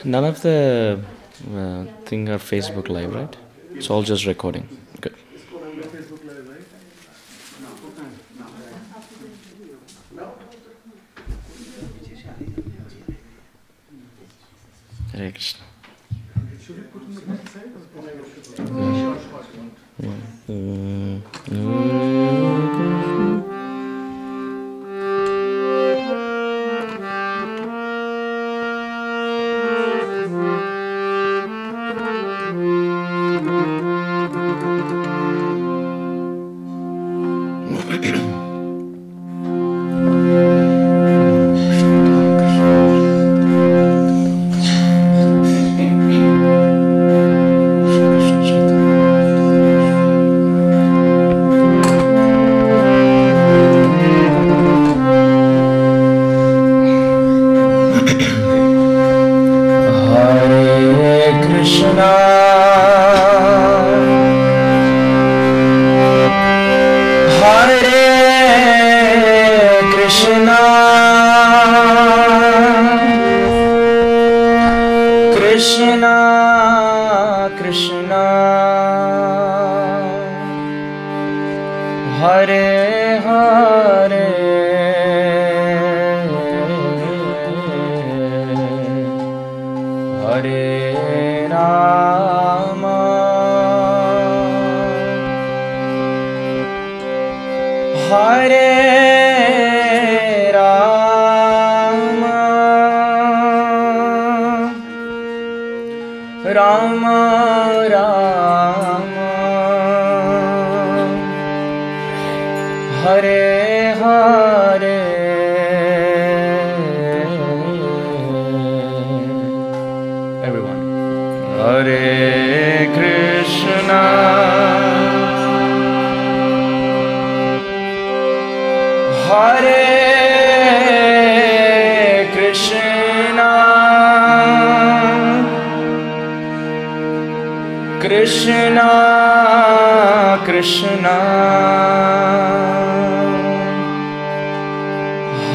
None of the thing are Facebook Live, right? It's all just recording. Good. Hare Krishna. Should we put in the back side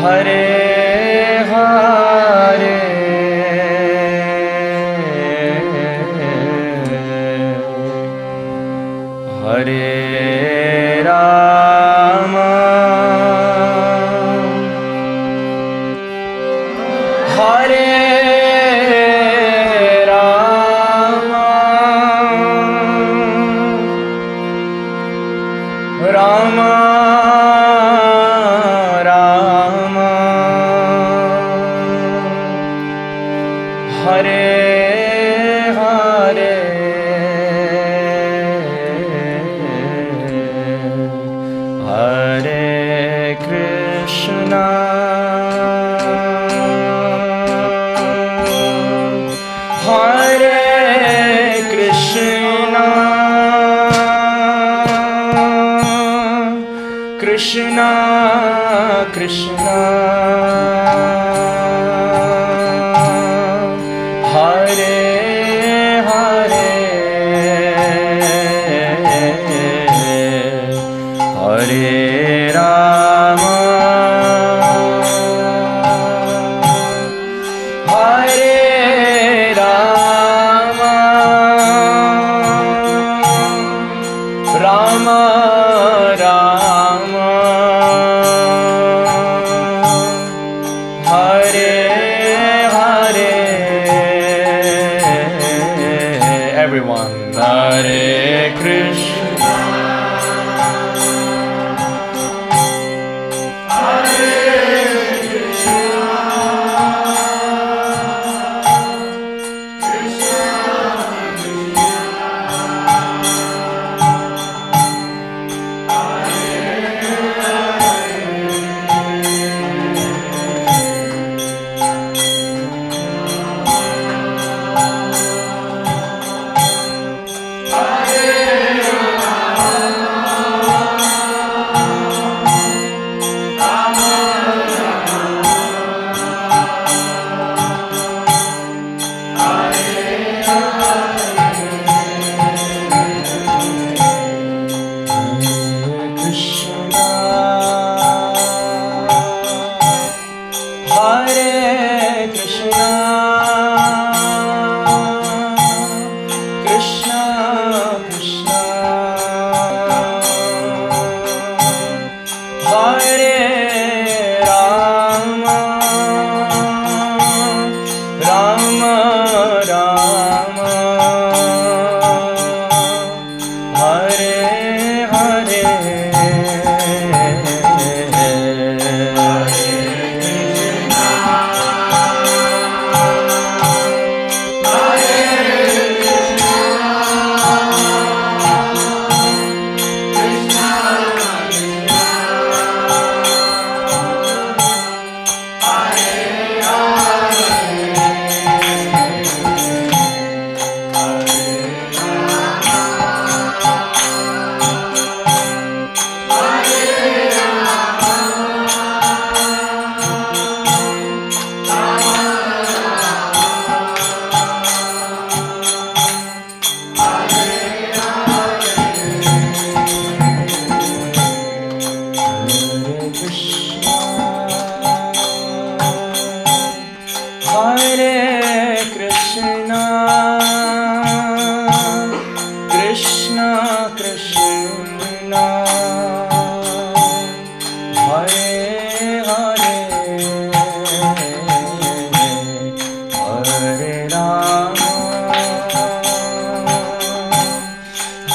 Hare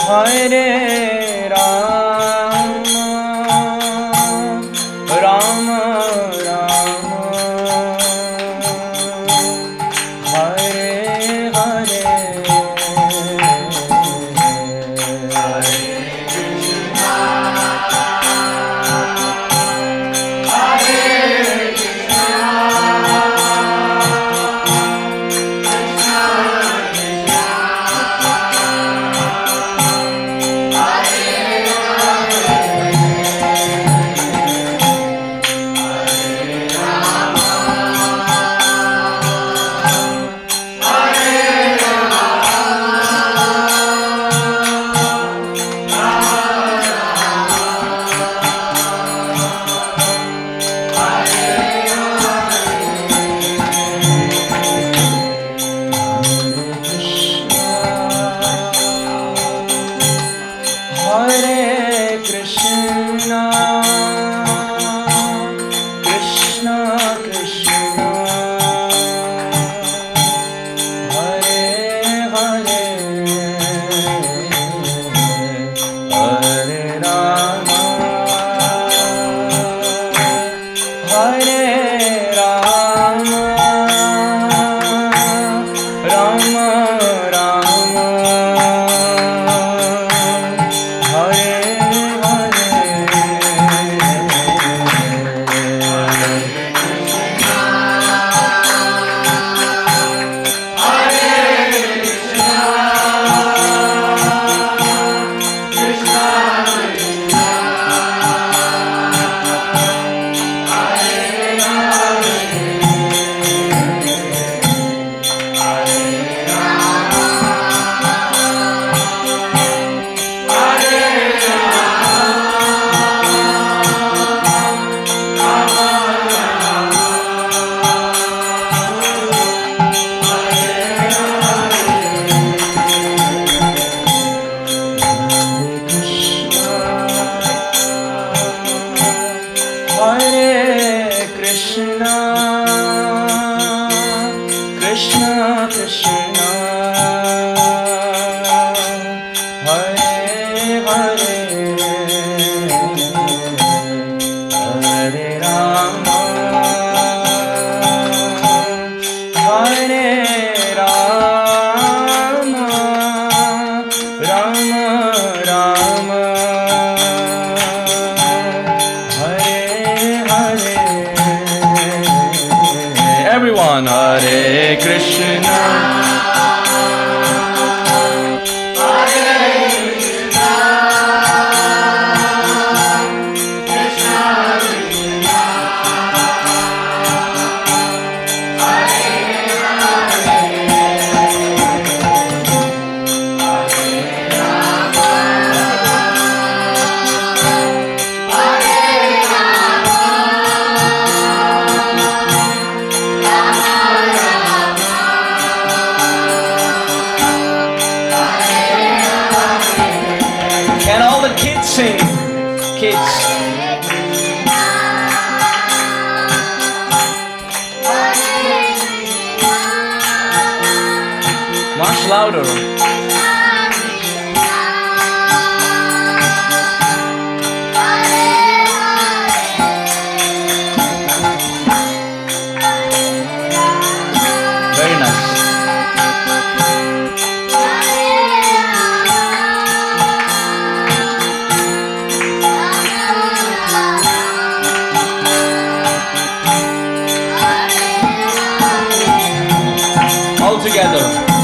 Hare Rama, Rama Rama, Hare Hare,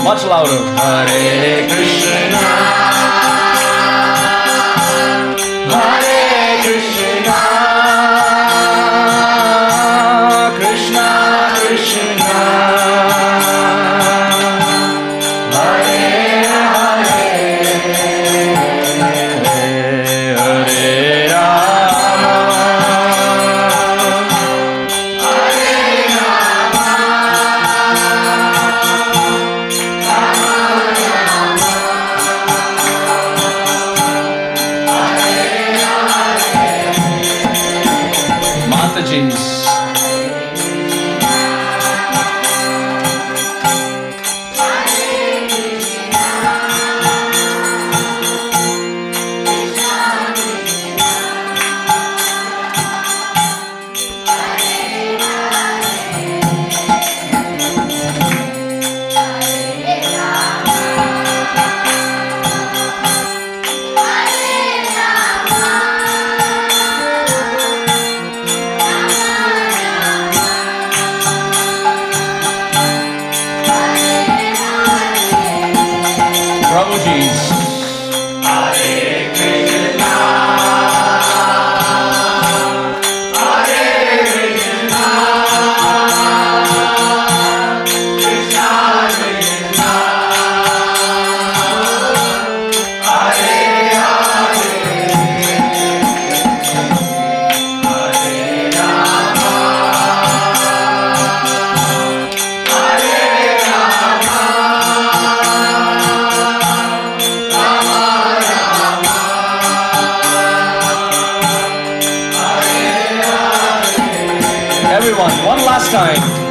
Much louder. Hare Krishna, Hare Krishna, Krishna Krishna, Hare Hare, Hare Rama, Hare Rama, Rama Rama, One last time.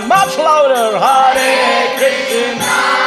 Much louder. Hare Krishna. Hare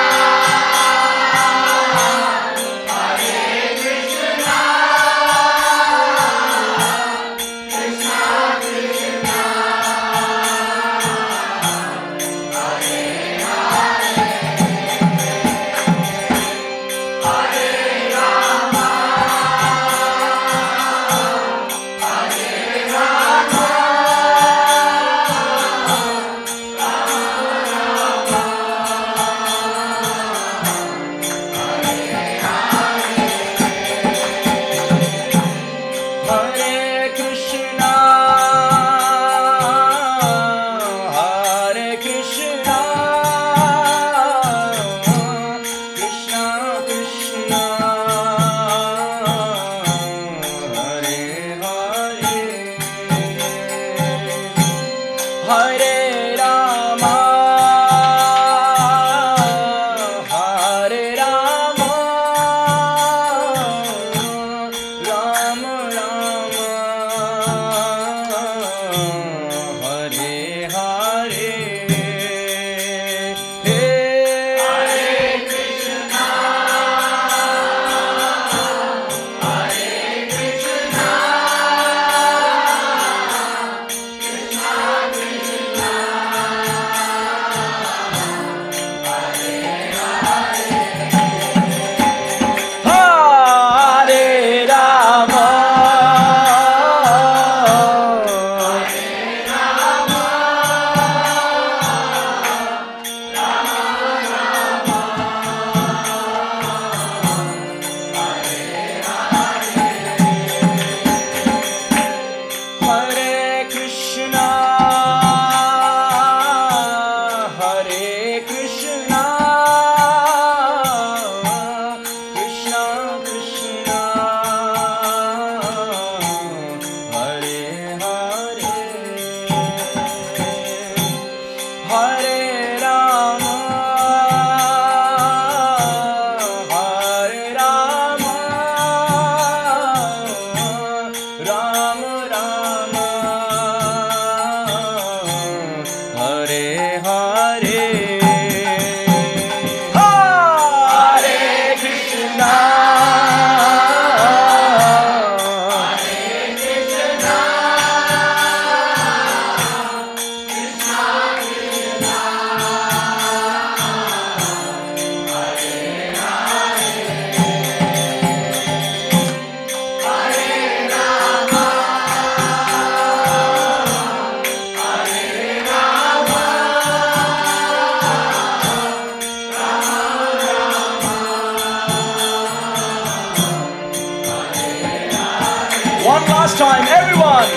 last time, everyone.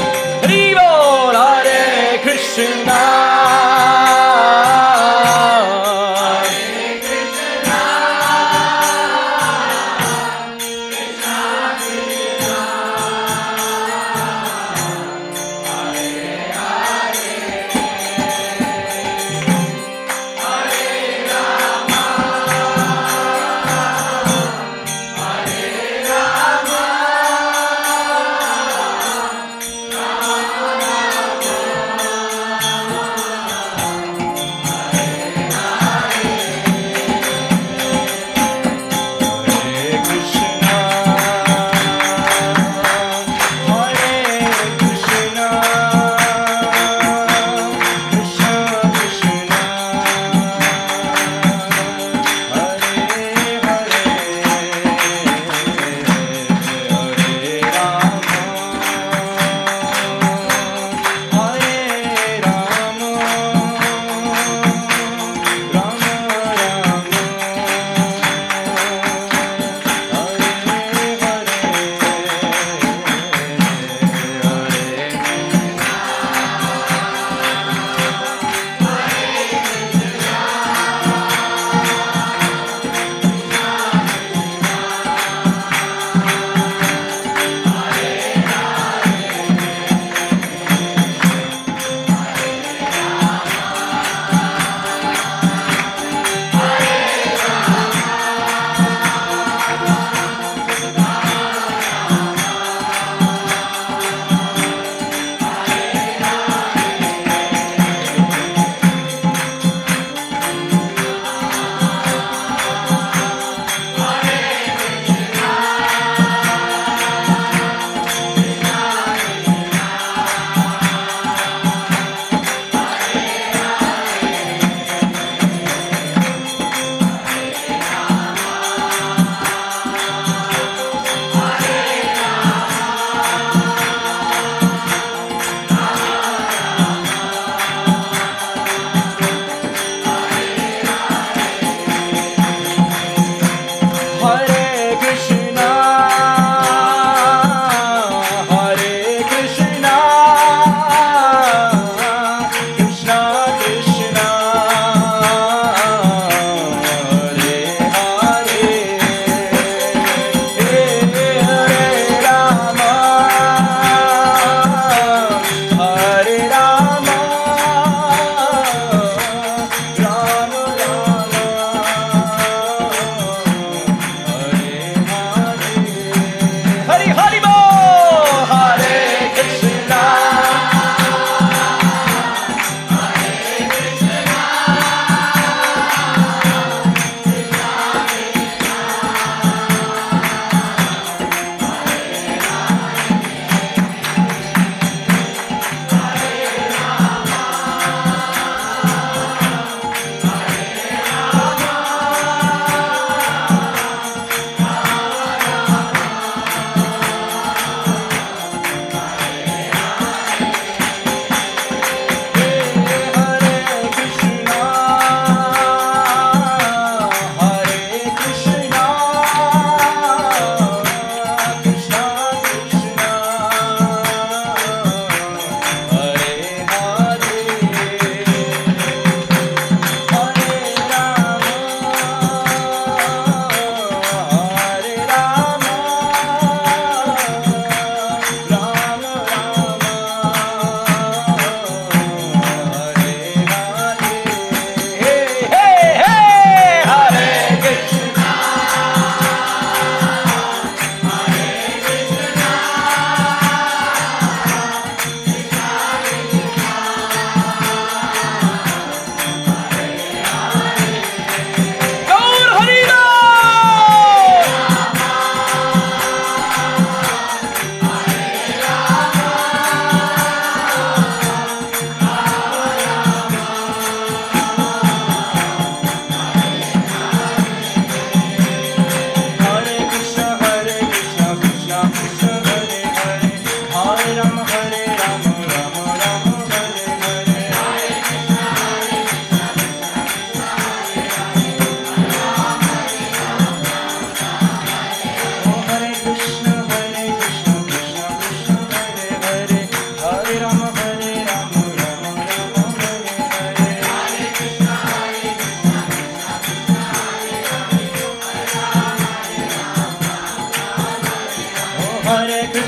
Hare Bol, Hare Krishna.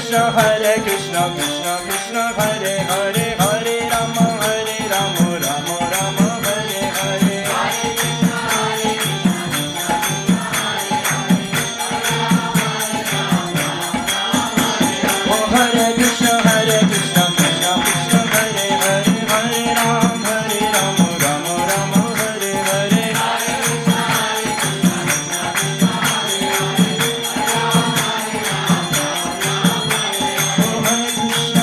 Krishna, Hare Krishna, Krishna Krishna, Hare Hare, Hare Rama, Hare Rama, Rama Rama, Hare Hare. Oh, Hare Krishna, Hare Krishna, Krishna Krishna, Hare Hare, Hare Rama, Rama Rama, Hare Hare. Oh, Hare Krishna,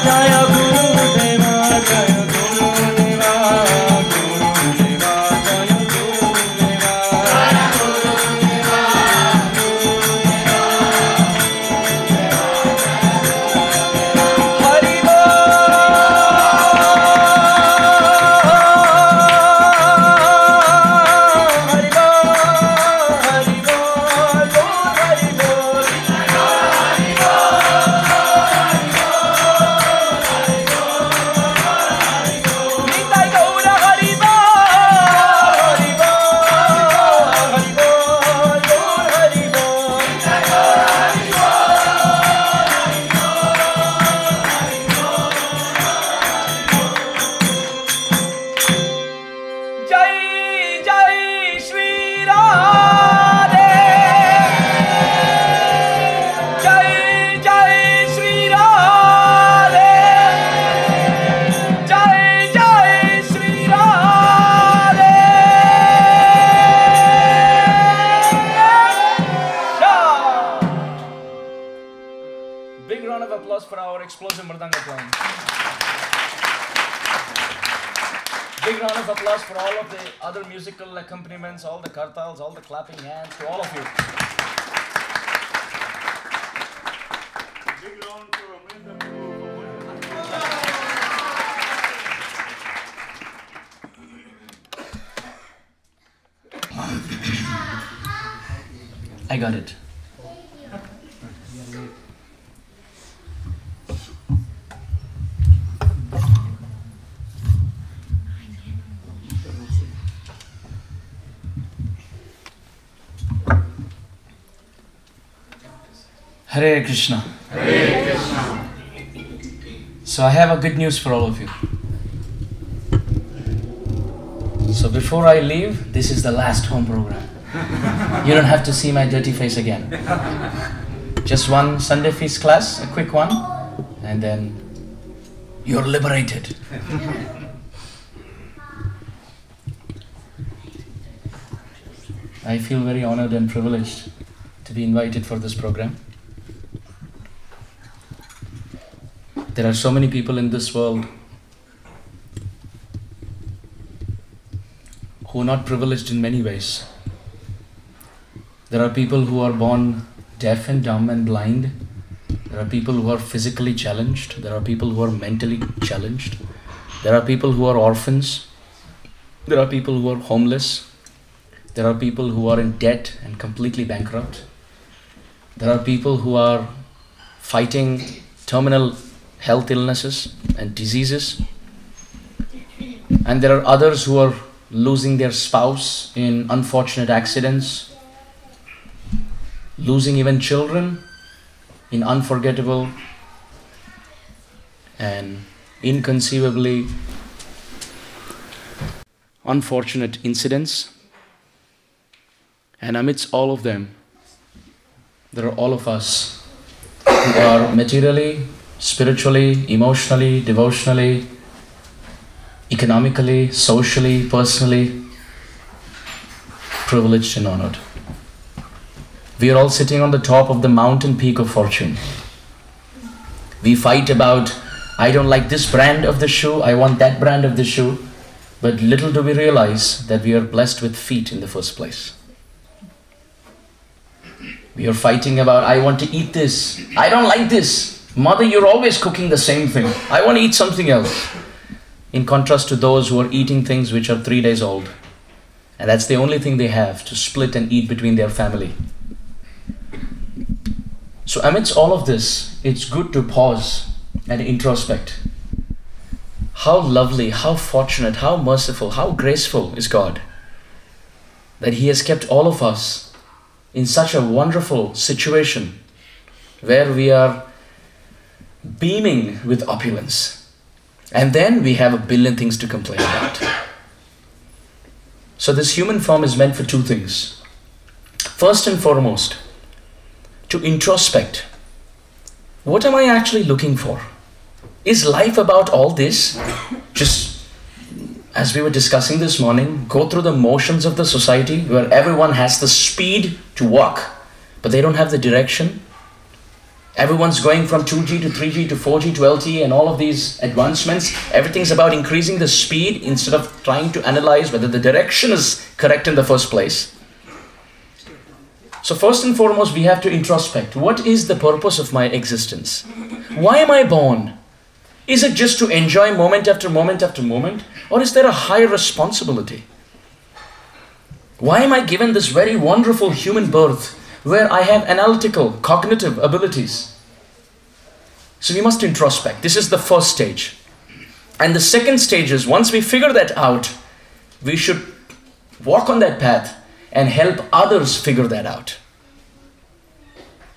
Jaya Gurudeva, Jaya Gurudeva, Gurudeva, Jaya Gurudeva. Hari explosive mridanga playing. Big round of applause for all of the other musical accompaniments, all the kartals, all the clapping hands, to all of you. Big round for Amarendra Prabhu. I got it. Hare Krishna. Hare Krishna. So I have a good news for all of you. So before I leave, this is the last home program. You don't have to see my dirty face again. Just one Sunday feast class, a quick one, and then you're liberated. I feel very honored and privileged to be invited for this program. There are so many people in this world who are not privileged in many ways. There are people who are born deaf and dumb and blind. There are people who are physically challenged. There are people who are mentally challenged. There are people who are orphans. There are people who are homeless. There are people who are in debt and completely bankrupt. There are people who are fighting terminal health illnesses and diseases. And there are others who are losing their spouse in unfortunate accidents, losing even children in unforgettable and inconceivably unfortunate incidents. And amidst all of them, there are all of us who are materially, spiritually, emotionally, devotionally, economically, socially, personally privileged and honored. We are all sitting on the top of the mountain peak of fortune. We fight about, I don't like this brand of the shoe, I want that brand of the shoe. But little do we realize that we are blessed with feet in the first place. We are fighting about, I want to eat this, I don't like this. Mother, you're always cooking the same thing. I want to eat something else. In contrast to those who are eating things which are 3 days old. And that's the only thing they have to split and eat between their family. So amidst all of this, it's good to pause and introspect. How lovely, how fortunate, how merciful, how graceful is God that He has kept all of us in such a wonderful situation where we are beaming with opulence. And then we have a billion things to complain about. So this human form is meant for two things. First and foremost, to introspect. What am I actually looking for? Is life about all this? Just as we were discussing this morning, go through the motions of the society where everyone has the speed to walk, but they don't have the direction. Everyone's going from 2G to 3G to 4G to LTE and all of these advancements. Everything's about increasing the speed instead of trying to analyze whether the direction is correct in the first place. So first and foremost, we have to introspect. What is the purpose of my existence? Why am I born? Is it just to enjoy moment after moment after moment? Or is there a higher responsibility? Why am I given this very wonderful human birth where I have analytical, cognitive abilities? So we must introspect. This is the first stage. And the second stage is, once we figure that out, we should walk on that path and help others figure that out.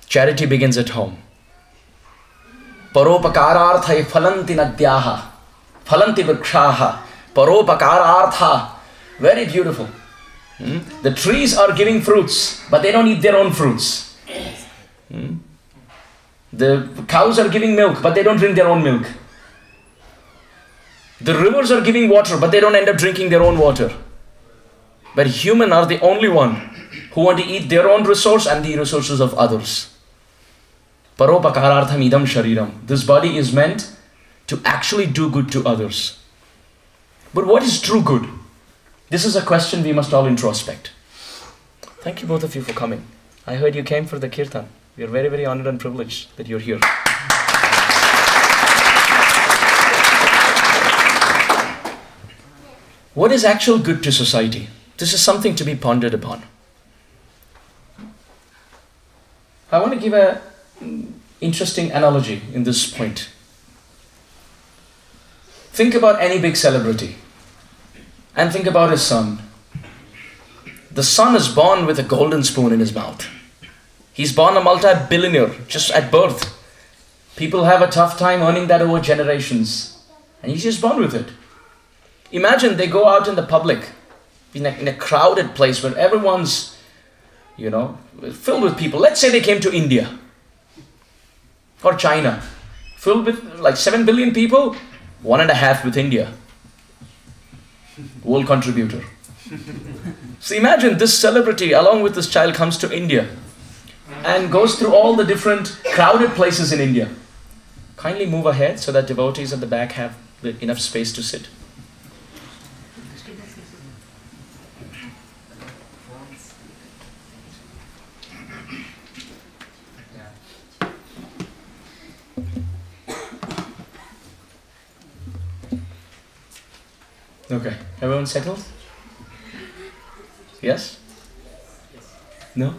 Charity begins at home. Paropakararthai phalanti nadyaha, phalanti vrikshaha, paropakarartha. Very beautiful. The trees are giving fruits, but they don't eat their own fruits. The cows are giving milk, but they don't drink their own milk. The rivers are giving water, but they don't end up drinking their own water. But humans are the only one who want to eat their own resource and the resources of others. Paropakarartham idam shariram. This body is meant to actually do good to others. But what is true good? This is a question we must all introspect. Thank you both of you for coming. I heard you came for the kirtan. We are very, very honored and privileged that you're here. What is actual good to society? This is something to be pondered upon. I want to give an interesting analogy in this point. Think about any big celebrity and think about his son. The son is born with a golden spoon in his mouth. He's born a multi-billionaire just at birth. People have a tough time earning that over generations. And he's just born with it. Imagine they go out in the public, in a crowded place where everyone's, filled with people. Let's say they came to India or China, filled with like 7 billion people, 1.5 with India. World contributor. So imagine this celebrity along with this child comes to India and goes through all the different crowded places in India. Kindly move ahead so that devotees at the back have enough space to sit. Okay, everyone settled? Yes? No?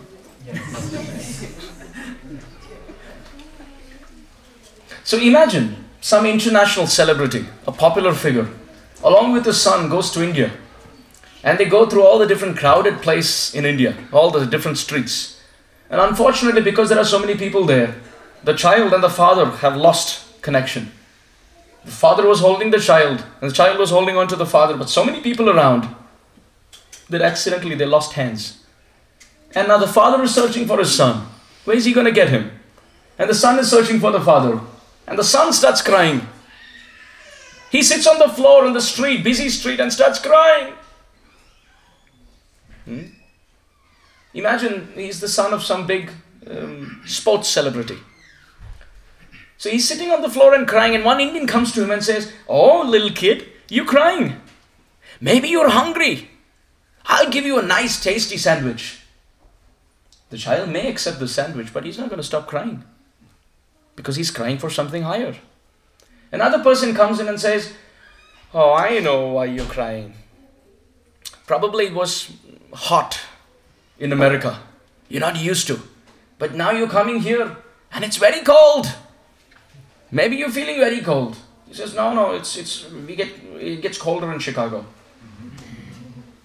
So imagine some international celebrity, a popular figure, along with his son goes to India and they go through all the different crowded places in India, all the different streets. And unfortunately, because there are so many people there, the child and the father have lost connection. The father was holding the child and the child was holding on to the father, but so many people around that accidentally they lost hands. And now the father is searching for his son. Where is he going to get him? And the son is searching for the father. And the son starts crying. He sits on the floor in the street, busy street, and starts crying. Imagine he's the son of some big sports celebrity. So he's sitting on the floor and crying, and one Indian comes to him and says, "Oh, little kid, you crying? Maybe you're hungry. I'll give you a nice tasty sandwich." The child may accept the sandwich, but he's not going to stop crying because he's crying for something higher. Another person comes in and says, "Oh, I know why you're crying. Probably it was hot in America. You're not used to. But now you're coming here and it's very cold. Maybe you're feeling very cold." He says, No, it gets colder in Chicago.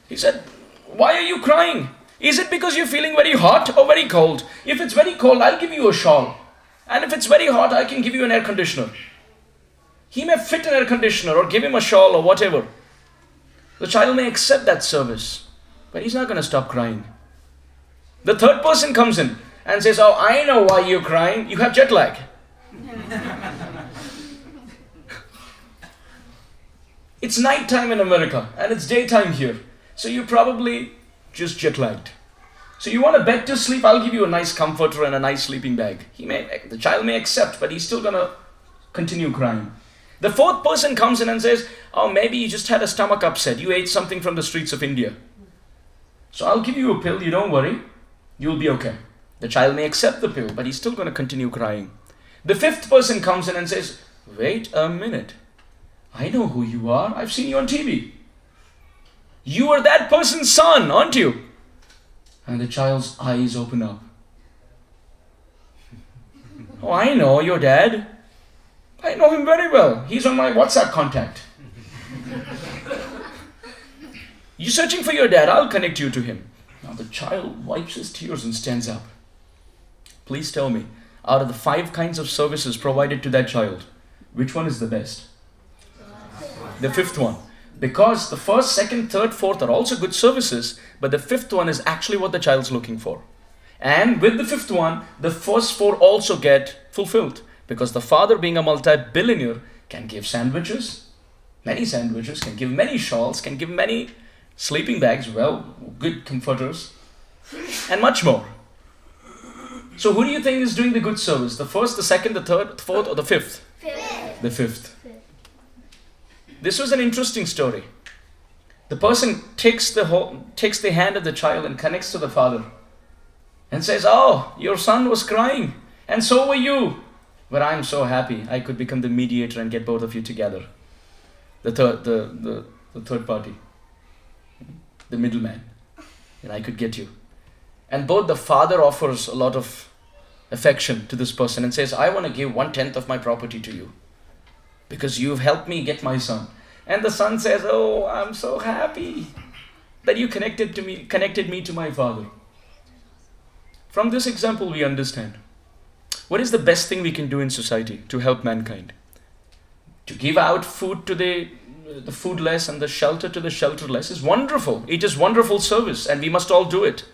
He said, "Why are you crying? Is it because you're feeling very hot or very cold? If it's very cold, I'll give you a shawl. And if it's very hot, I can give you an air conditioner." He may fit an air conditioner or give him a shawl or whatever. The child may accept that service, but he's not going to stop crying. The third person comes in and says, "Oh, I know why you're crying. You have jet lag." It's night time in America and it's daytime here. So you're probably just jet lagged. So you want a bed to sleep? I'll give you a nice comforter and a nice sleeping bag. The child may accept, but he's still going to continue crying. The fourth person comes in and says, oh, maybe you just had a stomach upset. You ate something from the streets of India. So I'll give you a pill. You don't worry. You'll be okay. The child may accept the pill, but he's still going to continue crying. The fifth person comes in and says, wait a minute. I know who you are. I've seen you on TV. You are that person's son, aren't you? And the child's eyes open up. Oh, I know your dad. I know him very well. He's on my WhatsApp contact. You searching for your dad? I'll connect you to him. Now the child wipes his tears and stands up. Please tell me, out of the 5 kinds of services provided to that child, which one is the best? The fifth one. Because the first, second, third, fourth are also good services, but the fifth one is actually what the child's looking for. And with the fifth one, the first 4 also get fulfilled. Because the father, being a multi-billionaire, can give sandwiches, many sandwiches, can give many shawls, can give many sleeping bags, well, good comforters, and much more. So who do you think is doing the good service? The first, the second, the third, the fourth, or the fifth? Fifth. The fifth. This was an interesting story. The person takes the hand of the child and connects to the father and says, oh, your son was crying and so were you. But I'm so happy I could become the mediator and get both of you together. The third party, the middleman, and I could get you. And both the father offers a lot of affection to this person and says, I want to give 1/10 of my property to you, because you've helped me get my son. And the son says, oh, I'm so happy that you connected me to my father. From this example, we understand what is the best thing we can do in society to help mankind. To give out food to the foodless and the shelter to the shelterless is wonderful. It is wonderful service and we must all do it.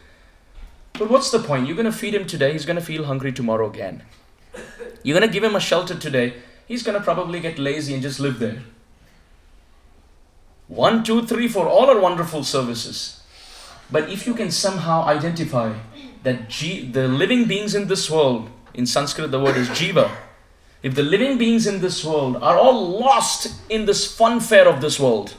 But what's the point? You're going to feed him today, he's going to feel hungry tomorrow again. You're going to give him a shelter today, he's going to probably get lazy and just live there. 1, 2, 3, 4, all are wonderful services. But if you can somehow identify that the living beings in this world, in Sanskrit the word is jiva, if the living beings in this world are all lost in this fun fair of this world,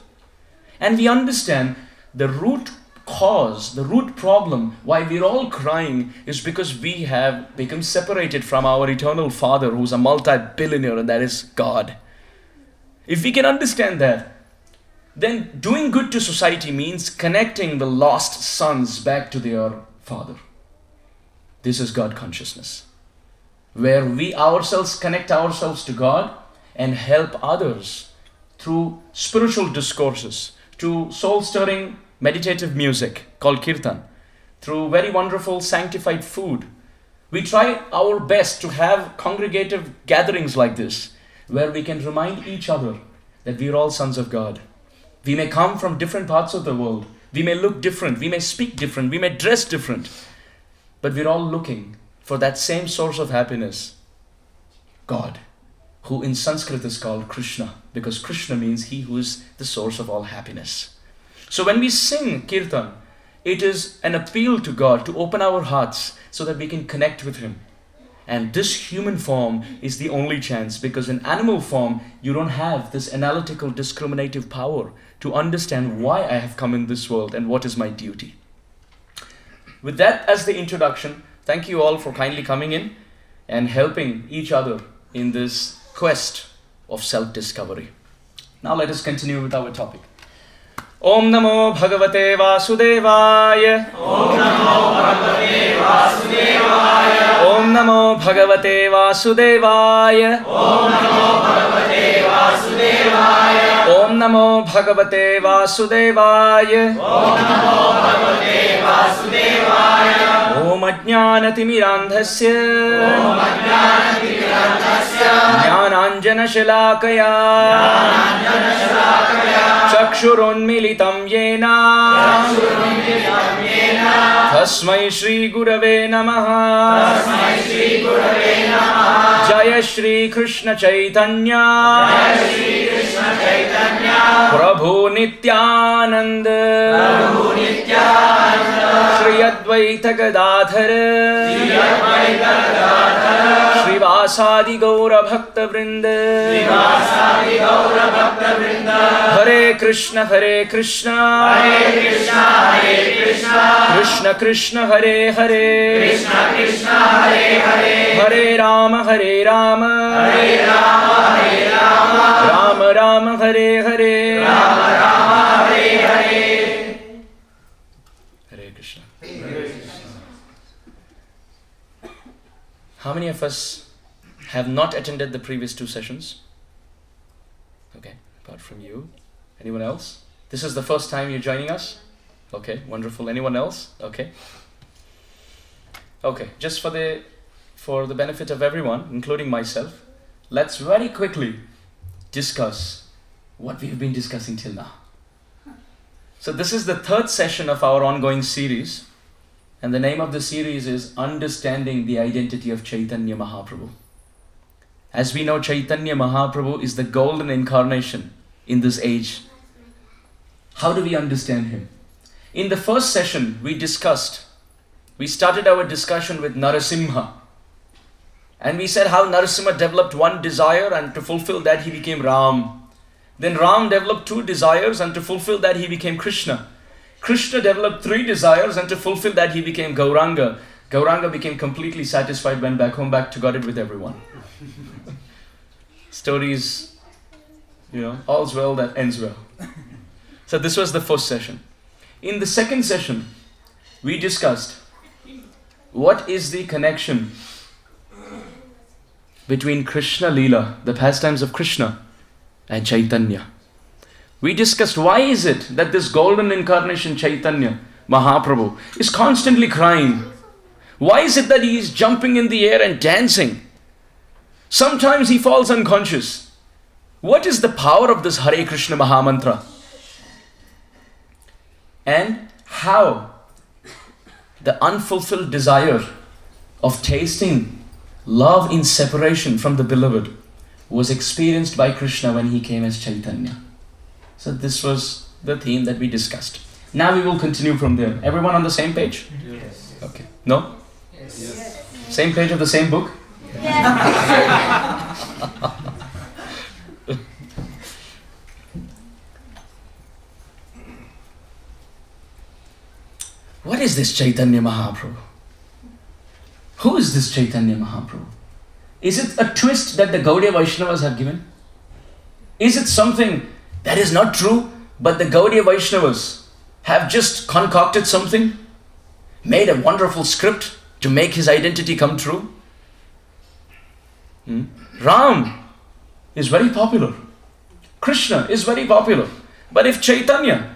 and we understand the root cause, the root problem why we're all crying is because we have become separated from our eternal Father, who's a multi-billionaire, and that is God. If we can understand that, then doing good to society means connecting the lost sons back to their Father. This is God consciousness, where we ourselves connect ourselves to God and help others through spiritual discourses, through soul-stirring meditative music called kirtan, through very wonderful sanctified food. We try our best to have congregative gatherings like this, where we can remind each other that we are all sons of God. We may come from different parts of the world. We may look different. We may speak different. We may dress different. But we're all looking for that same source of happiness, God, who in Sanskrit is called Krishna, because Krishna means he who is the source of all happiness. So when we sing kirtan, it is an appeal to God to open our hearts so that we can connect with him. And this human form is the only chance, because in animal form, you don't have this analytical discriminative power to understand why I have come in this world and what is my duty. With that as the introduction, thank you all for kindly coming in and helping each other in this quest of self-discovery. Now let us continue with our topic. Om Namo Bhagavate Vasudevaya. Om Namo Bhagavate Vasudevaya. Om Namo Bhagavate Vasudevaya. Om Namo Bhagavate Vasudevaya. Om Namo Bhagavate Vasudevaya. Om Namo Bhagavate Vasudevaya. Om Ajnanatimidandhasya. Om Ajnanatimidandhasya. Jnananjana Shalakaya. Jnananjana Shalakaya. Chakshurunmilitam yena. Chakshurunmilitam yena. Tasmai Shri Gurave Namaha. Tasmai Shri Gurave Namaha. Jaya Shri Krishna Chaitanya. Jaya Shri Krishna Prabhu Nityananda, Shri Advaita Gadadhara, Srivasadi Gaura Bhakta Vrinda, Hare Krishna, Hare Krishna, Krishna Krishna, Hare Hare, Hare Rama, Hare Rama, Rama Rama, Hare Hare, Hare Krishna. How many of us have not attended the previous 2 sessions? Okay, apart from you. Anyone else? This is the first time you're joining us? Okay, wonderful. Anyone else? Okay. Okay, just for the benefit of everyone, including myself, let's very quickly discuss what we've been discussing till now. So this is the 3rd session of our ongoing series, and the name of the series is Understanding the Identity of Chaitanya Mahaprabhu. As we know, Chaitanya Mahaprabhu is the golden incarnation in this age. How do we understand him? In the first session, we started our discussion with Narasimha. And we said how Narasimha developed one desire, and to fulfill that he became Ram. Then Ram developed 2 desires, and to fulfill that he became Krishna. Krishna developed 3 desires, and to fulfill that he became Gauranga. Gauranga became completely satisfied, went back home, back to Godhead with everyone. Stories, all's well that ends well. So this was the first session. In the second session, we discussed what is the connection between Krishna Lila, the pastimes of Krishna, and Chaitanya. We discussed why is it that this golden incarnation Chaitanya Mahaprabhu is constantly crying. Why is it that he is jumping in the air and dancing? Sometimes he falls unconscious. What is the power of this Hare Krishna Mahamantra? And how the unfulfilled desire of tasting love in separation from the beloved was experienced by Krishna when he came as Chaitanya. So this was the theme that we discussed. Now we will continue from there. Everyone on the same page? Yes. Okay. No? Yes. Same page of the same book? Yes. What is this Chaitanya Mahaprabhu? Who is this Chaitanya Mahaprabhu? Is it a twist that the Gaudiya Vaishnavas have given? Is it something that is not true, but the Gaudiya Vaishnavas have just concocted something, made a wonderful script to make his identity come true? Ram is very popular. Krishna is very popular. But if Chaitanya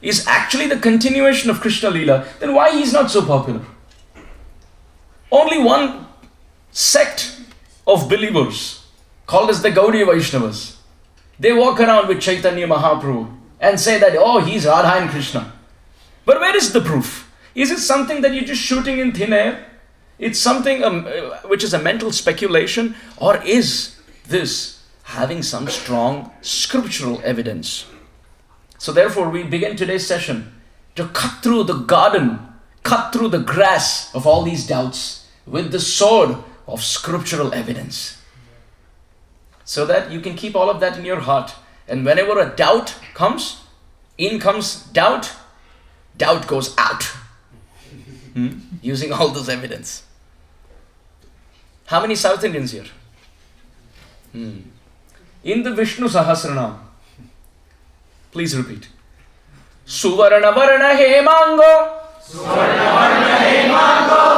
is actually the continuation of Krishna Lila, then why he is not so popular? Only one sect of believers, called as the Gaudiya Vaishnavas, they walk around with Chaitanya Mahaprabhu and say that, oh, he's Radha and Krishna. But where is the proof? Is it something that you're just shooting in thin air? It's something which is a mental speculation, or is this having some strong scriptural evidence? So therefore, we begin today's session to cut through the garden, cut through the grass of all these doubts with the sword of scriptural evidence. So that you can keep all of that in your heart. And whenever a doubt comes, in comes doubt, doubt goes out. Using all those evidence. How many South Indians here? In the Vishnu Sahasranam, please repeat. Suvarna Varna Hemango,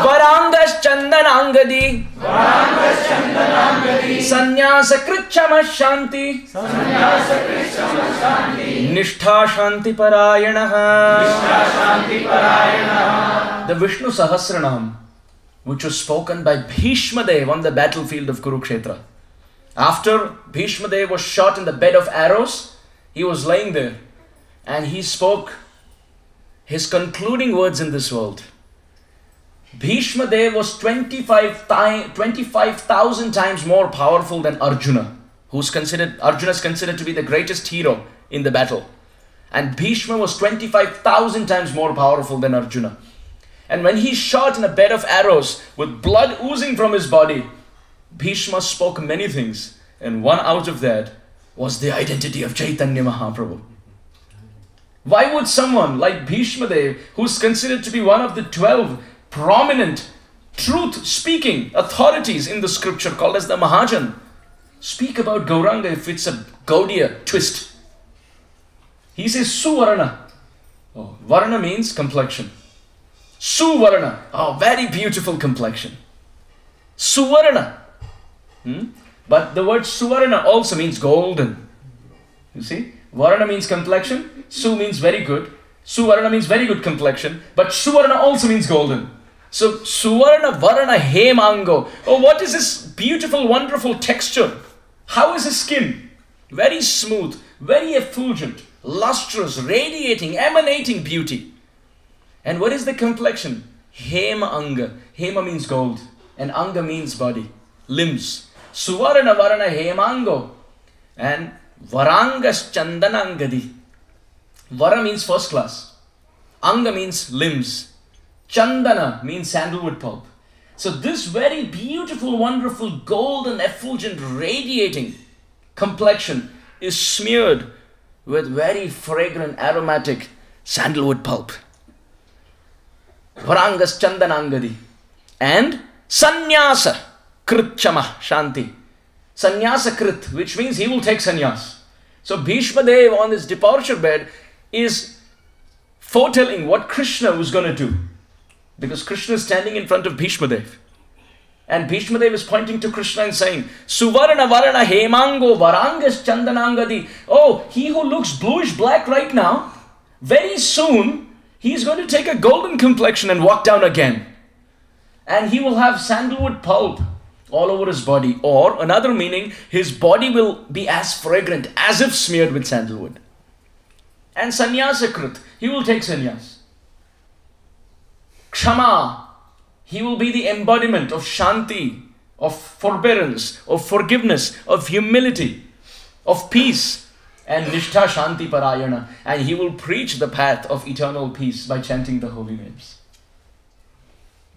Varangas Chandanangadi, Sanyasa Krichama Shanti, Nishtha Shanti Parayanaha. The Vishnu Sahasranam, which was spoken by Bhishma Dev on the battlefield of Kurukshetra. After Bhishma Dev was shot in the bed of arrows, he was laying there and he spoke his concluding words in this world. Bhishma Dev was 25,000 times more powerful than Arjuna Arjuna is considered to be the greatest hero in the battle. And Bhishma was 25,000 times more powerful than Arjuna. And when he shot in a bed of arrows with blood oozing from his body, Bhishma spoke many things. And one out of that was the identity of Chaitanya Mahaprabhu. Why would someone like Bhishma Dev, who's considered to be one of the 12 prominent truth-speaking authorities in the scripture called as the Mahajan, speak about Gauranga if it's a gaudiya twist? He says Suvarna. Oh, Varna means complexion. Suvarna. Oh, very beautiful complexion. Suvarna. But the word Suvarna also means golden. You see? Varna means complexion. Su means very good. Suvarna means very good complexion. But Suvarna also means golden. So Suvarna Varna Hemango. Oh, what is this beautiful, wonderful texture? How is his skin? Very smooth, very effulgent, lustrous, radiating, emanating beauty. And what is the complexion? Hema Anga. Hema means gold. And Anga means body, limbs. Suvarna Varna Hemango. And Varangas Chandanangadi. Vara means first class. Anga means limbs. Chandana means sandalwood pulp. So this very beautiful, wonderful, golden, effulgent, radiating complexion is smeared with very fragrant, aromatic sandalwood pulp. Varangas Chandanangadi. And Sannyasa Kritchama Shanti. Sannyasa Krit, which means he will take sannyas. So Bhishma Dev on his departure bed is foretelling what Krishna was going to do. Because Krishna is standing in front of Bhishma Dev. And Bhishma Dev is pointing to Krishna and saying, Suvarna Varna Hemango Varangas Chandanangadi. Oh, he who looks bluish black right now, very soon he's going to take a golden complexion and walk down again. And he will have sandalwood pulp all over his body. Or another meaning, his body will be as fragrant as if smeared with sandalwood. And Sannyasakrit, he will take sannyas. Kshama, he will be the embodiment of Shanti, of forbearance, of forgiveness, of humility, of peace. And Nishtha Shanti Parayana, and he will preach the path of eternal peace by chanting the holy names.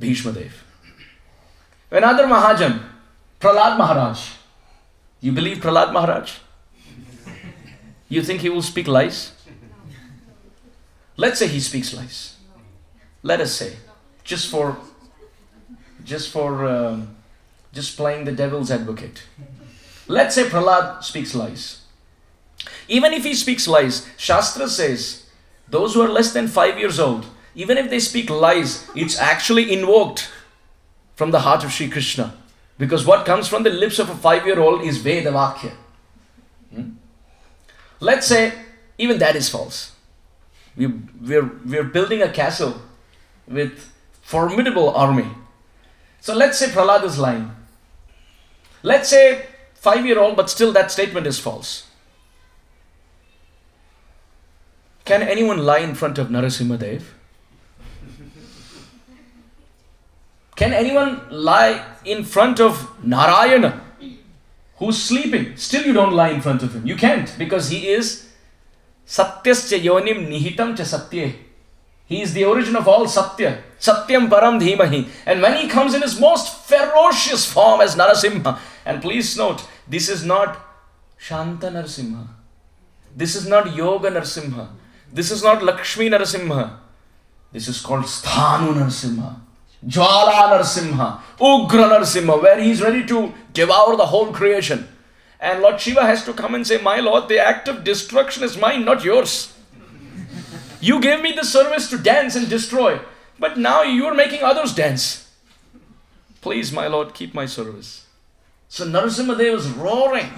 Bhishma Dev. Another Mahajan, Prahlad Maharaj. You believe Prahlad Maharaj? You think he will speak lies? Let's say he speaks lies. Let us say, just playing the devil's advocate. Let's say Prahlad speaks lies. Even if he speaks lies, Shastra says, those who are less than 5 years old, even if they speak lies, it's actually invoked from the heart of Sri Krishna. Because what comes from the lips of a 5-year-old is Veda Vakya. Let's say even that is false. We're building a castle with formidable army. So let's say Prahlad is lying. Let's say 5-year-old, but still that statement is false. Can anyone lie in front of Narasimha Dev? Can anyone lie in front of Narayana, who's sleeping? Still you don't lie in front of him. You can't, because he is Satyasya yonim nihitam cha satye. He is the origin of all Satya. Satyam param dhimahi. And when he comes in his most ferocious form as Narasimha, and please note, this is not Shanta Narasimha. This is not Yoga Narasimha. This is not Lakshmi Narasimha. This is called Sthanu Narasimha. Jwala Narasimha. Ugra Narasimha, where he is ready to devour the whole creation. And Lord Shiva has to come and say, my Lord, the act of destruction is mine, not yours. You gave me the service to dance and destroy, but now you are making others dance. Please, my Lord, keep my service. So Narasimha Dev is roaring.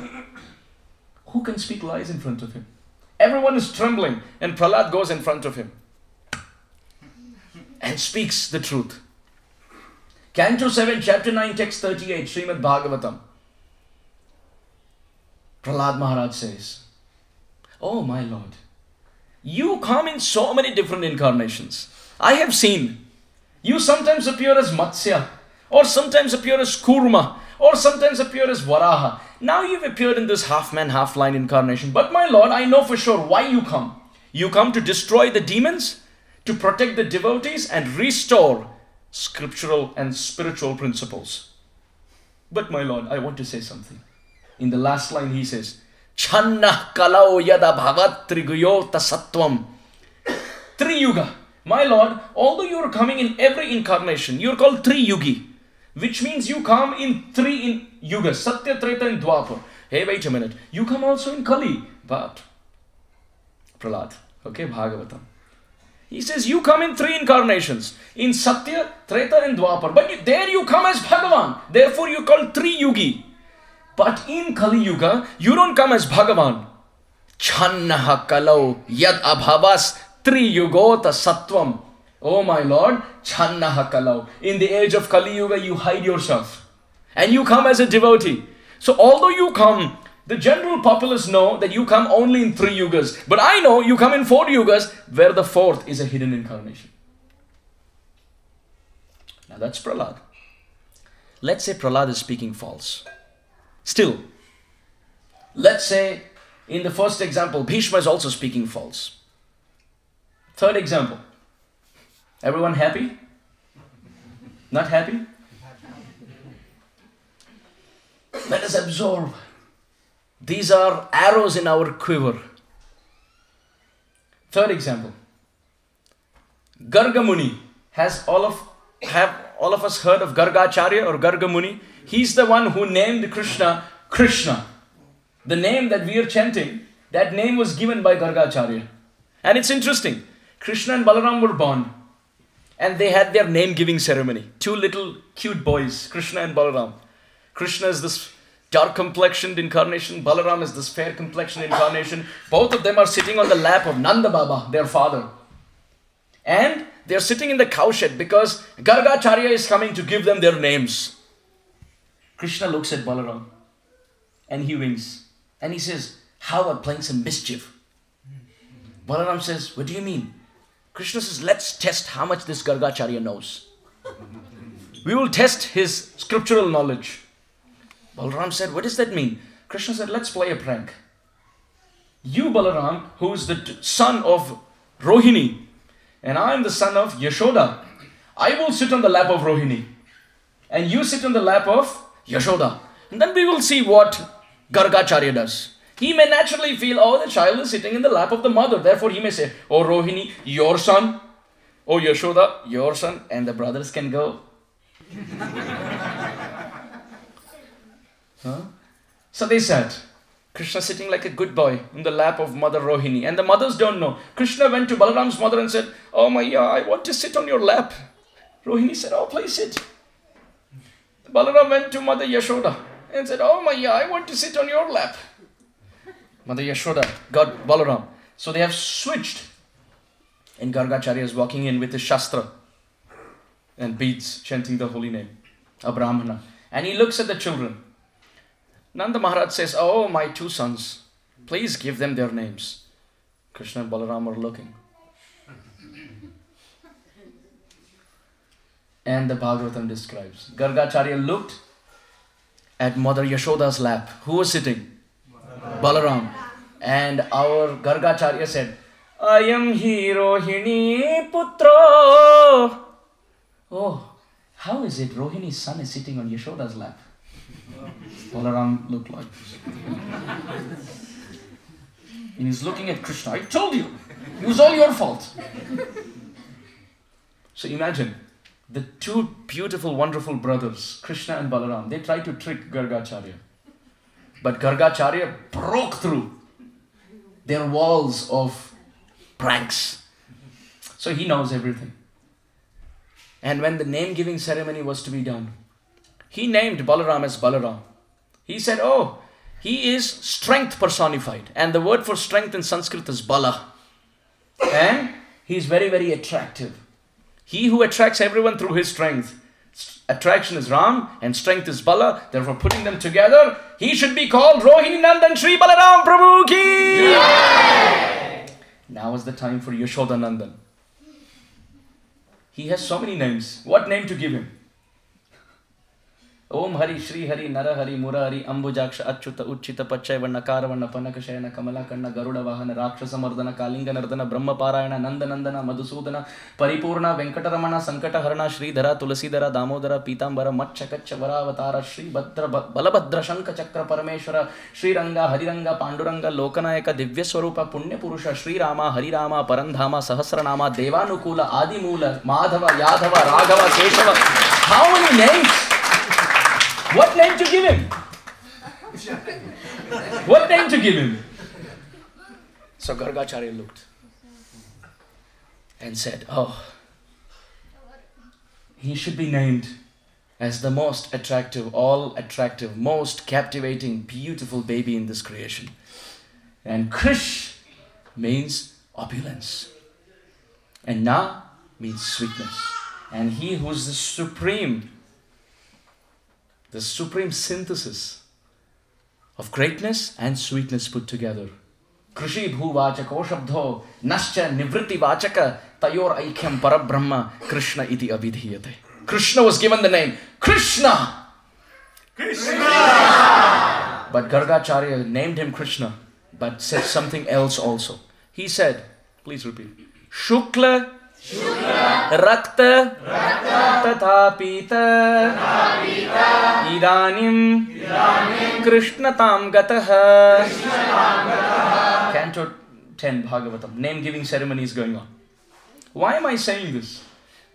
Who can speak lies in front of him? Everyone is trembling, and Prahlad goes in front of him and speaks the truth. Canto 7, chapter 9, text 38, Srimad Bhagavatam. Prahlad Maharaj says, oh my Lord, you come in so many different incarnations. I have seen. You sometimes appear as Matsya, or sometimes appear as Kurma, or sometimes appear as Varaha. now you've appeared in this half-man, half-lion incarnation. But my Lord, I know for sure why you come. You come to destroy the demons, to protect the devotees and restore scriptural and spiritual principles. But my Lord, I want to say something. In the last line he says, Channa kalau yada bhavat triguyota sattvam. Tri-yuga. My Lord, although you are coming in every incarnation, you are called Tri-yugi, which means you come in three yugas, Satya, Treta and Dwapar. Hey, wait a minute. You come also in Kali. But, Prahlad, okay, Bhagavatam. He says, you come in three incarnations, in Satya, Treta and Dwapar. But there you come as Bhagavan. Therefore you call Tri-yugi. But in Kali Yuga, you don't come as Bhagavan. Channaha kalau yad abhavas Tri-yugota sattvam. Oh my Lord, Channaha kalau. In the age of Kali Yuga, you hide yourself. And you come as a devotee. So although you come, the general populace know that you come only in 3 yugas. But I know you come in 4 yugas, where the 4th is a hidden incarnation. Now that's Prahlad. Let's say Prahlad is speaking false. Still, let's say in the first example, Bhishma is also speaking false. Third example. Everyone happy? Not happy? Let us absorb. These are arrows in our quiver. Third example. Garga Muni. Have all of us heard of Gargacharya or Garga Muni? He's the one who named Krishna, Krishna. The name that we are chanting, that name was given by Gargacharya. And it's interesting. Krishna and Balaram were born. And they had their name-giving ceremony. 2 little cute boys, Krishna and Balaram. Krishna is this dark-complexioned incarnation. Balaram is this fair-complexioned incarnation. Both of them are sitting on the lap of Nanda Baba, their father. And they're sitting in the cowshed because Gargacharya is coming to give them their names. Krishna looks at Balaram and he winks. And he says, how about playing some mischief? Balaram says, what do you mean? Krishna says, let's test how much this Gargacharya knows. We will test his scriptural knowledge. Balaram said, what does that mean? Krishna said, let's play a prank. You, Balaram, who is the son of Rohini, and I am the son of Yashoda, I will sit on the lap of Rohini. And you sit on the lap of Yashoda. And then we will see what Gargacharya does. He may naturally feel, oh, the child is sitting in the lap of the mother. Therefore, he may say, oh, Rohini, your son. Oh, Yashoda, your son. And the brothers can go. Huh? So they said, Krishna sitting like a good boy in the lap of Mother Rohini. And the mothers don't know. Krishna went to Balaram's mother and said, oh, Maya, I want to sit on your lap. Rohini said, oh, please sit. Balaram went to Mother Yashoda and said, oh, Maya, I want to sit on your lap. Mother Yashoda got Balaram. So they have switched. And Gargacharya is walking in with his shastra and beads, chanting the holy name, a Brahmana. And he looks at the children. Nanda Maharaj says, oh, my 2 sons, please give them their names. Krishna and Balaram are looking. And the Bhagavatam describes. Gargacharya looked at Mother Yashoda's lap. Who was sitting? Balaram. And our Gargacharya said, Ayam hi Rohini putro. Oh, how is it Rohini's son is sitting on Yashoda's lap? Balaram looked like this. And he's looking at Krishna. I told you. It was all your fault. So imagine the 2 beautiful, wonderful brothers, Krishna and Balaram. They tried to trick Gargacharya. But Gargacharya broke through their walls of pranks. So he knows everything. And when the name-giving ceremony was to be done, he named Balaram as Balaram. He said, oh, he is strength personified. And the word for strength in Sanskrit is Bala. And he is very, very attractive. He who attracts everyone through his strength. Attraction is Ram and strength is Bala. Therefore, putting them together, he should be called Rohini Nandan Shri Balaram Prabhu ki. Yeah. Now is the time for Yashoda Nandan. He has so many names. What name to give him? Om Hari Shri Hari Nara Hari Murari Ambujaksha Achyuta Uchchita Pachayavana Karavana Panakashayana Kamalakanna Garuda Vahana Rakshasamardana Kalinga Nardana Brahma Parayana Nandanandana Madhusudana Paripurna Venkataramana Sankataharana Shri Dhara Tulasidhara Damodara Pitambara Matchakacha Varavatara Shri Bhadra Balabhadra Shanka Chakra Parameshwara Shri Ranga Hariranga Panduranga Lokanayaka Divya Swarupa Punya Purusha Shri Rama Hari Rama Parandhama Sahasranama Devanukula Adimula Madhava Yadhava Raghava Keshava. How many names? What name to give him? What name to give him? So Gargacharya looked and said, oh, he should be named as the most attractive, all attractive, most captivating, beautiful baby in this creation. And Krish means opulence. And Na means sweetness. And he who is the supreme synthesis of greatness and sweetness put together. Krishi bhuvachako shabdho nascha nivritti vachaka tayor aikyam parabrahma Krishna iti avidhiyate. Krishna was given the name Krishna. Krishna! But Gargacharya named him Krishna, but said something else also. He said, please repeat, Shukla Rakta Tatha Pita Idanim Krishna Tam Gataha. Canto 10 Bhagavatam. Name giving ceremony is going on. Why am I saying this?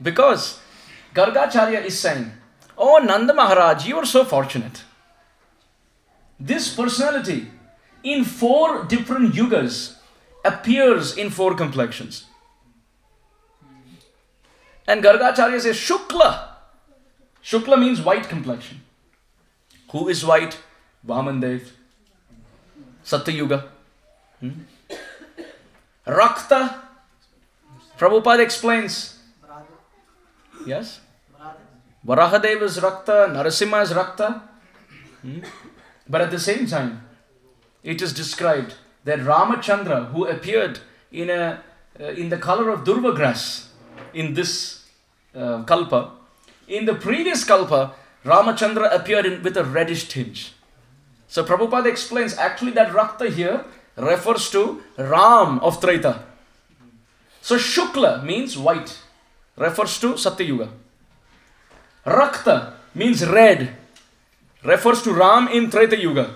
Because Gargacharya is saying, oh Nanda Maharaj, you are so fortunate. This personality in 4 different yugas appears in 4 complexions. And Gargacharya says, Shukla. Shukla means white complexion. Who is white? Vamandev. Satyuga. Rakta. Prabhupada explains. Yes? Varahadev is Rakta. Narasimha is Rakta. But at the same time, it is described that Ramachandra, who appeared in the color of durva grass in this kalpa, in the previous kalpa, Ramachandra appeared with a reddish tinge. So Prabhupada explains actually that Rakta here refers to Ram of Treta. So Shukla means white, refers to Satyuga. Rakta means red, refers to Ram in Treta Yuga.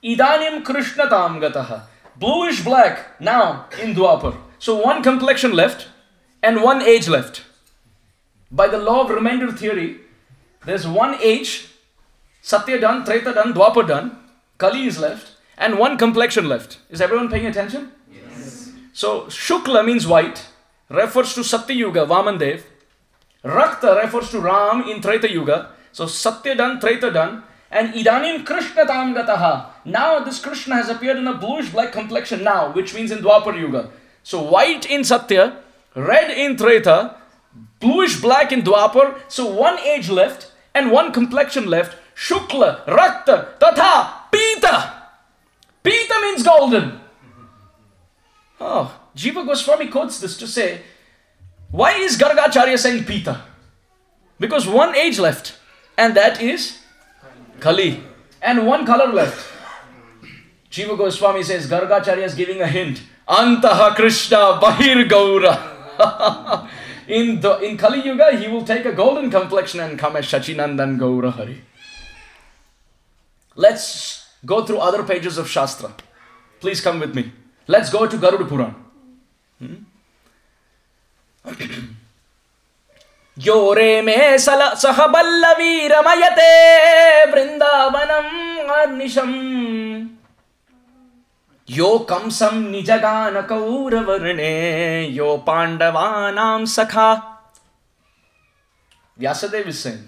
Idanim Krishna Tam Gataha, bluish black now in Dwapar. So 1 complexion left and 1 age left. By the law of remainder theory, there's 1 age, Satya done, Treta done, Dwapar done, Kali is left, and 1 complexion left. Is everyone paying attention? Yes. So Shukla means white, refers to Satya Yuga, Vamandev. Rakta refers to Ram in Treta Yuga. So Satya done, Treta done. And Idanim Krishna Tam Gataha. Now this Krishna has appeared in a bluish black complexion now, which means in Dwapar Yuga. So white in Satya, red in Treta, bluish black in Dwapar. So 1 age left and 1 complexion left. Shukla, Rakta, Tatha, Pita. Pita means golden. Oh, Jiva Goswami quotes this to say, why is Gargacharya saying Pita? Because 1 age left, and that is Kali, and 1 color left. Jiva Goswami says Gargacharya is giving a hint. Antaha Krishna Bahir Gaura. In Kali Yuga, he will take a golden complexion and come as Shachinandan Gaura Hari. Let's go through other pages of Shastra. Please come with me. Let's go to Garuda Puran. Yore me sahaballavi ramayate vrindavanam arnisham. Yo kamsam nijagana kauravarne yo pandavanam sakha. Vyasadeva is saying,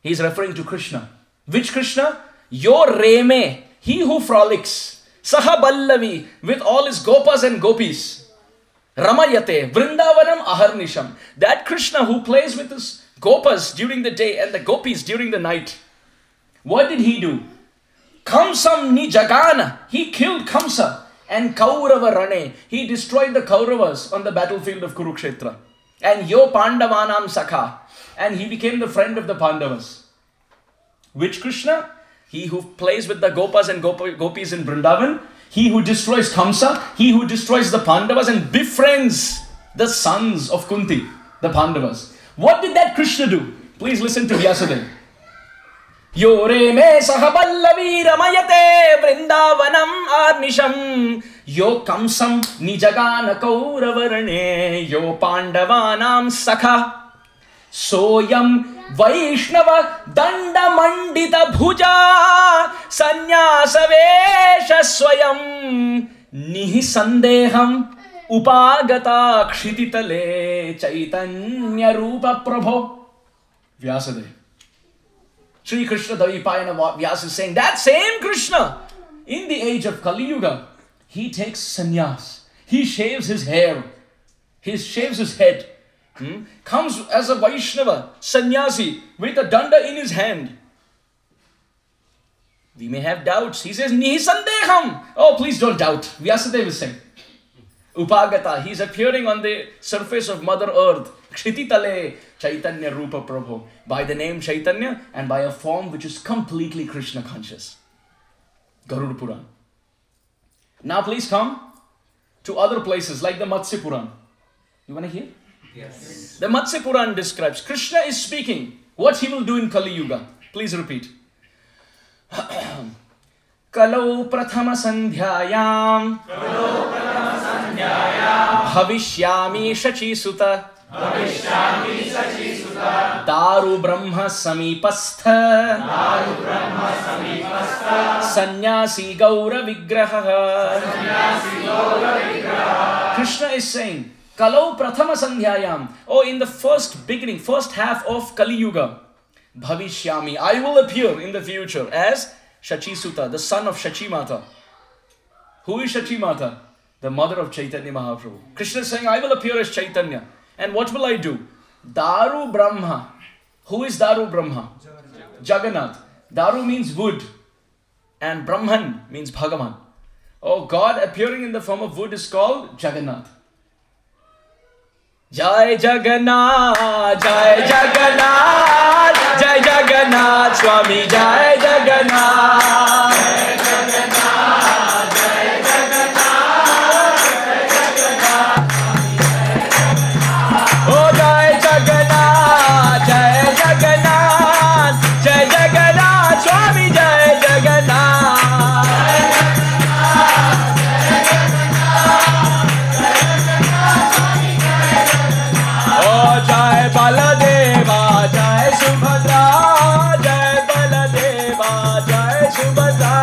he is referring to Krishna. Which Krishna? Yo reme, he who frolics. Sahaballavi, with all his gopas and gopis. Ramayate, Vrindavanam Aharnisham. That Krishna who plays with his gopas during the day and the gopis during the night. What did he do? Kamsam ni jagana. He killed Kamsa. And Kaurava Rane. He destroyed the Kauravas on the battlefield of Kurukshetra. And Yo Pandavanam Sakha. And he became the friend of the Pandavas. Which Krishna? He who plays with the Gopas and Gopis in Vrindavan. He who destroys Kamsa. He who destroys the Pandavas and befriends the sons of Kunti, the Pandavas. What did that Krishna do? Please listen to Vyasadeva. Yore me sahaballavi ramayate vrindavanam arnisham yo kamsam nijagana kauravarane yo pandavanam sakha soyam vaishnava dandamandita bhuja sanyasavesha swayam nihisandeham upagata kshititale chaitanya rupa prabho. Vyasadeva. Sri Krishna Dvaipayana Vyasa is saying that same Krishna in the age of Kali Yuga, he takes sannyas. He shaves his hair. He shaves his head. Comes as a Vaishnava, sannyasi, with a danda in his hand. We may have doubts. He says, Nihisandeham. Oh, please don't doubt. Vyasadeva is saying. Upagata. He is appearing on the surface of Mother Earth. Kshititale Chaitanya Rupa Prabhu. By the name Chaitanya and by a form which is completely Krishna conscious. Garuda Puran. Now please come to other places like the Matsya Puran. You want to hear? Yes. The Matsya Puran describes Krishna is speaking what he will do in Kali Yuga. Please repeat. Kalau prathama sandhyayam bhavishyami shachi suta daru brahma samipastha sannyasi gaura vigraha. Krishna is saying, Kalau prathama sandhyayam. Oh, in the first beginning, first half of Kali Yuga, bhavishyami, I will appear in the future as Shachi Suta, the son of Shachi Mata. Who is Shachi Mata? The mother of Chaitanya Mahaprabhu. Krishna is saying, I will appear as Chaitanya. And what will I do? Daru Brahma. Who is Daru Brahma? Jagannath. Daru means wood. And Brahman means Bhagavan. Oh, God appearing in the form of wood is called Jagannath. Jai Jagannath, Jai Jagannath, Jai Jagannath, Swami Jai Jagannath. Jai Jagannath, Jai Jagannath, Jai Jagannath. Oh Jai Jagannath, Jai Jagannath, Jai Jagannath, Swami Jai Jagannath. Jai Baladeva, Jai Subhadra, Jai Baladeva, Jai Subhadra.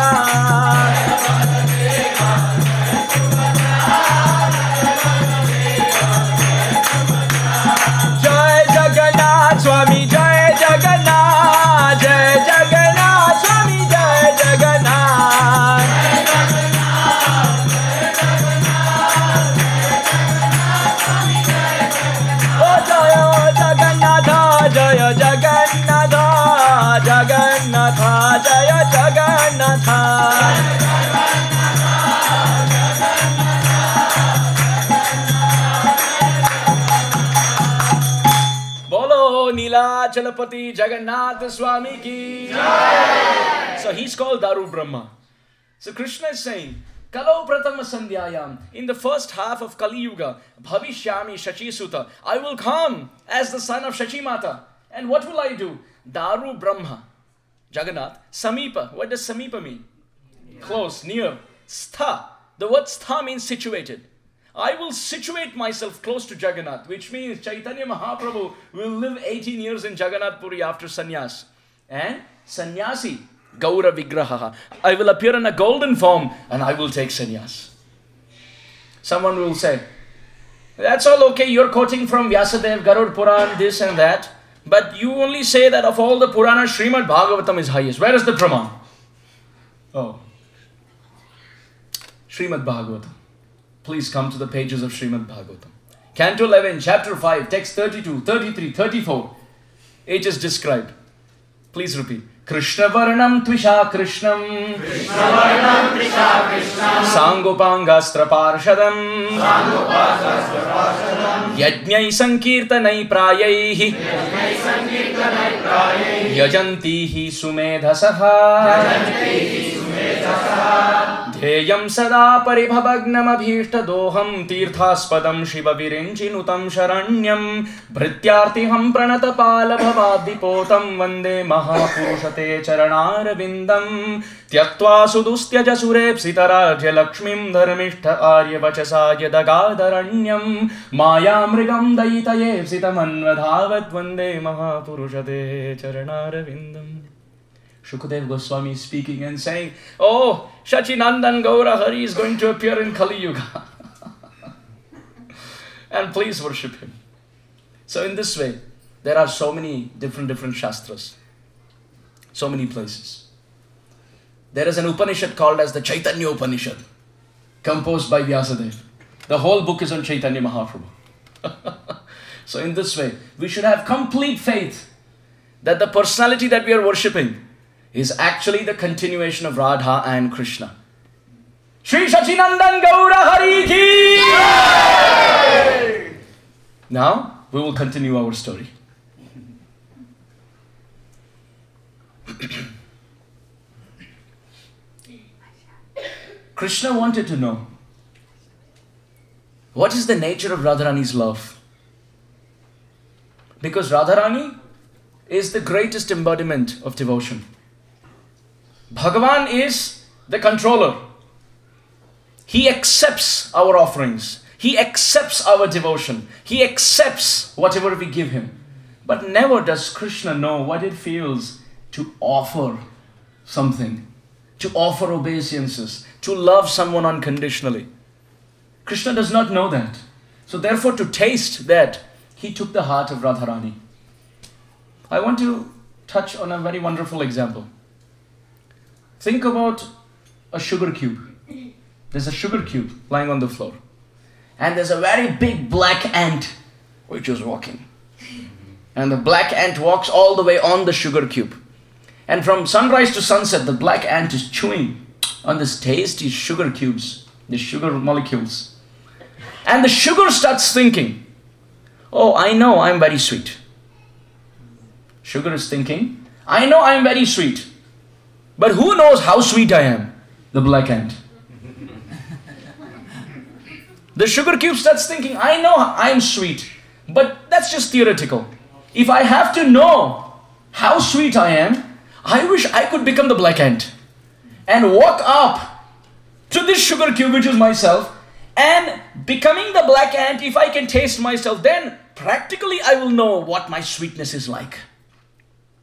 Jai Jagannath, Swami Jai Jagannath, Jai Jagannath, Swami Jai Jagannath. Jaya Jagannatha, Jagannatha, Jaya Jagannatha. Bolo Nilachalapati Jagannath Swami ki Jai. So he's called Daru Brahma. So Krishna is saying, Kalau Pratama Sandhyayam, in the first half of Kali Yuga, Bhavishyami Shachi Suta, I will come as the son of Shachi Mata. And what will I do? Daru Brahma, Jagannath, Samipa. What does Samipa mean? Close, near. Stha. The word Stha means situated. I will situate myself close to Jagannath, which means Chaitanya Mahaprabhu will live 18 years in Jagannath Puri after sannyas. And sannyasi, Gaura Vigraha. I will appear in a golden form and I will take sannyas. Someone will say, that's all okay, you're quoting from Vyasadeva, Garud Puran, this and that. But you only say that of all the Puranas, Srimad Bhagavatam is highest. Where is the Praman? Oh. Srimad Bhagavatam. Please come to the pages of Srimad Bhagavatam. Canto 11, chapter 5, text 32, 33, 34. It is described. Please repeat. Krishna Varnam Tvisha Krishnam Sangopangastra Parshadam Yajnai Sankirtanai Prayaihi Yajantihi Sumedhasaha Dheyam Sada Paribhavagnam Abhishta Doham Tirthaspadam Shiva Virinchinutam Sharanyam Bhrityartiham Pranatapala Bhavadipotam Vande Mahapurushate Charanarvindam Tyaktva Sudustyaja Surepsitarajya Lakshmim Dharmishta Arya Vachasaya Dagadaranyam Maya Mrigam Daitaye Sitamanvadhavat Vande Mahapurushate Charanarvindam. Shukadev Goswami is speaking and saying, oh, Shachinandan Gaura Hari is going to appear in Kali Yuga. And please worship him. So in this way, there are so many different Shastras. So many places. There is an Upanishad called as the Chaitanya Upanishad, composed by Vyasadeva. The whole book is on Chaitanya Mahaprabhu. So in this way, we should have complete faith that the personality that we are worshipping is actually the continuation of Radha and Krishna. Shri Shachinandan Gaura Hari Ki! Now, we will continue our story. Krishna wanted to know, what is the nature of Radharani's love? Because Radharani is the greatest embodiment of devotion. Bhagavan is the controller. He accepts our offerings. He accepts our devotion. He accepts whatever we give him. But never does Krishna know what it feels to offer something, to offer obeisances, to love someone unconditionally. Krishna does not know that. So therefore, to taste that, he took the heart of Radharani. I want to touch on a very wonderful example. Think about a sugar cube. There's a sugar cube lying on the floor. And there's a very big black ant which is walking. And the black ant walks all the way on the sugar cube. And from sunrise to sunset, the black ant is chewing on this tasty sugar cubes, the sugar molecules. And the sugar starts thinking, oh, I know I'm very sweet. Sugar is thinking, I know I'm very sweet. But who knows how sweet I am? The black ant. The sugar cube starts thinking, I know I'm sweet. But that's just theoretical. If I have to know how sweet I am, I wish I could become the black ant and walk up to this sugar cube, which is myself, and becoming the black ant, if I can taste myself, then practically I will know what my sweetness is like.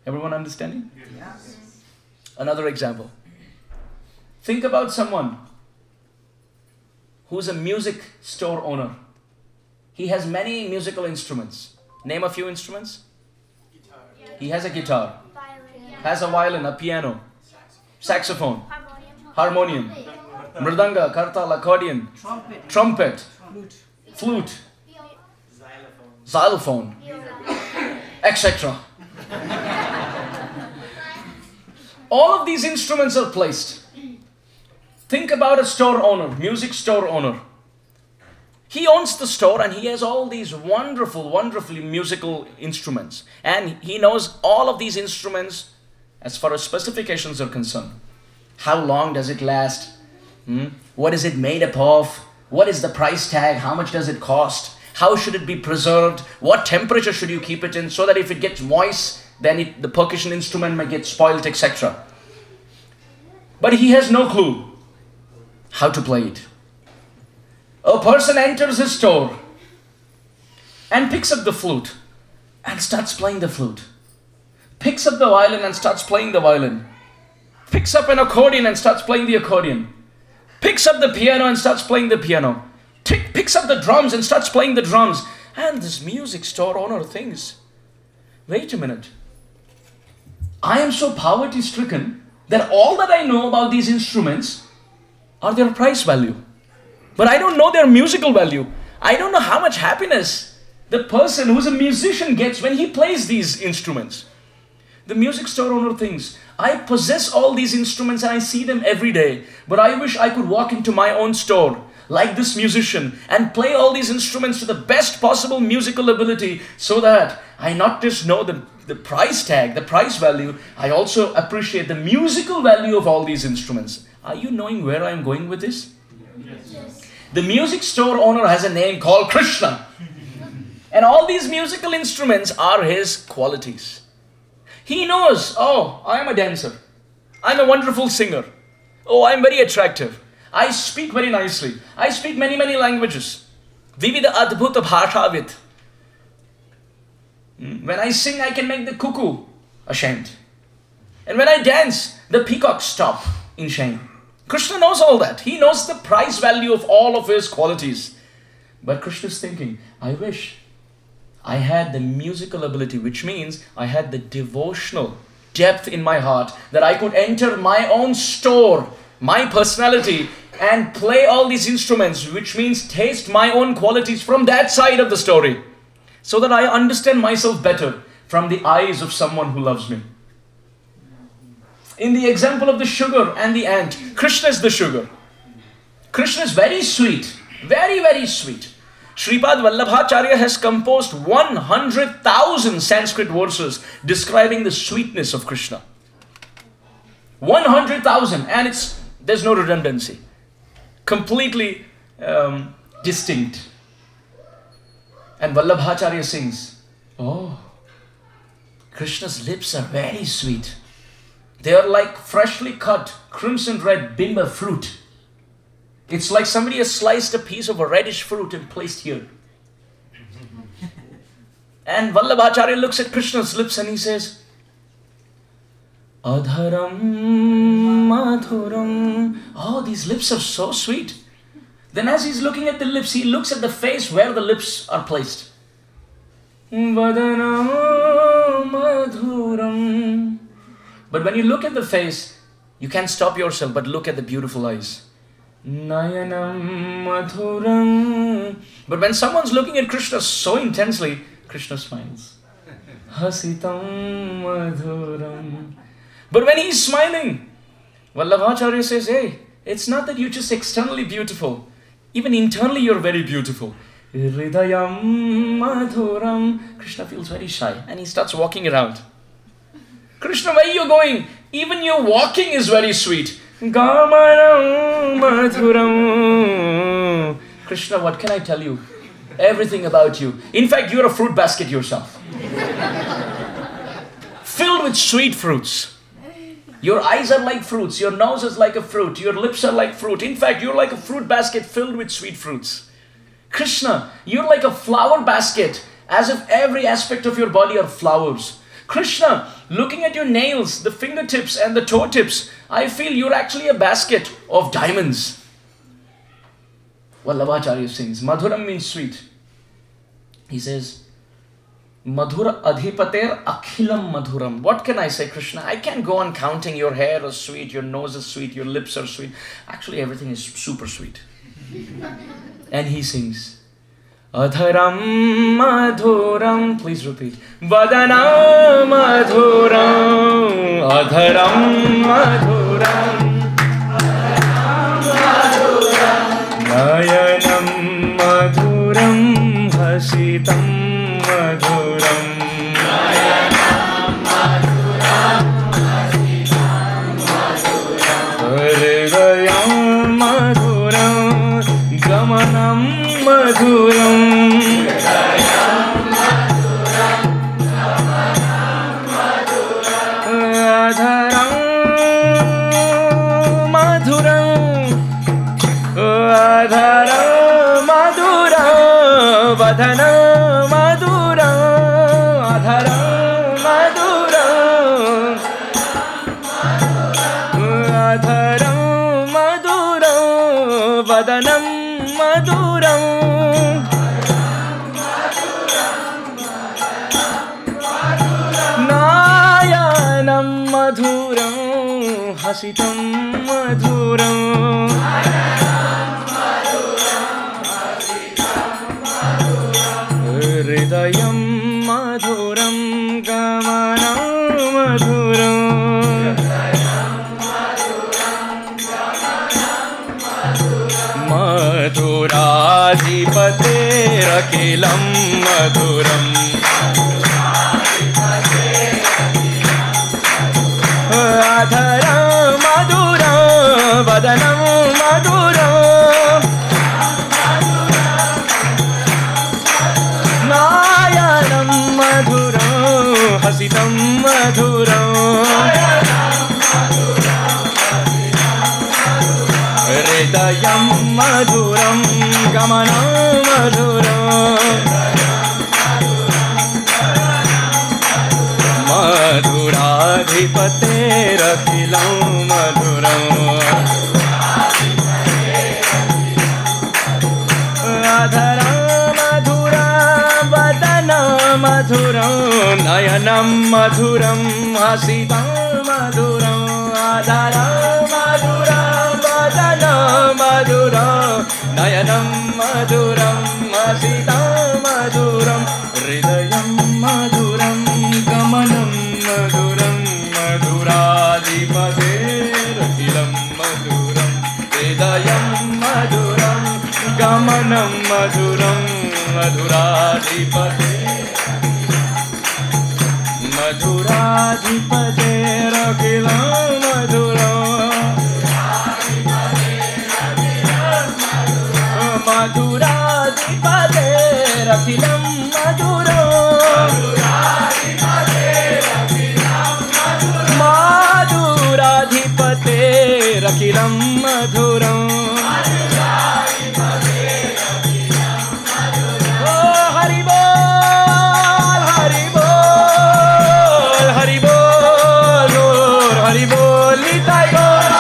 Everyone understanding? Yes. Another example. Think about someone who's a music store owner. He has many musical instruments. Name a few instruments. Guitar. He has a guitar, has a violin, a piano, saxophone, harmonium, mridanga, kartal, accordion, trumpet, flute, xylophone, etc. All of these instruments are placed. Think about a store owner, music store owner. He owns the store and he has all these wonderfully musical instruments. And he knows all of these instruments as far as specifications are concerned. How long does it last? What is it made up of? What is the price tag? How much does it cost? How should it be preserved? What temperature should you keep it in so that if it gets moist, then the percussion instrument might get spoiled, etc. But he has no clue how to play it. A person enters his store and picks up the flute and starts playing the flute. Picks up the violin and starts playing the violin. Picks up an accordion and starts playing the accordion. Picks up the piano and starts playing the piano. Picks up the drums and starts playing the drums. And this music store owner thinks, wait a minute. I am so poverty-stricken that all that I know about these instruments are their price value. But I don't know their musical value. I don't know how much happiness the person who's a musician gets when he plays these instruments. The music store owner thinks, I possess all these instruments and I see them every day, but I wish I could walk into my own store like this musician and play all these instruments to the best possible musical ability, so that I not just know the price tag, the price value, I also appreciate the musical value of all these instruments. Are you knowing where I am going with this? Yes. The music store owner has a name called Krishna. And all these musical instruments are his qualities. He knows, oh, I am a dancer. I'm a wonderful singer. Oh, I'm very attractive. I speak very nicely. I speak many, many languages. Vivida adbhuta bhashavit. When I sing, I can make the cuckoo ashamed. And when I dance, the peacocks stop in shame. Krishna knows all that. He knows the price value of all of his qualities. But Krishna is thinking, I wish I had the musical ability, which means I had the devotional depth in my heart, that I could enter my own store, my personality, and play all these instruments, which means taste my own qualities from that side of the story, so that I understand myself better from the eyes of someone who loves me. In the example of the sugar and the ant, Krishna is the sugar. Krishna is very sweet, very, very sweet. Sripad Vallabhacharya has composed 100,000 Sanskrit verses describing the sweetness of Krishna. 100,000, and there's no redundancy. Completely distinct. And Vallabhacharya sings, oh, Krishna's lips are very sweet. They are like freshly cut crimson red bimba fruit. It's like somebody has sliced a piece of a reddish fruit and placed here. And Vallabhacharya looks at Krishna's lips and he says, Adharam madhuram. Oh, these lips are so sweet. Then as he's looking at the lips, he looks at the face where the lips are placed. Vadanam madhuram. But when you look at the face, you can't stop yourself but look at the beautiful eyes. Nayanam madhuram. But when someone's looking at Krishna so intensely, Krishna smiles. Hasitam madhuram. But when he's smiling, Vallabhacharya says, hey, it's not that you're just externally beautiful. Even internally you're very beautiful. Hridayam madhuram. Krishna feels very shy and he starts walking around. Krishna, where are you going? Even your walking is very sweet. Gamanam madhuram. Krishna, what can I tell you? Everything about you. In fact, you're a fruit basket yourself. Filled with sweet fruits. Your eyes are like fruits. Your nose is like a fruit. Your lips are like fruit. In fact, you're like a fruit basket filled with sweet fruits. Krishna, you're like a flower basket, as if every aspect of your body are flowers. Krishna, looking at your nails, the fingertips and the toe tips, I feel you're actually a basket of diamonds. Vallabhacharya sings, Madhuram means sweet. He says, Madhura adhipater akhilam madhuram. What can I say, Krishna? I can't go on counting. Your hair is sweet, your nose is sweet, your lips are sweet. Actually, everything is super sweet. And he sings, Adharam madhuram. Please repeat. Vadanam madhuram. Adharam madhuram. Nayanam madhuram. Hasitam madhuram. Hridayam madhuram. Gamanam madhuram. Adharam madhuram. Adharam madhuram. Vadanam madhuram. Adharam madhuram. Adharam madhuram. Vadanam madhuram. Nayanam madhuram. Hasitam madhuram. Hridayam madhuram. Gamanam madhuradhipaterakhilam madhuram. Adharam madhuram vadanam madhuram. Nayanam madhuram hasitam madhuram. Hridayam madhuram gamanam madhuram. Madhuradhipaterakhilam madhuram. Adharam madhuram vadanam madhuram. Nayanam madhuram hasitam madhuram. Adharam madhuram vadanam madhuram. Nayanam madhuram hasitam madhuram. Hridayam madhuram gamanam madhuram. Madhuradhipaterakhilam madhuram. Hridayam madhuram gamanam madhuram. Madhuradhipate madhuradhipaterakhilam madhuram. Madhuradhipaterakhilam madhuram. Madhuradhipaterakhilam madhuram. Oh, Hari Bol, Hari Bol, Hari Bol, Lord, Hari Bol, Nitai Gaur.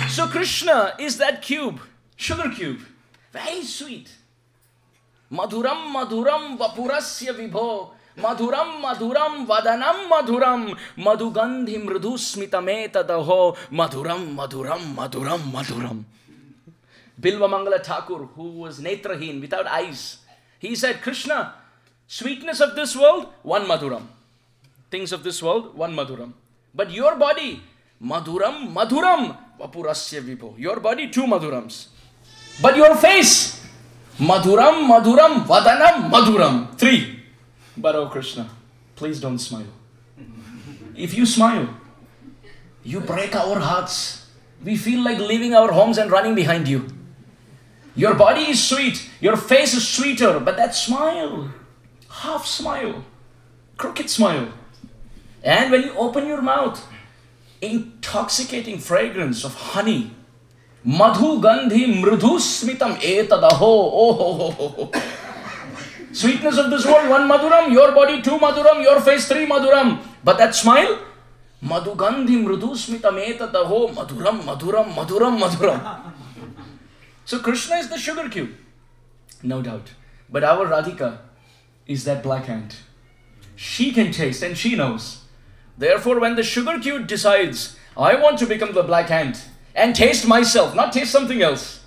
So Krishna is that cube, sugar cube, very sweet. Madhuram madhuram vapurasya vibho. Madhuram madhuram vadanam madhuram. Madhugandhi mridusmitametadaho. Madhuram madhuram madhuram madhuram. Bilva Mangala Thakur, who was netrahin, without eyes, he said, Krishna, sweetness of this world, one madhuram. Things of this world, one madhuram. But your body, madhuram madhuram vapurasya vibho. Your body, two madhurams. But your face, madhuram madhuram vadanam madhuram, three. But oh Krishna, please don't smile. If you smile, you break our hearts. We feel like leaving our homes and running behind you. Your body is sweet, your face is sweeter, but that smile, half smile, crooked smile. And when you open your mouth, intoxicating fragrance of honey. Madhu gandhi mridhu smitam etadaho. Oh. Sweetness of this world, one madhuram. Your body, two madhuram. Your face, three madhuram. But that smile, madhu gandhi mridhu smitam etadaho. Madhuram, madhuram, madhuram, madhuram. So Krishna is the sugar cube. No doubt. But our Radhika is that black ant. She can taste and she knows. Therefore, when the sugar cube decides, I want to become the black ant and taste myself, not taste something else.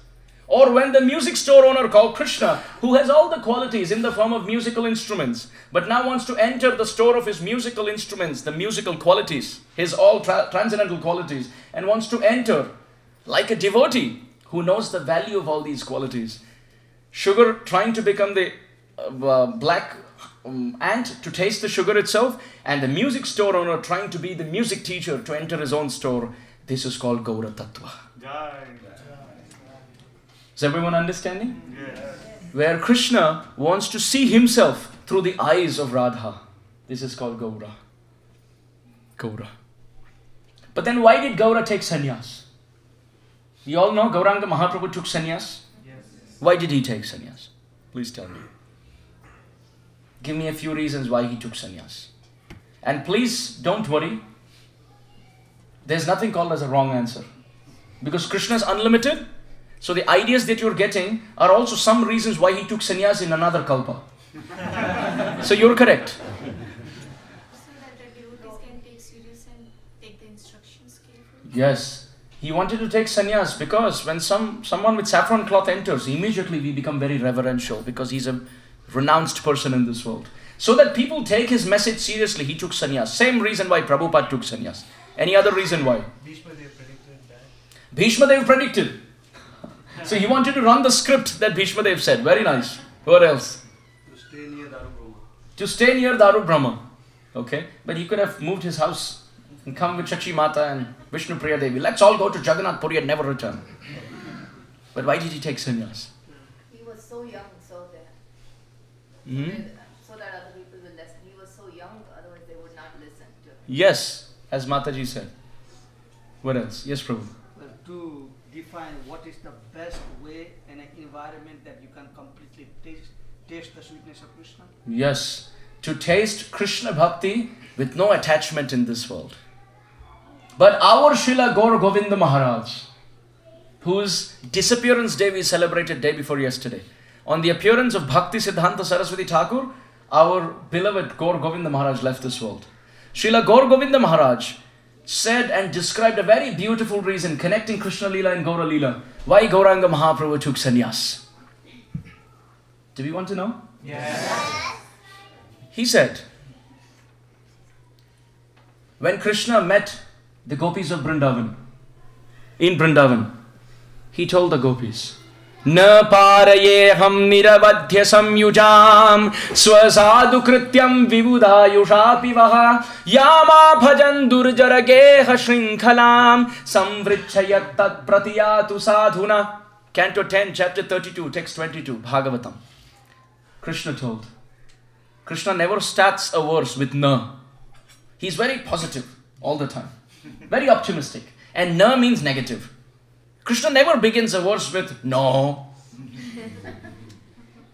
Or when the music store owner called Krishna, who has all the qualities in the form of musical instruments, but now wants to enter the store of his musical instruments, the musical qualities, his all transcendental qualities, and wants to enter like a devotee who knows the value of all these qualities. Sugar trying to become the black ant to taste the sugar itself, and the music store owner trying to be the music teacher to enter his own store. This is called Gaura Tattva. Is everyone understanding? Yes. Where Krishna wants to see himself through the eyes of Radha. This is called Gaura. Gaura. But then why did Gaura take sannyas? You all know Gauranga Mahaprabhu took sannyas? Yes. Why did he take sannyas? Please tell me. Give me a few reasons why he took sannyas. And please don't worry. There's nothing called as a wrong answer. Because Krishna is unlimited. So the ideas that you're getting are also some reasons why he took sannyas in another kalpa. So you're correct. So that the devotees can take serious and take the instructions carefully. Yes. He wanted to take sannyas because when someone with saffron cloth enters, immediately we become very reverential because he's a renounced person in this world. So that people take his message seriously, he took sannyas. Same reason why Prabhupada took sannyas. Any other reason why? Bhishma Dev predicted. So he wanted to run the script that Bhishma Dev said. Very nice. What else? To stay near Daru Brahma. Okay. But he could have moved his house and come with Chachi Mata and Vishnu Priya Devi. Let's all go to Jagannath Puri and never return. But why did he take sannyas? He was so young, so that so that other people will listen. He was so young, otherwise they would not listen to him. Yes, as Mathaji said. What else? Yes, Prabhu. Well, to define what is the best way in an environment that you can completely taste the sweetness of Krishna? Yes, to taste Krishna Bhakti with no attachment in this world. But our Srila Gaura Govinda Maharaj, whose disappearance day we celebrated day before yesterday, on the appearance of Bhakti Siddhanta Saraswati Thakur, our beloved Gaura Govinda Maharaj left this world. Srila Gaura Govinda Maharaj said and described a very beautiful reason connecting Krishna Lila and Gaura Lila, why Gauranga Mahaprabhu took sannyas. Do we want to know? Yes. He said, when Krishna met the gopis of Vrindavan, in Vrindavan, he told the gopis, Na parayeham niravadhya samyujam swasadu krityam vivudayushapi vaha yama bhajan durjarageha shrinkhalam samvrichayat tat pratiyatu sadhuna. Canto 10, chapter 32, text 22, Bhagavatam. Krishna told. Krishna never starts a verse with na. He's very positive all the time. Very optimistic. And na means negative. Krishna never begins a verse with no.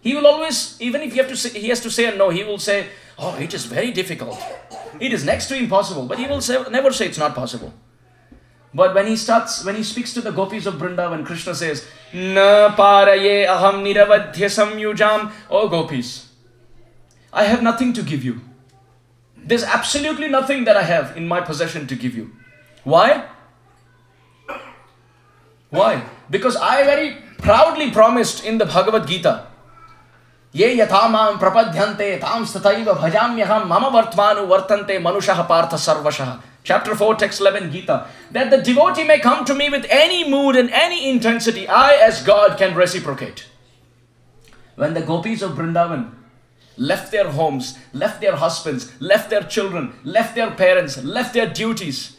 He will always, even if he has to say a no, he will say, oh, it is very difficult. It is next to impossible. But he will never say it's not possible. But when he speaks to the gopis of Vrindavan, Krishna says, Na paraye aham niravadhya samyujam. Oh gopis, I have nothing to give you. There's absolutely nothing that I have in my possession to give you. Why? Why? Because I very proudly promised in the Bhagavad Gita, Ye yathamam prapadhyante tam stataiva bhajamyaham mama vartmanu vartante manushaha partha sarvashaha. Chapter 4, text 11, Gita. That the devotee may come to me with any mood and any intensity, I as God can reciprocate. When the gopis of Vrindavan left their homes, left their husbands, left their children, left their parents, left their duties,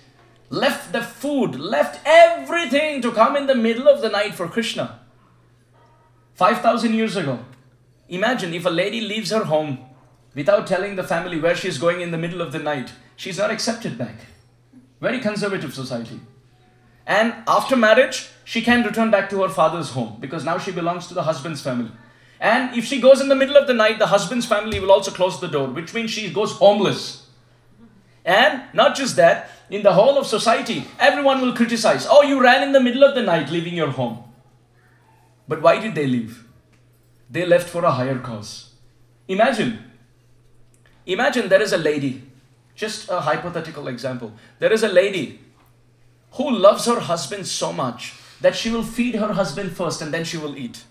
left the food, left everything to come in the middle of the night for Krishna. 5,000 years ago. Imagine if a lady leaves her home without telling the family where she's going in the middle of the night. She's not accepted back. Very conservative society. And after marriage, she can return back to her father's home because now she belongs to the husband's family. And if she goes in the middle of the night, the husband's family will also close the door, which means she goes homeless. And not just that, in the whole of society, everyone will criticize. Oh, you ran in the middle of the night leaving your home. But why did they leave? They left for a higher cause. Imagine there is a lady, just a hypothetical example. There is a lady who loves her husband so much that she will feed her husband first and then she will eat.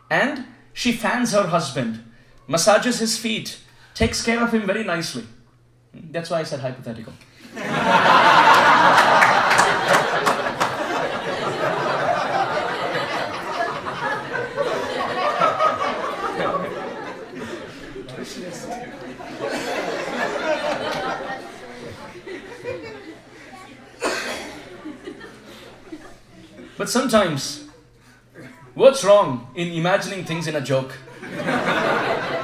And she fans her husband, massages his feet, takes care of him very nicely. That's why I said hypothetical. But sometimes, what's wrong in imagining things in a joke?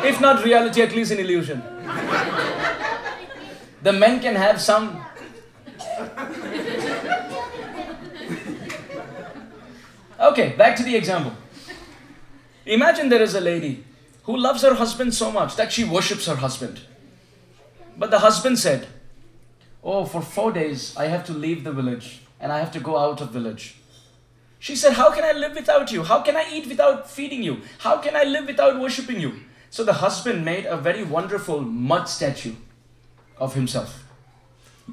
If not reality, at least in illusion. The men can have some. Okay, back to the example. Imagine there is a lady who loves her husband so much that she worships her husband. But the husband said, oh, for 4 days I have to leave the village and I have to go out of village. She said, how can I live without you? How can I eat without feeding you? How can I live without worshipping you? So the husband made a very wonderful mud statue of himself.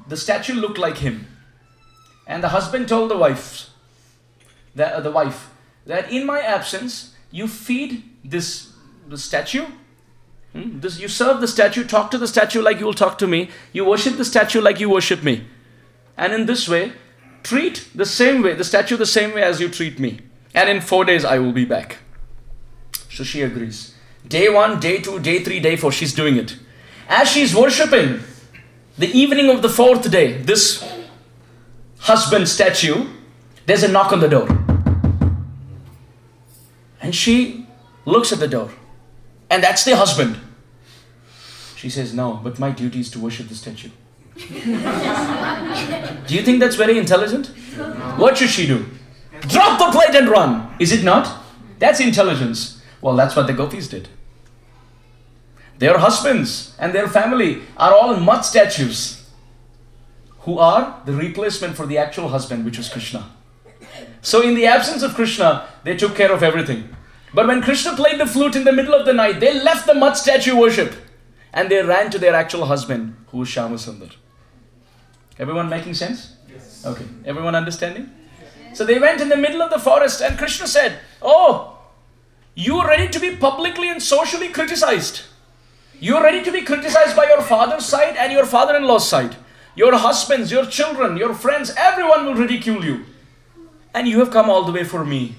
The statue looked like him. And the husband told the wife that in my absence, you feed the statue, You serve the statue, talk to the statue like you will talk to me. You worship the statue like you worship me. And in this way, treat the statue the same way as you treat me. And in 4 days, I will be back. So she agrees. Day 1, day 2, day 3, day 4, she's doing it. As she's worshipping, the evening of the 4th day, this husband statue, there's a knock on the door. And she looks at the door. And that's the husband. She says, no, but my duty is to worship the statue. Do you think that's very intelligent? What should she do? Drop the plate and run. Is it not? That's intelligence. Well, that's what the gopis did. Their husbands and their family are all mud statues who are the replacement for the actual husband, which was Krishna. So in the absence of Krishna, they took care of everything. But when Krishna played the flute in the middle of the night, they left the mud statue worship and they ran to their actual husband, who was Shyamasundar. Everyone making sense? Yes. Okay. Everyone understanding? Yes. So they went in the middle of the forest and Krishna said, oh, you are ready to be publicly and socially criticized. You are ready to be criticized by your father's side and your father-in-law's side. Your husbands, your children, your friends, everyone will ridicule you. And you have come all the way for me.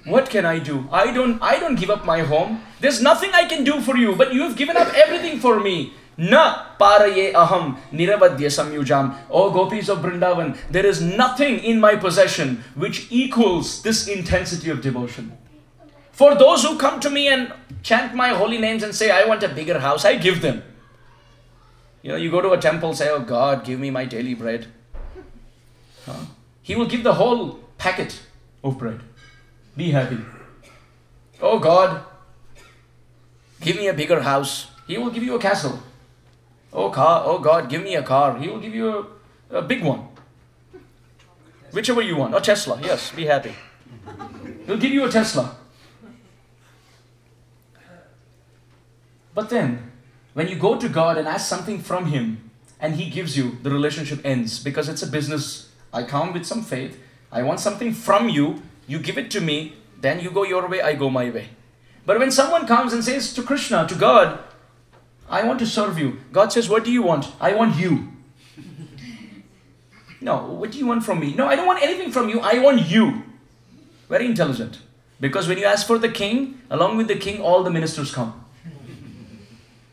What can I do? I don't give up my home. There's nothing I can do for you, but you have given up everything for me. Na paraye aham niravadya samyujam. Oh gopis of Vrindavan, there is nothing in my possession which equals this intensity of devotion. For those who come to me and chant my holy names and say, I want a bigger house, I give them. You go to a temple, say, oh God, give me my daily bread. He will give the whole packet of bread. Be happy. Oh God, give me a bigger house. He will give you a castle. Oh God, give me a car. He will give you a big one. Whichever you want. Or Tesla. Yes, be happy. He'll give you a Tesla. But then, when you go to God and ask something from Him, and He gives you, the relationship ends. Because it's a business. I come with some faith. I want something from you. You give it to me. Then you go your way, I go my way. But when someone comes and says to Krishna, to God, I want to serve you. God says, what do you want? I want you. No, what do you want from me? No, I don't want anything from you. I want you. Very intelligent. Because when you ask for the king, along with the king, all the ministers come.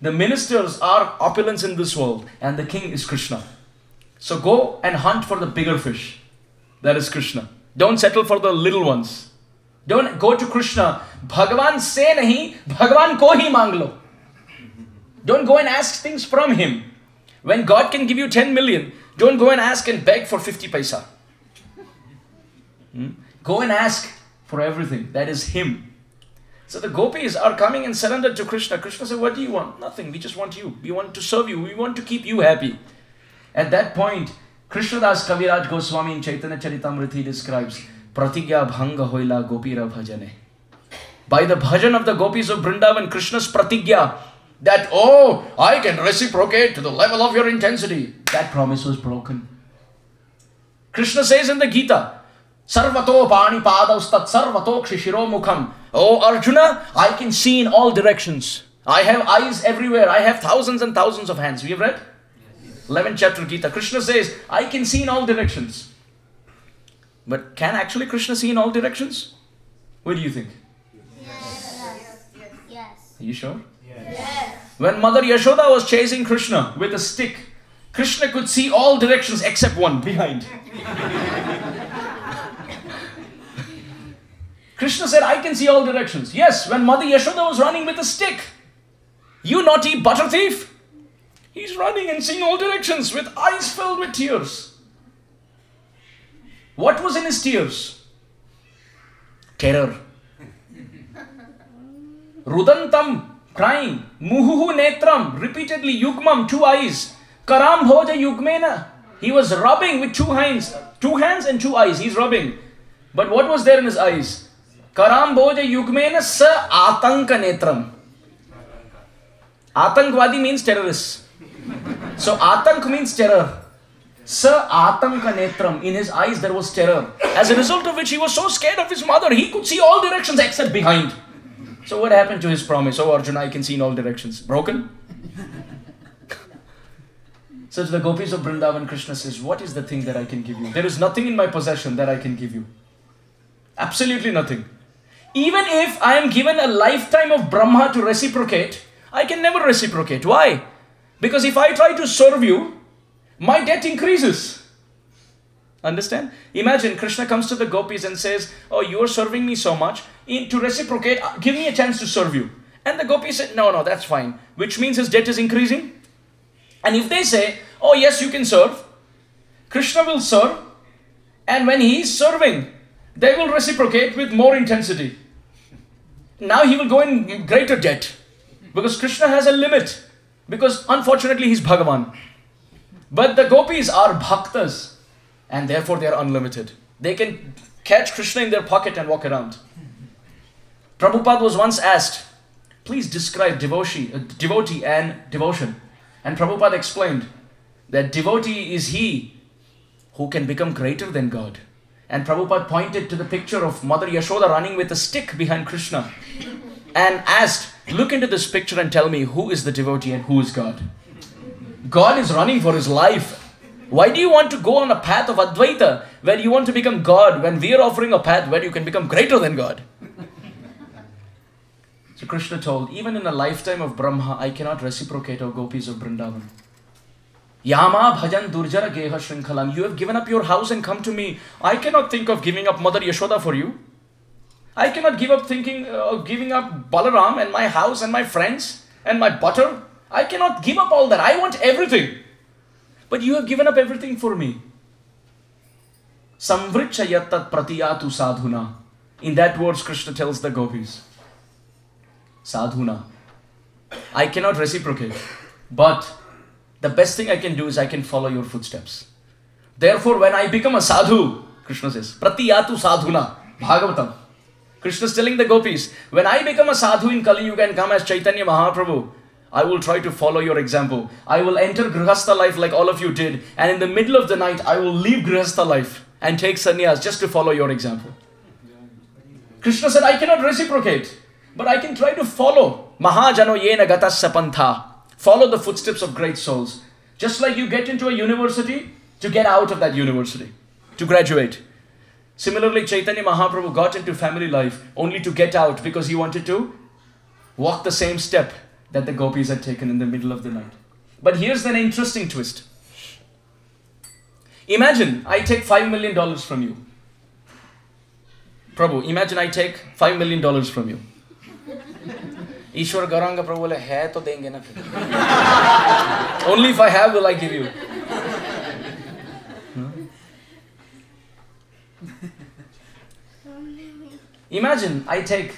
The ministers are opulence in this world, and the king is Krishna. So go and hunt for the bigger fish. That is Krishna. Don't settle for the little ones. Don't go to Krishna. Bhagavan se nahi, Bhagavan ko hi mang lo. Don't go and ask things from Him. When God can give you 10 million, don't go and ask and beg for 50 paisa. Go and ask for everything. That is Him. So the gopis are coming and surrendered to Krishna. Krishna said, what do you want? Nothing. We just want you. We want to serve you. We want to keep you happy. At that point, Krishnadas Kaviraj Goswami in Chaitanya Charitamrita describes, Pratigya bhanga hoila gopira bhajane. By the bhajan of the gopis of Vrindavan, Krishna's pratigya, that, oh, I can reciprocate to the level of your intensity. That promise was broken. Krishna says in the Gita, Sarvato pani padaustat sarvato kshishiro mukham. Oh Arjuna, I can see in all directions. I have eyes everywhere. I have thousands and thousands of hands. We have read? 11th chapter Gita. Krishna says, I can see in all directions. But can actually Krishna see in all directions? What do you think? Yes. Are you sure? Yes. When Mother Yashoda was chasing Krishna with a stick, Krishna could see all directions except one, behind. Krishna said, I can see all directions. Yes, when Mother Yashoda was running with a stick, you naughty butter thief, he's running and seeing all directions with eyes filled with tears. What was in his tears? Terror. Rudantam, crying. Muhuhu netram, repeatedly. Yugmam, 2 eyes. Karam bhoja yugmena. He was rubbing with 2 hands. 2 hands and 2 eyes. He's rubbing. But what was there in his eyes? Karam bhoja yugmena sa atanka netram. Atankvadi means terrorist. So atank means terror. Sa atanka netram. In his eyes there was terror. As a result of which he was so scared of his mother, he could see all directions except behind. So what happened to his promise? Oh Arjuna, I can see in all directions. Broken? So to the gopis of Vrindavan, Krishna says, what is the thing that I can give you? There is nothing in my possession that I can give you. Absolutely nothing. Even if I am given a lifetime of Brahma to reciprocate, I can never reciprocate. Why? Because if I try to serve you, my debt increases. Understand? Imagine Krishna comes to the gopis and says, oh, you are serving me so much. To reciprocate, give me a chance to serve you. And the gopis said, no, that's fine. Which means his debt is increasing. And if they say, oh yes, you can serve, Krishna will serve, and when he is serving, they will reciprocate with more intensity. Now he will go in greater debt, because Krishna has a limit, because unfortunately he is Bhagavan. But the gopis are bhaktas, and therefore they are unlimited. They can catch Krishna in their pocket and walk around. Prabhupada was once asked, please describe devotee and devotion. And Prabhupada explained that devotee is he who can become greater than God. And Prabhupada pointed to the picture of Mother Yashoda running with a stick behind Krishna and asked, look into this picture and tell me who is the devotee and who is God. God is running for his life. Why do you want to go on a path of Advaita where you want to become God when we are offering a path where you can become greater than God? So Krishna told, even in a lifetime of Brahma, I cannot reciprocate, O gopis of Vrindavan. Yama bhajan durjara geha shrinkhalam. You have given up your house and come to me. I cannot think of giving up Mother Yashoda for you. I cannot give up thinking of giving up Balaram and my house and my friends and my butter. I cannot give up all that. I want everything. But you have given up everything for me. Samvricha yattat pratiyatu sadhuna. In that words, Krishna tells the gopis, sadhuna, I cannot reciprocate, but the best thing I can do is I can follow your footsteps. Therefore, when I become a sadhu, Krishna says, pratiyatu sadhuna, Bhagavatam. Krishna is telling the gopis, when I become a sadhu in Kali Yuga and come as Chaitanya Mahaprabhu, I will try to follow your example. I will enter Grihastha life like all of you did, and in the middle of the night, I will leave Grihastha life and take sannyas just to follow your example. Krishna said, I cannot reciprocate, but I can try to follow. Mahajano yena gatasya pantha. Follow the footsteps of great souls. Just like you get into a university, to get out of that university, to graduate. Similarly, Chaitanya Mahaprabhu got into family life only to get out because he wanted to walk the same step that the gopis had taken in the middle of the night. But here's an interesting twist. Imagine I take $5 million from you. Prabhu, imagine I take $5 million from you. Ishwar Gauranga Prabhu bole, hai to denge na phir. Only if I have will I give you. Imagine I take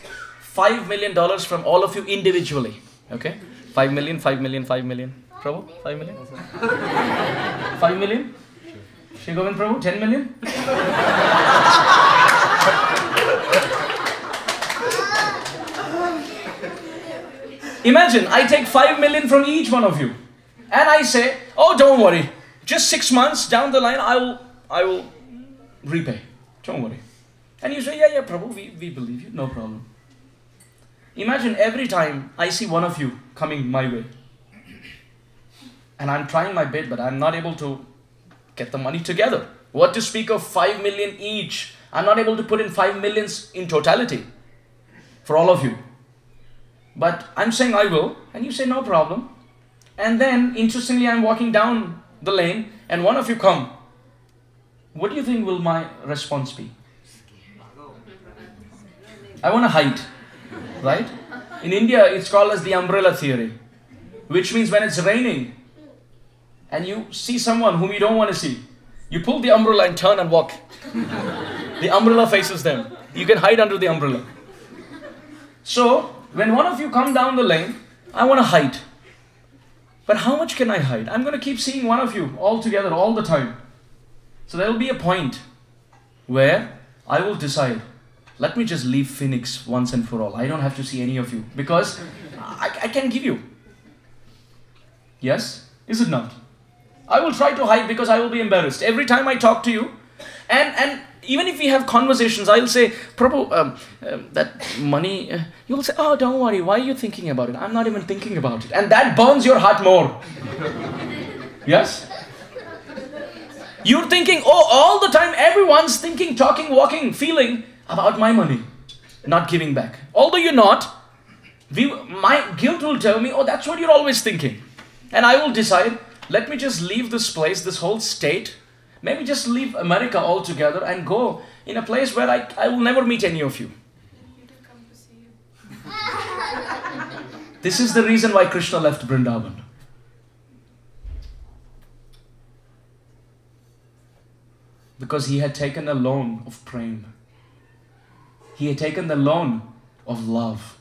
$5 million from all of you individually. Okay? 5 million, 5 million, 5 million. Prabhu, 5 million? 5 million? Shri Govind Prabhu, 10 million? Imagine I take 5 million from each one of you and I say, oh, don't worry, just 6 months down the line I will repay. Don't worry. And you say, yeah, Prabhu, we believe you, no problem. Imagine every time I see one of you coming my way and I'm trying my bit, but I'm not able to get the money together. What to speak of 5 million each? I'm not able to put in 5 millions in totality for all of you. But I'm saying I will, and you say no problem. And then, interestingly, I'm walking down the lane and one of you come. What do you think will my response be? I want to hide, right? In India, it's called as the umbrella theory, which means when it's raining and you see someone whom you don't want to see, you pull the umbrella and turn and walk. The umbrella faces them. You can hide under the umbrella. So, when one of you come down the lane, I want to hide. But how much can I hide? I'm going to keep seeing one of you all together all the time. So there will be a point where I will decide, let me just leave Phoenix once and for all. I don't have to see any of you because I can give you. Yes? Is it not? I will try to hide because I will be embarrassed. Every time I talk to you And even if we have conversations, I'll say, Prabhu, that money, you'll say, oh, don't worry, why are you thinking about it? I'm not even thinking about it. And that burns your heart more. Yes? You're thinking, oh, all the time, everyone's thinking, talking, walking, feeling about my money, not giving back. Although you're not, my guilt will tell me, oh, that's what you're always thinking. And I will decide, let me just leave this place, this whole state, maybe just leave America altogether and go in a place where I will never meet any of you. He will come to see you. This is the reason why Krishna left Vrindavan. Because he had taken a loan of prema. He had taken the loan of love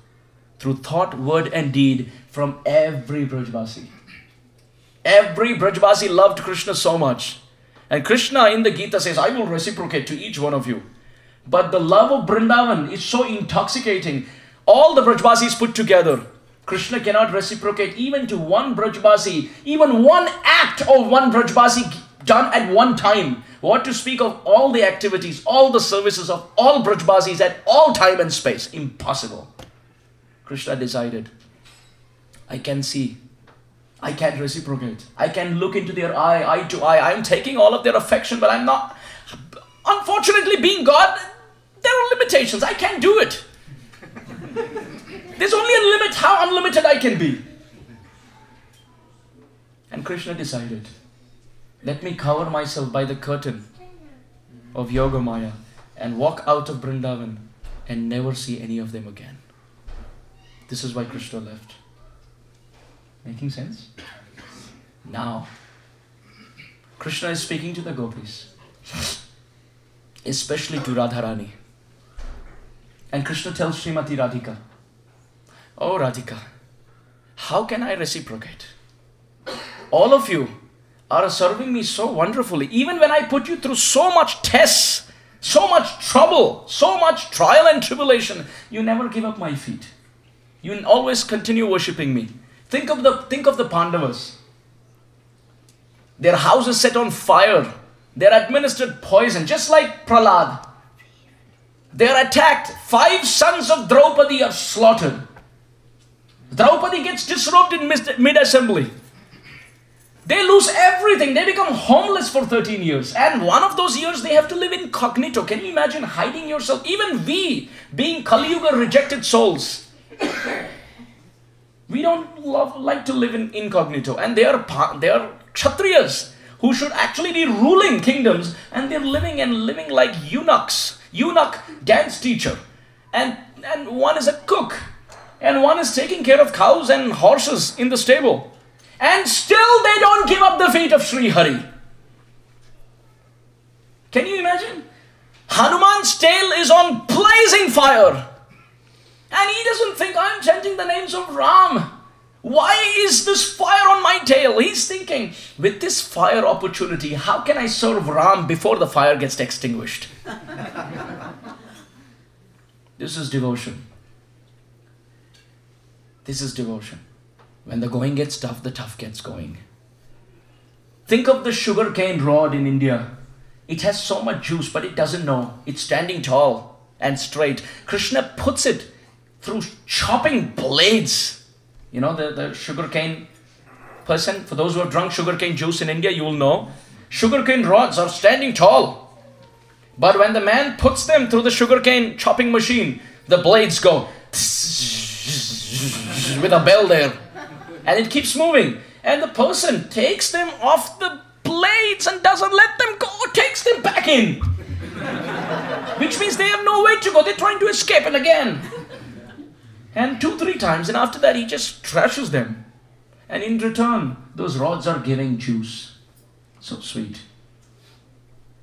through thought, word and deed from every Brajvasi. Every Brajvasi loved Krishna so much. And Krishna in the Gita says, I will reciprocate to each one of you. But the love of Vrindavan is so intoxicating. All the Brajvasis put together, Krishna cannot reciprocate even to one Brajvasi, even one act of one Brajvasi done at one time. What to speak of all the activities, all the services of all Brajvasis at all time and space? Impossible. Krishna decided, I can see, I can't reciprocate. I can look into their eye to eye. I'm taking all of their affection, but I'm not. Unfortunately, being God, there are limitations. I can't do it. There's only a limit how unlimited I can be. And Krishna decided, let me cover myself by the curtain of Yoga Maya and walk out of Vrindavan and never see any of them again. This is why Krishna left. Making sense? Now, Krishna is speaking to the gopis, especially to Radharani. And Krishna tells Srimati Radhika, oh Radhika, how can I reciprocate? All of you are serving me so wonderfully. Even when I put you through so much tests, so much trouble, so much trial and tribulation, you never give up my feet. You always continue worshipping me. Think of the Pandavas. Their house is set on fire. They're administered poison, just like Prahlad. They're attacked. 5 sons of Draupadi are slaughtered. Draupadi gets disrobed in mid-assembly. They lose everything. They become homeless for 13 years. And one of those years they have to live incognito. Can you imagine hiding yourself? Even we, being Kali Yuga rejected souls, we don't like to live in incognito. And they are Kshatriyas who should actually be ruling kingdoms. And they're living like eunuchs. Eunuch dance teacher. And one is a cook. And one is taking care of cows and horses in the stable. And still they don't give up the feet of Sri Hari. Can you imagine? Hanuman's tail is on blazing fire. And he doesn't think I'm chanting the names of Ram. Why is this fire on my tail? He's thinking, with this fire opportunity, how can I serve Ram before the fire gets extinguished? This is devotion. This is devotion. When the going gets tough, the tough gets going. Think of the sugarcane rod in India. It has so much juice, but it doesn't know. It's standing tall and straight. Krishna puts it through chopping blades. You know, the sugarcane person, for those who have drunk sugarcane juice in India, you will know. Sugarcane rods are standing tall. But when the man puts them through the sugarcane chopping machine, the blades go with a bell there. And it keeps moving. And the person takes them off the blades and doesn't let them go, takes them back in. Which means they have no way to go. They're trying to escape, and again. And 2-3 times, and after that he just trashes them. And in return, those rods are giving juice. So sweet.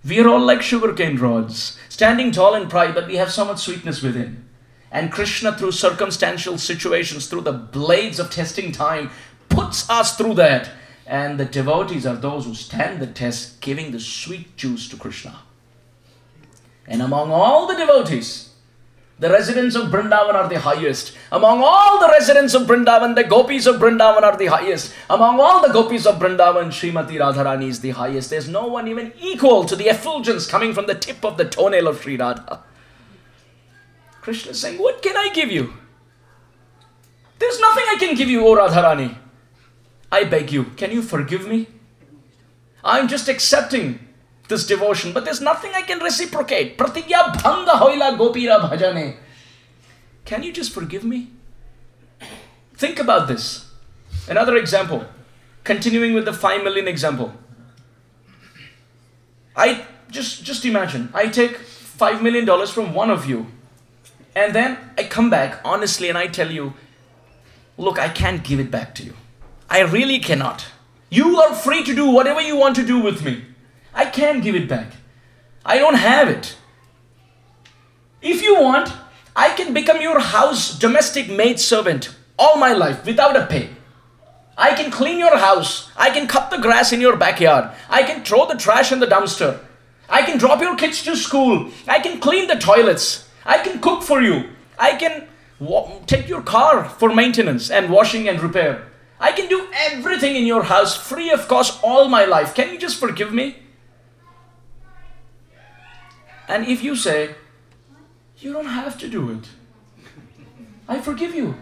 We are all like sugarcane rods, standing tall in pride, but we have so much sweetness within. And Krishna, through circumstantial situations, through the blades of testing time, puts us through that. And the devotees are those who stand the test, giving the sweet juice to Krishna. And among all the devotees, The residents of Vrindavan are the highest. Among all the residents of Vrindavan, the gopis of Vrindavan are the highest. Among all the gopis of Vrindavan, Srimati Radharani is the highest. There's no one even equal to the effulgence coming from the tip of the toenail of Sri Radha. Krishna is saying, what can I give you? There's nothing I can give you, O Radharani. I beg you, can you forgive me? I'm just accepting this devotion, but there's nothing I can reciprocate. Pratigya bhanga hoila gopira bhajane. Can you just forgive me? Think about this. Another example. Continuing with the 5 million example. I just imagine, I take $5 million from one of you, and then I come back honestly and I tell you, look, I can't give it back to you. I really cannot. You are free to do whatever you want to do with me. I can't give it back. I don't have it. If you want, I can become your house domestic maid servant all my life without a pay. I can clean your house. I can cut the grass in your backyard. I can throw the trash in the dumpster. I can drop your kids to school. I can clean the toilets. I can cook for you. I can take your car for maintenance and washing and repair. I can do everything in your house free of cost all my life. Can you just forgive me? And if you say, you don't have to do it, I forgive you.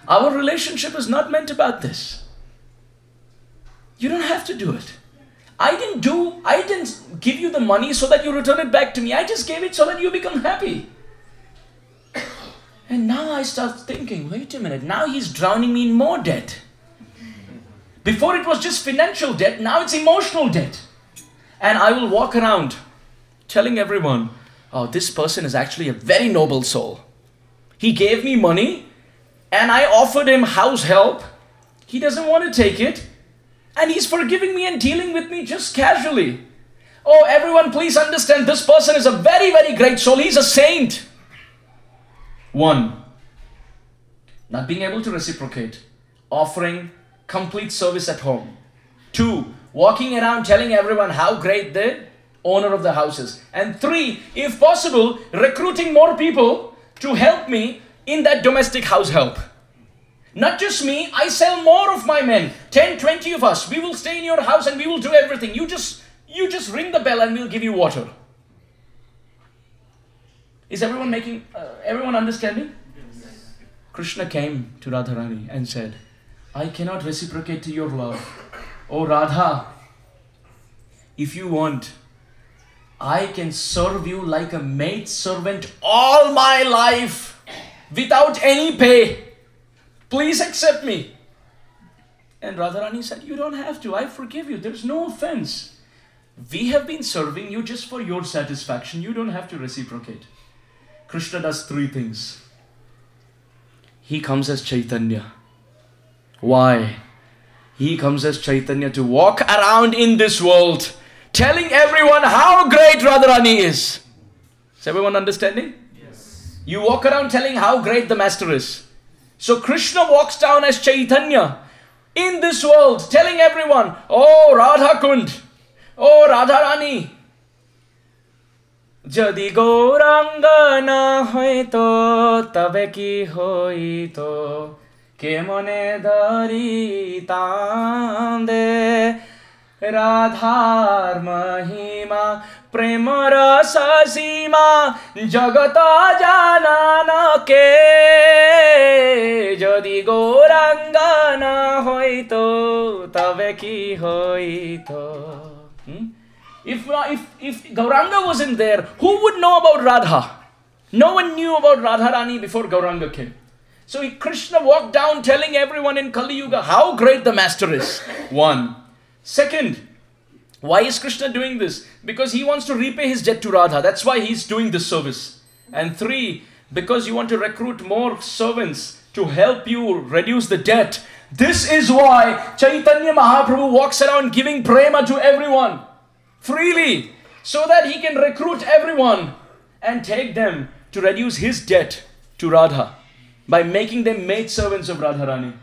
Our relationship is not meant about this. You don't have to do it. I didn't give you the money so that you return it back to me. I just gave it so that you become happy. And now I start thinking, wait a minute, now he's drowning me in more debt. Before it was just financial debt, now it's emotional debt. And I will walk around telling everyone, oh, this person is actually a very noble soul. He gave me money and I offered him house help. He doesn't want to take it. And he's forgiving me and dealing with me just casually. Oh, everyone, please understand, this person is a very, very great soul. He's a saint. 1, not being able to reciprocate, offering complete service at home. 2, walking around telling everyone how great the owner of the house is. And 3, if possible, recruiting more people to help me in that domestic house help. Not just me, I sell more of my men. 10, 20 of us. We will stay in your house and we will do everything. You just ring the bell and we'll give you water. Is everyone understanding? Yes. Krishna came to Radharani and said, I cannot reciprocate to your love. Oh Radha, if you want, I can serve you like a maid servant all my life without any pay. Please accept me. And Radharani said, you don't have to. I forgive you. There's no offense. We have been serving you just for your satisfaction. You don't have to reciprocate. Krishna does 3 things. He comes as Chaitanya. Why? He comes as Chaitanya to walk around in this world, telling everyone how great Radharani is. Is everyone understanding? Yes. You walk around telling how great the master is. So Krishna walks down as Chaitanya in this world, telling everyone, oh Radha Kund, oh Radharani. Jadi Gauranga na hoito tabe ki hoito ke mone dari tande Radhar mahima prema rasa sima jagata janana ke Jadi Gauranga na hoito tabe ki hoito. If Gauranga wasn't there, who would know about Radha? No one knew about Radharani before Gauranga came. So Krishna walked down telling everyone in Kali Yuga how great the master is. 1. Second, why is Krishna doing this? Because he wants to repay his debt to Radha. That's why he's doing this service. And 3, because you want to recruit more servants to help you reduce the debt. This is why Chaitanya Mahaprabhu walks around giving prema to everyone freely, so that he can recruit everyone and take them to reduce his debt to Radha by making them maid servants of Radharani.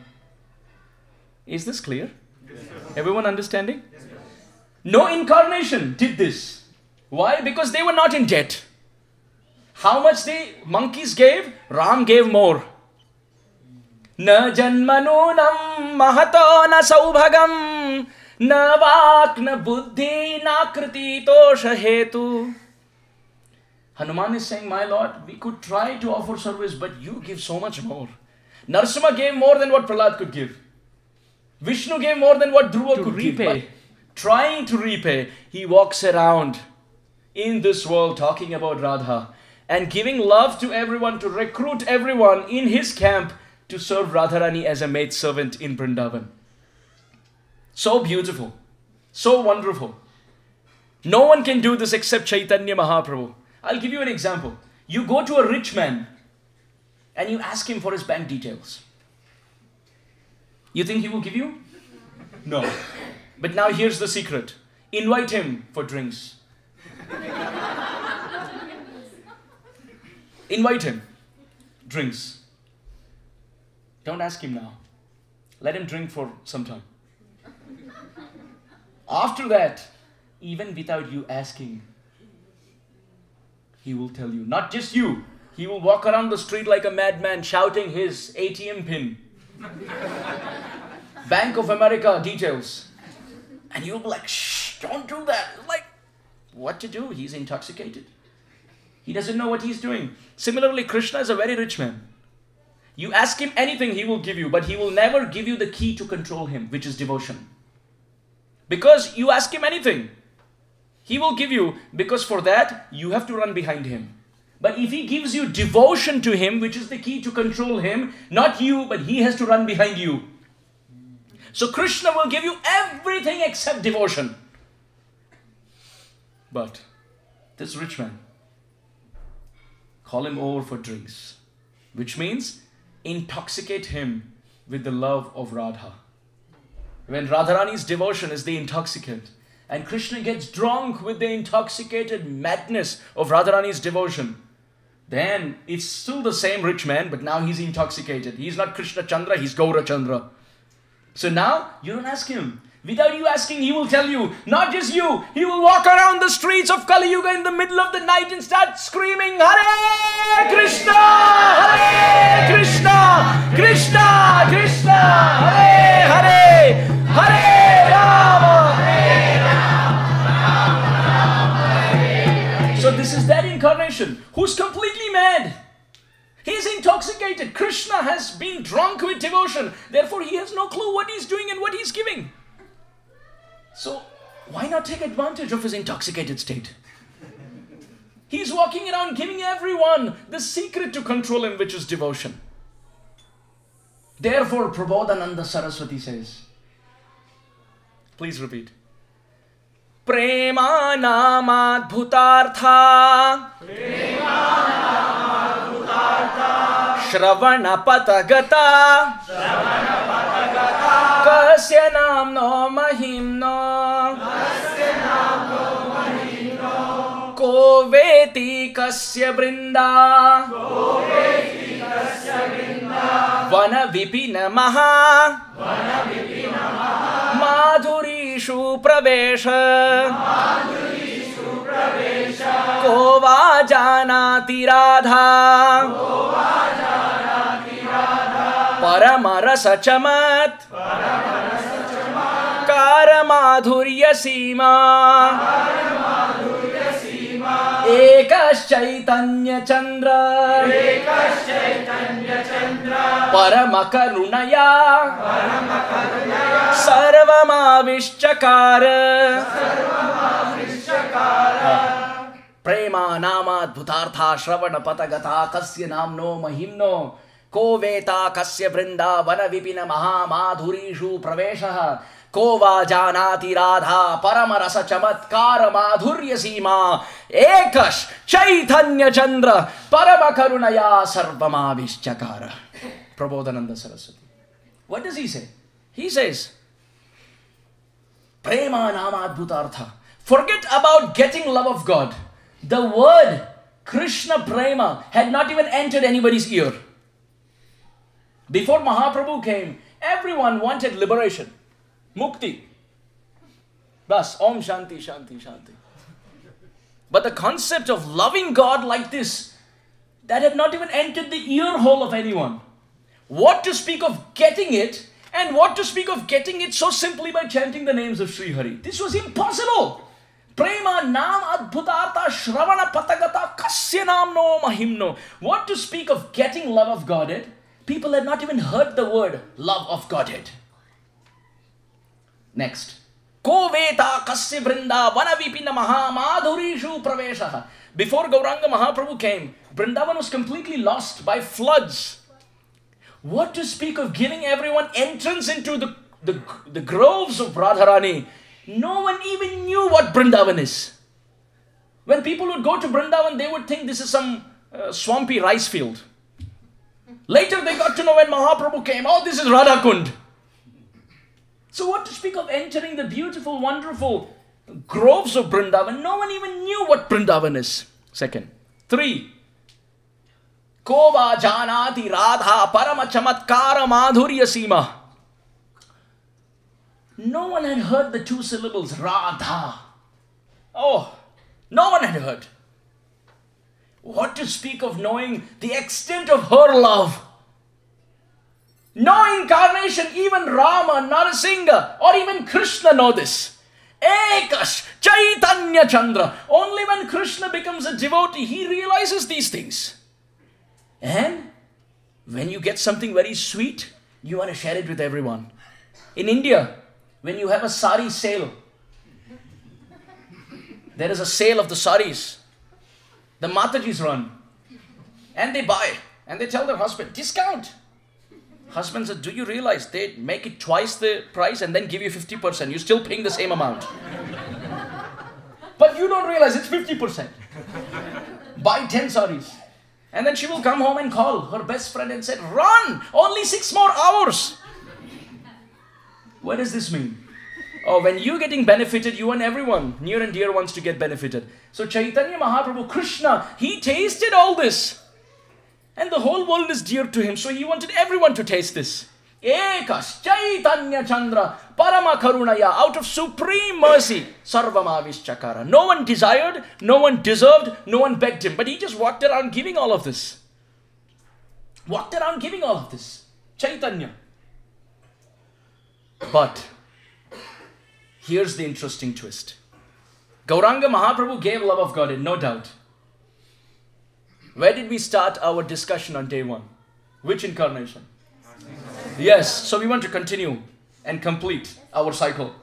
Is this clear? Yes. Everyone understanding? Yes. No incarnation did this. Why? Because they were not in debt. How much the monkeys gave? Ram gave more. Na janmanunam mahato na saubhagam na vak na buddhi na kriti tosha hetu. Hanuman is saying, my Lord, we could try to offer service, but you give so much more. Narasimha gave more than what Prahlad could give. Vishnu gave more than what Dhruva could repay. Trying to repay, he walks around in this world talking about Radha and giving love to everyone, to recruit everyone in his camp to serve Radharani as a maidservant in Vrindavan. So beautiful, so wonderful. No one can do this except Chaitanya Mahaprabhu. I'll give you an example. You go to a rich man and you ask him for his bank details. You think he will give you? No. But now here's the secret. Invite him for drinks. Invite him. Drinks. Don't ask him now. Let him drink for some time. After that, even without you asking, he will tell you. Not just you. He will walk around the street like a madman shouting his ATM pin. Bank of America details. And you'll be like, shh, don't do that. Like, what to do? He's intoxicated. He doesn't know what he's doing. Similarly, Krishna is a very rich man. You ask him anything, he will give you, but he will never give you the key to control him, which is devotion. Because you ask him anything, he will give you, because for that, you have to run behind him. But if he gives you devotion to him, which is the key to control him, not you, but he has to run behind you. So Krishna will give you everything except devotion. But this rich man, call him over for drinks, which means intoxicate him with the love of Radha. When Radharani's devotion is the intoxicant, and Krishna gets drunk with the intoxicated madness of Radharani's devotion, then it's still the same rich man, but now he's intoxicated. He's not Krishna Chandra, he's Gaura Chandra. So now, you don't ask him. Without you asking, he will tell you. Not just you, he will walk around the streets of Kali Yuga in the middle of the night and start screaming, Hare Krishna, Hare Krishna, Krishna Krishna, Hare Hare, Hare Rama, Hare Rama. So this is that incarnation who's completely mad. He's intoxicated. Krishna has been drunk with devotion. Therefore, he has no clue what he's doing and what he's giving. So, why not take advantage of his intoxicated state? He's walking around giving everyone the secret to control him, which is devotion. Therefore, Prabodhananda Saraswati says, please repeat. Prema namad bhutartha Shravana patagata Kasya namno mahimno Ko veti kasya brinda Vana vipina maha Madhurishu pravesha Ko va janati Radha Paramarasa chamat Karamadhurya sima Ekas Chaitanya Chandra Paramakarunaya Sarvamavishchakara Prema namad bhutartha Shravana patagata Kasya namno mahimno Ko veta kasya vrinda vana vipina maha madhurishu pravesha Ko va janati Radha paramarasa chamatkara madhurya sima Ekash Chaitanya Chandra paramakarunaya sarvamavishchakara. Prabodhananda Saraswati. What does he say? He says, Prema namad bhutartha. Forget about getting love of God. The word Krishna Prema had not even entered anybody's ear. Before Mahaprabhu came, everyone wanted liberation. Mukti. Bas, Om Shanti, Shanti, Shanti. But the concept of loving God like this that had not even entered the ear hole of anyone. What to speak of getting it, and what to speak of getting it so simply by chanting the names of Sri Hari. This was impossible. Prema nam adbhutartha shravana patagata kasya namno mahimno. What to speak of getting love of Godhead? People had not even heard the word love of Godhead. Next. Ko veta kasya vrinda vanavipina maha madhurishu praveshaha. Before Gauranga Mahaprabhu came, Vrindavan was completely lost by floods. What to speak of giving everyone entrance into the groves of Radharani? No one even knew what Vrindavan is. When people would go to Vrindavan, they would think this is some swampy rice field. Later they got to know when Mahaprabhu came, oh, this is Radha Kund. So what to speak of entering the beautiful, wonderful groves of Vrindavan? No one even knew what Vrindavan is. Second. 3. Kova janati Radha parama chamatkara madhurya sima. No one had heard the 2 syllables Radha. Oh, no one had heard. What to speak of knowing the extent of her love? No incarnation, even Rama, Narasingha, or even Krishna know this. Ekash Chaitanya Chandra. Only when Krishna becomes a devotee, he realizes these things. And when you get something very sweet, you want to share it with everyone. In India, when you have a sari sale, there is a sale of the saris. The Mathajis run. And they buy. And they tell their husband, discount. Husband says, do you realize they make it twice the price and then give you 50%. You're still paying the same amount. But you don't realize it's 50%. Buy 10 saris. And then she will come home and call her best friend and said, run! Only 6 more hours. What does this mean? Oh, when you're getting benefited, you want everyone, near and dear ones, to get benefited. So Chaitanya Mahaprabhu, Krishna, he tasted all this. And the whole world is dear to him. So he wanted everyone to taste this. Ekas Chaitanya Chandra Parama Karunaya. Out of supreme mercy, Sarvamavischakara. No one desired, no one deserved, no one begged him. But he just walked around giving all of this. Walked around giving all of this. Chaitanya. But here's the interesting twist. Gauranga Mahaprabhu gave love of God, no doubt. Where did we start our discussion on day 1? Which incarnation? Yes, so we want to continue and complete our cycle.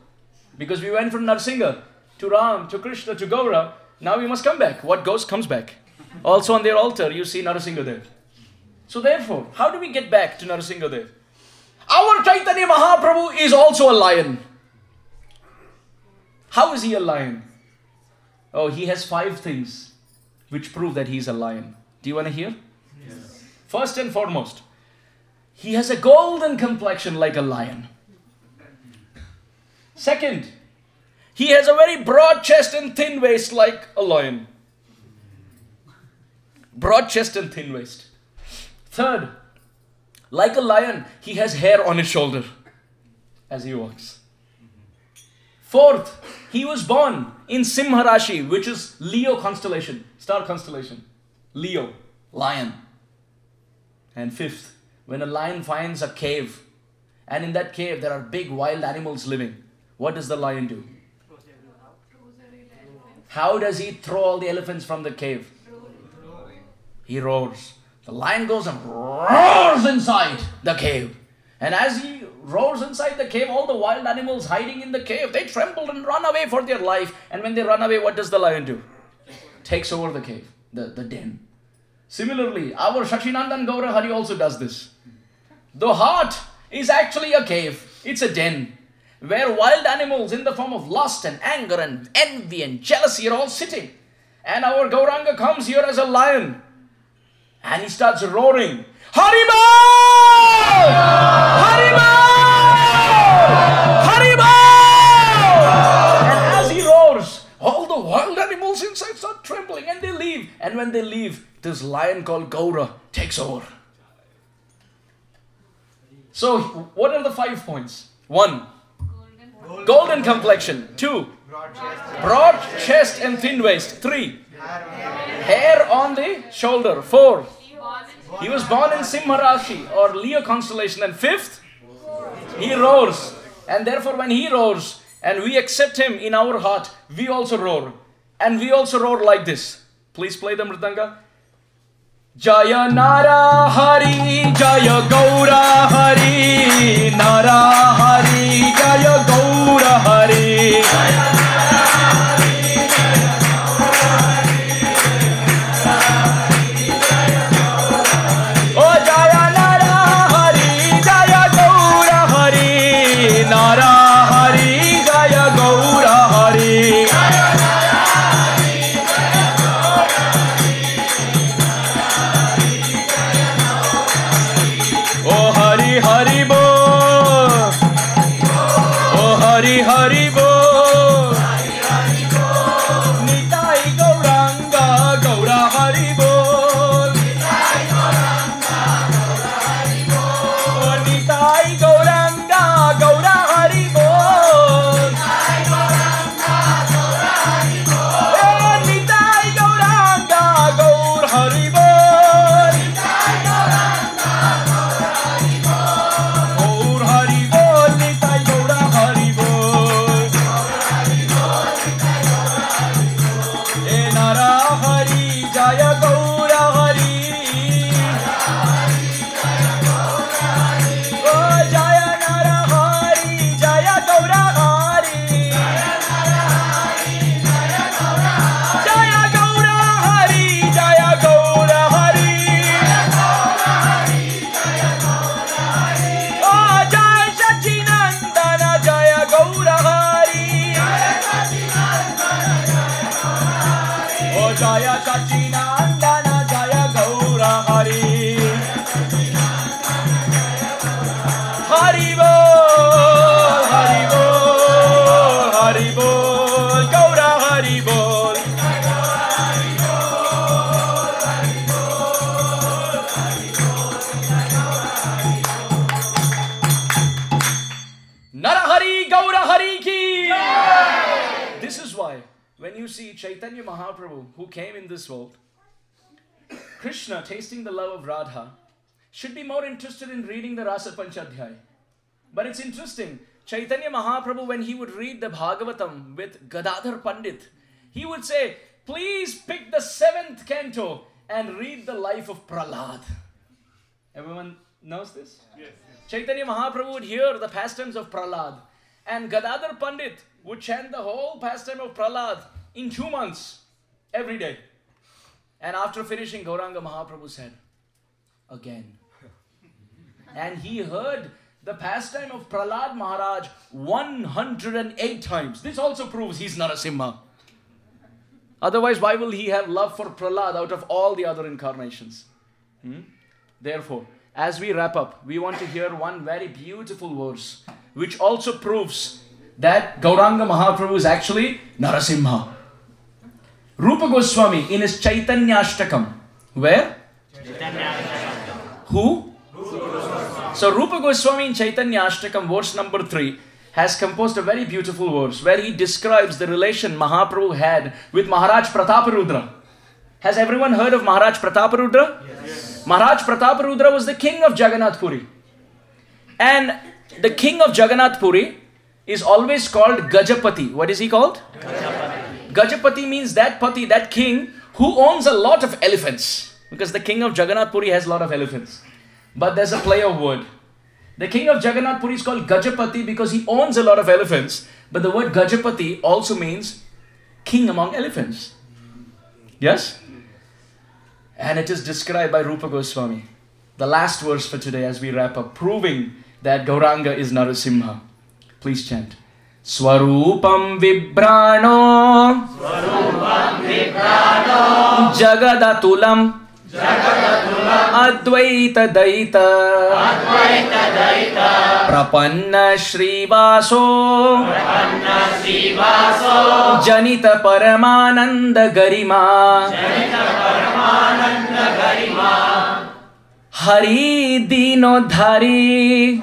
Because we went from Narsingha to Ram, to Krishna, to Gaura. Now we must come back. What goes, comes back. Also on their altar, you see Narsingha there. So therefore, how do we get back to Narsingha there? Our Chaitanya Mahaprabhu is also a lion. How is he a lion? Oh, he has 5 things which prove that he is a lion. Do you want to hear? Yes. First and foremost, he has a golden complexion like a lion. Second, he has a very broad chest and thin waist like a lion. Broad chest and thin waist. Third, like a lion, he has hair on his shoulder as he walks. Fourth, he was born in Simha Rashi, which is Leo constellation, star constellation. Leo, lion. And fifth, when a lion finds a cave, and in that cave there are big wild animals living, what does the lion do? How does he throw all the elephants from the cave? He roars. The lion goes and roars inside the cave. And as he roars inside the cave, all the wild animals hiding in the cave, they tremble and run away for their life. And when they run away, what does the lion do? Takes over the cave, the den. Similarly, our Shashinandan Gaura Hari also does this. The heart is actually a cave. It's a den where wild animals in the form of lust and anger and envy and jealousy are all sitting. And our Gauranga comes here as a lion. And he starts roaring, Haribol! Haribol! Haribol! And as he roars, all the wild animals inside start trembling and they leave. And when they leave, this lion called Gaura takes over. So, what are the 5 points? 1, golden complexion. 2, broad chest and thin waist. 3, hair on the shoulder. 4, He was born in Simha Rashi or Leo constellation. And fifth, he roars. And therefore when he roars and we accept him in our heart, we also roar. And we also roar like this. Please play the mridanga. Jaya Nara Hari, Jaya Gaura Hari, Nara Hari, Jaya Gaura Hari. Oh Jaya Nara Hari, Jaya Gaura Hari, Nara Hari, Jaya Gaura Hari. Oh Hari Hari Bo, oh Hari Hari Bo, Nitai Gauranga Gaura Hari Bo, oh Nitai Gauranga Gaura Hari Bo, oh Nitai Gauranga Gaur Hari Bo. Jaya Sachinandana Jaya Gaura Hari. Hari Bol, Hari Bol, Hari Bol, Gaura Hari Bol. Narahari Gaura Hari ki. This is why when you see Chaitanya Mahaprabhu, who came in this world, Krishna tasting the love of Radha, should be more interested in reading the Rasa Panchadhyay. But it's interesting, Chaitanya Mahaprabhu, when he would read the Bhagavatam with Gadadhar Pandit, he would say, please pick the 7th canto and read the life of Prahlad. Everyone knows this? Yes. Chaitanya Mahaprabhu would hear the pastimes of Prahlad, and Gadadhar Pandit would chant the whole pastime of Prahlad in 2 months, every day. And after finishing, Gauranga Mahaprabhu said, again. And he heard the pastime of Prahlad Maharaj 108 times. This also proves he's Narasimha. Otherwise, why will he have love for Prahlad out of all the other incarnations? Therefore, as we wrap up, we want to hear one very beautiful verse, which also proves that Gauranga Mahaprabhu is actually Narasimha. Rupa Goswami in his Chaitanya Ashtakam. Where? Who? So Rupa Goswami in Chaitanya Ashtakam, verse number 3, has composed a very beautiful verse where he describes the relation Mahaprabhu had with Maharaj Prataparudra. Has everyone heard of Maharaj Prataparudra? Yes. Maharaj Prataparudra was the king of Jagannath Puri. And the king of Jagannath Puri is always called Gajapati. What is he called? Gajapati. Gajapati means that Pati, that king who owns a lot of elephants. Because the king of Jagannath Puri has a lot of elephants. But there's a play of word. The king of Jagannath Puri is called Gajapati because he owns a lot of elephants. But the word Gajapati also means king among elephants. Yes? And it is described by Rupa Goswami. The last verse for today as we wrap up, proving that Gauranga is Narasimha. Please chant. Swarupam Vibrano Jagadatulam Advaita Daita Prapanna Shrivaso Janita Paramananda Garima Hari Dinodhari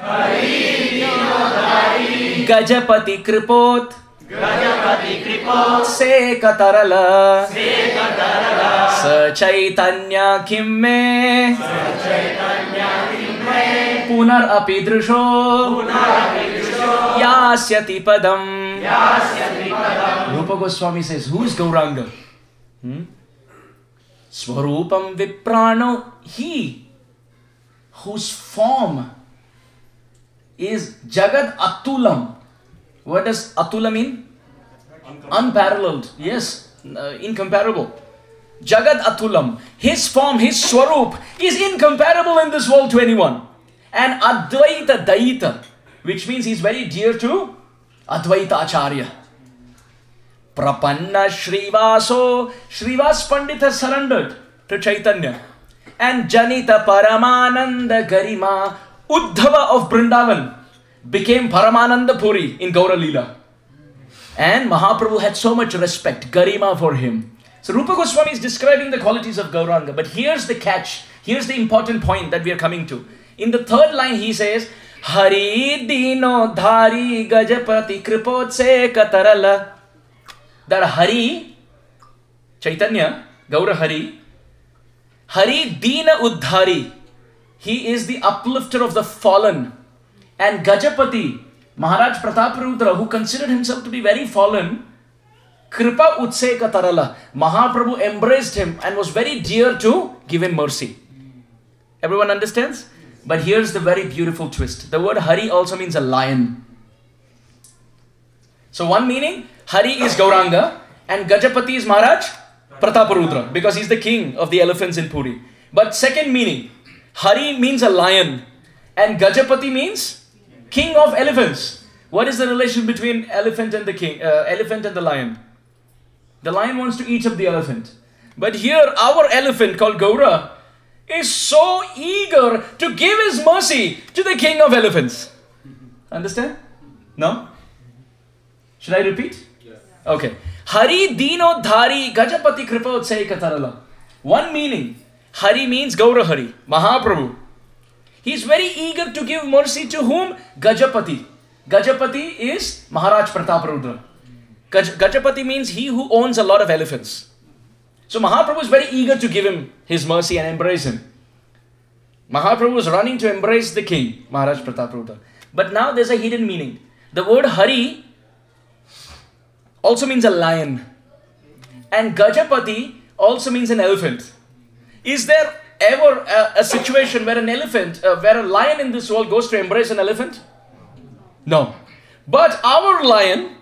Gajapati Kripot Sekatarala Sa Chaitanya Kimme Punar apidrusho Yasyati Padam. Rupa Goswami says, who is Gauranga? Swarupam Viprano, he whose form is Jagad Atulam. What does Atula mean? Unparalleled. Yes, incomparable. Jagad Atulam. His form, his Swarup is incomparable in this world to anyone. And Advaita Daita, which means he's very dear to Advaita Acharya. Prapanna Shrivaso. Shrivas Pandit has surrendered to Chaitanya. And Janita Paramananda Garima, Uddhava of Vrindavan, became Paramananda Puri in Gaura Lila. And Mahaprabhu had so much respect, Garima for him. So Rupa Goswami is describing the qualities of Gauranga. But here's the catch. Here's the important point that we are coming to. In the third line he says, Hari Dino Dhari Gajapati Kripotse Katarala. That Hari, Chaitanya, Gaura Hari, Hari Dina Uddhari. He is the uplifter of the fallen. And Gajapati, Maharaj Prataparudra, who considered himself to be very fallen, Kripa Utseka Tarala. Mahaprabhu embraced him and was very dear to give him mercy. Everyone understands? But here's the very beautiful twist. The word Hari also means a lion. So one meaning, Hari is Gauranga and Gajapati is Maharaj Prataparudra, because he's the king of the elephants in Puri. But second meaning, Hari means a lion and Gajapati means king of elephants. What is the relation between elephant and the king? Elephant and the lion? The lion wants to eat up the elephant. But here our elephant called Gaura is so eager to give his mercy to the king of elephants. Understand? No? Should I repeat? Yes. Okay. Hari Dino Dhari Gajapati Kripa Utsai Katarala. One meaning, Hari means Gaura Hari, Mahaprabhu. He is very eager to give mercy to whom? Gajapati. Gajapati is Maharaj Prataparudra. Gajapati means he who owns a lot of elephants. So Mahaprabhu is very eager to give him his mercy and embrace him. Mahaprabhu is running to embrace the king, Maharaj Prataparudra. But now there's a hidden meaning. The word Hari also means a lion. And Gajapati also means an elephant. Is there ever a situation where an elephant, where a lion in this world goes to embrace an elephant? No. But our lion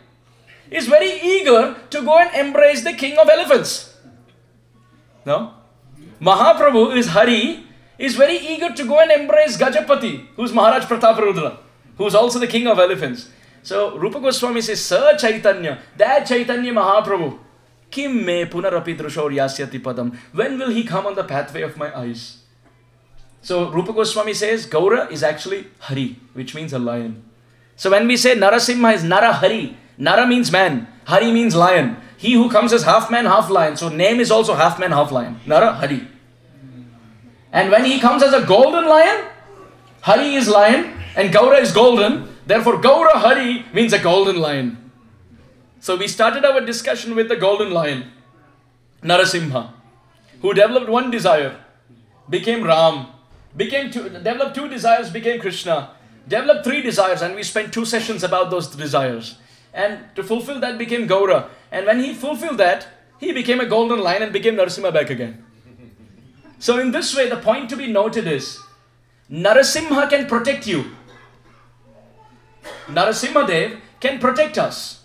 is very eager to go and embrace the king of elephants. No? Mahaprabhu is Hari, is very eager to go and embrace Gajapati, who's Maharaj Prataparudra, who's also the king of elephants. So Rupa Goswami says, Sa Chaitanya, that Chaitanya Mahaprabhu, Kim me punarapi drushor yasyati padam. When will he come on the pathway of my eyes? So Rupa Goswami says, Gaura is actually Hari, which means a lion. So when we say Narasimha is Nara Hari, Nara means man, Hari means lion. He who comes as half man, half lion. So name is also half man, half lion. Nara Hari. And when he comes as a golden lion, Hari is lion and Gaura is golden. Therefore, Gaura Hari means a golden lion. So we started our discussion with the golden lion, Narasimha, who developed one desire, became Ram, developed two desires, became Krishna, developed three desires, and we spent 2 sessions about those desires. And to fulfill that became Gaura. And when he fulfilled that, he became a golden lion and became Narasimha back again. So in this way, the point to be noted is, Narasimha can protect you. Narasimha Dev can protect us.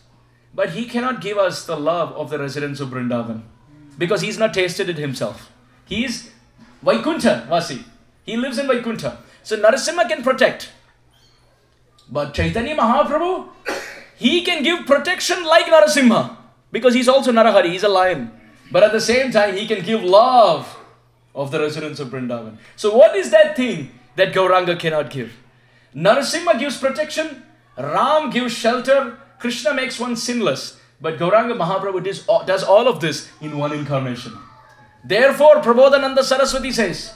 But he cannot give us the love of the residents of Vrindavan. Because he's not tasted it himself. He is Vaikuntha Vasi. He lives in Vaikuntha. So Narasimha can protect. But Chaitanya Mahaprabhu, he can give protection like Narasimha. Because he's also Narahari, he's a lion. But at the same time, he can give love of the residents of Vrindavan. So what is that thing that Gauranga cannot give? Narasimha gives protection, Ram gives shelter, Krishna makes one sinless. But Gauranga Mahaprabhu does all of this in one incarnation. Therefore, Prabodhananda Saraswati says,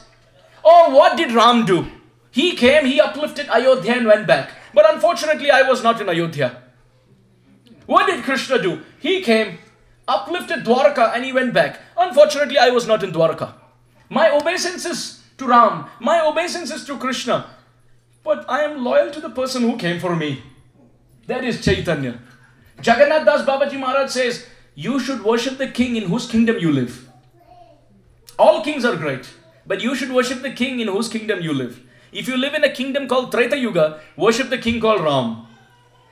oh, what did Ram do? He came, he uplifted Ayodhya and went back. But unfortunately, I was not in Ayodhya. What did Krishna do? He came, uplifted Dwarka and he went back. Unfortunately, I was not in Dwarka. My obeisances to Ram, my obeisances to Krishna. But I am loyal to the person who came for me. That is Chaitanya. Jagannath Das Babaji Maharaj says, you should worship the king in whose kingdom you live. All kings are great, but you should worship the king in whose kingdom you live. If you live in a kingdom called Treta Yuga, worship the king called Ram.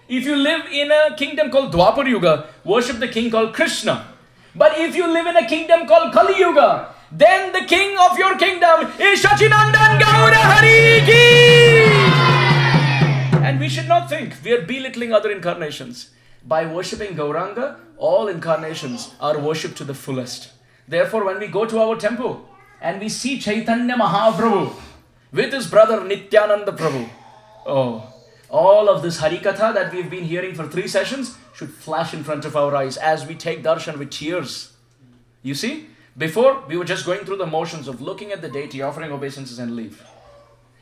If you live in a kingdom called Dwapar Yuga, worship the king called Krishna. But if you live in a kingdom called Kali Yuga, then the king of your kingdom is Sachinandan Gaura Hari Ki. And we should not think we are belittling other incarnations. By worshipping Gauranga, all incarnations are worshipped to the fullest. Therefore, when we go to our temple and we see Chaitanya Mahaprabhu with his brother Nityananda Prabhu, oh, all of this Harikatha that we've been hearing for 3 sessions should flash in front of our eyes as we take darshan with tears. You see, before we were just going through the motions of looking at the deity, offering obeisances and leave.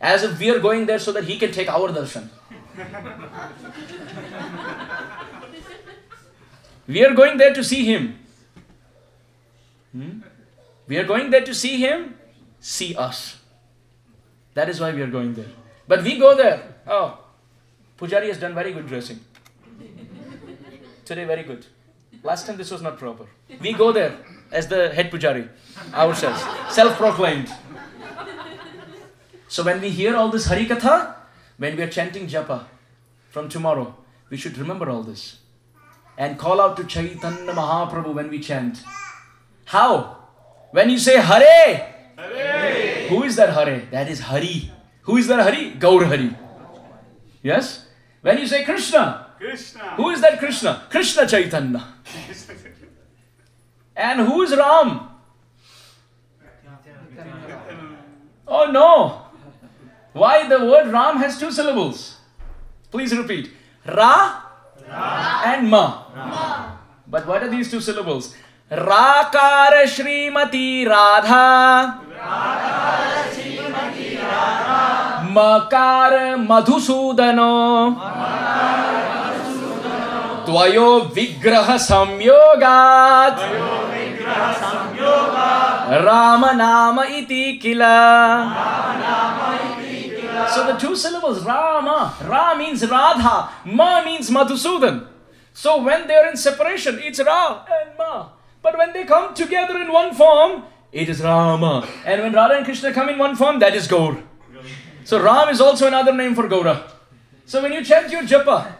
As if we are going there so that he can take our darshan. We are going there to see him. We are going there to see him, see us. That is why we are going there. But we go there. Oh, Pujari has done very good dressing. Today very good. Last time this was not proper. We go there as the head Pujari ourselves, self-proclaimed. So when we hear all this Harikatha, when we are chanting Japa from tomorrow, we should remember all this. And call out to Chaitanya Mahaprabhu when we chant. How? When you say Hare. Hare. Who is that Hare? That is Hari. Who is that Hari? Gaur Hari. Yes? When you say Krishna. Krishna. Who is that Krishna? Krishna Chaitanya. And who is Ram? Oh no. Why the word Ram has 2 syllables? Please repeat. Ra. And Ma. But what are these 2 syllables? Rakara Shrimati Radha. Makara Madhusudano. Tvayo Vigraha Samyogat. Rama Nama Iti Kila. So the 2 syllables, Rama. Ra means Radha. Ma means Madhusudan. So when they are in separation, it's Ra and Ma. But when they come together in one form, it is Rama. And when Radha and Krishna come in one form, that is Gaur. So Ram is also another name for Gaura. So when you chant your japa,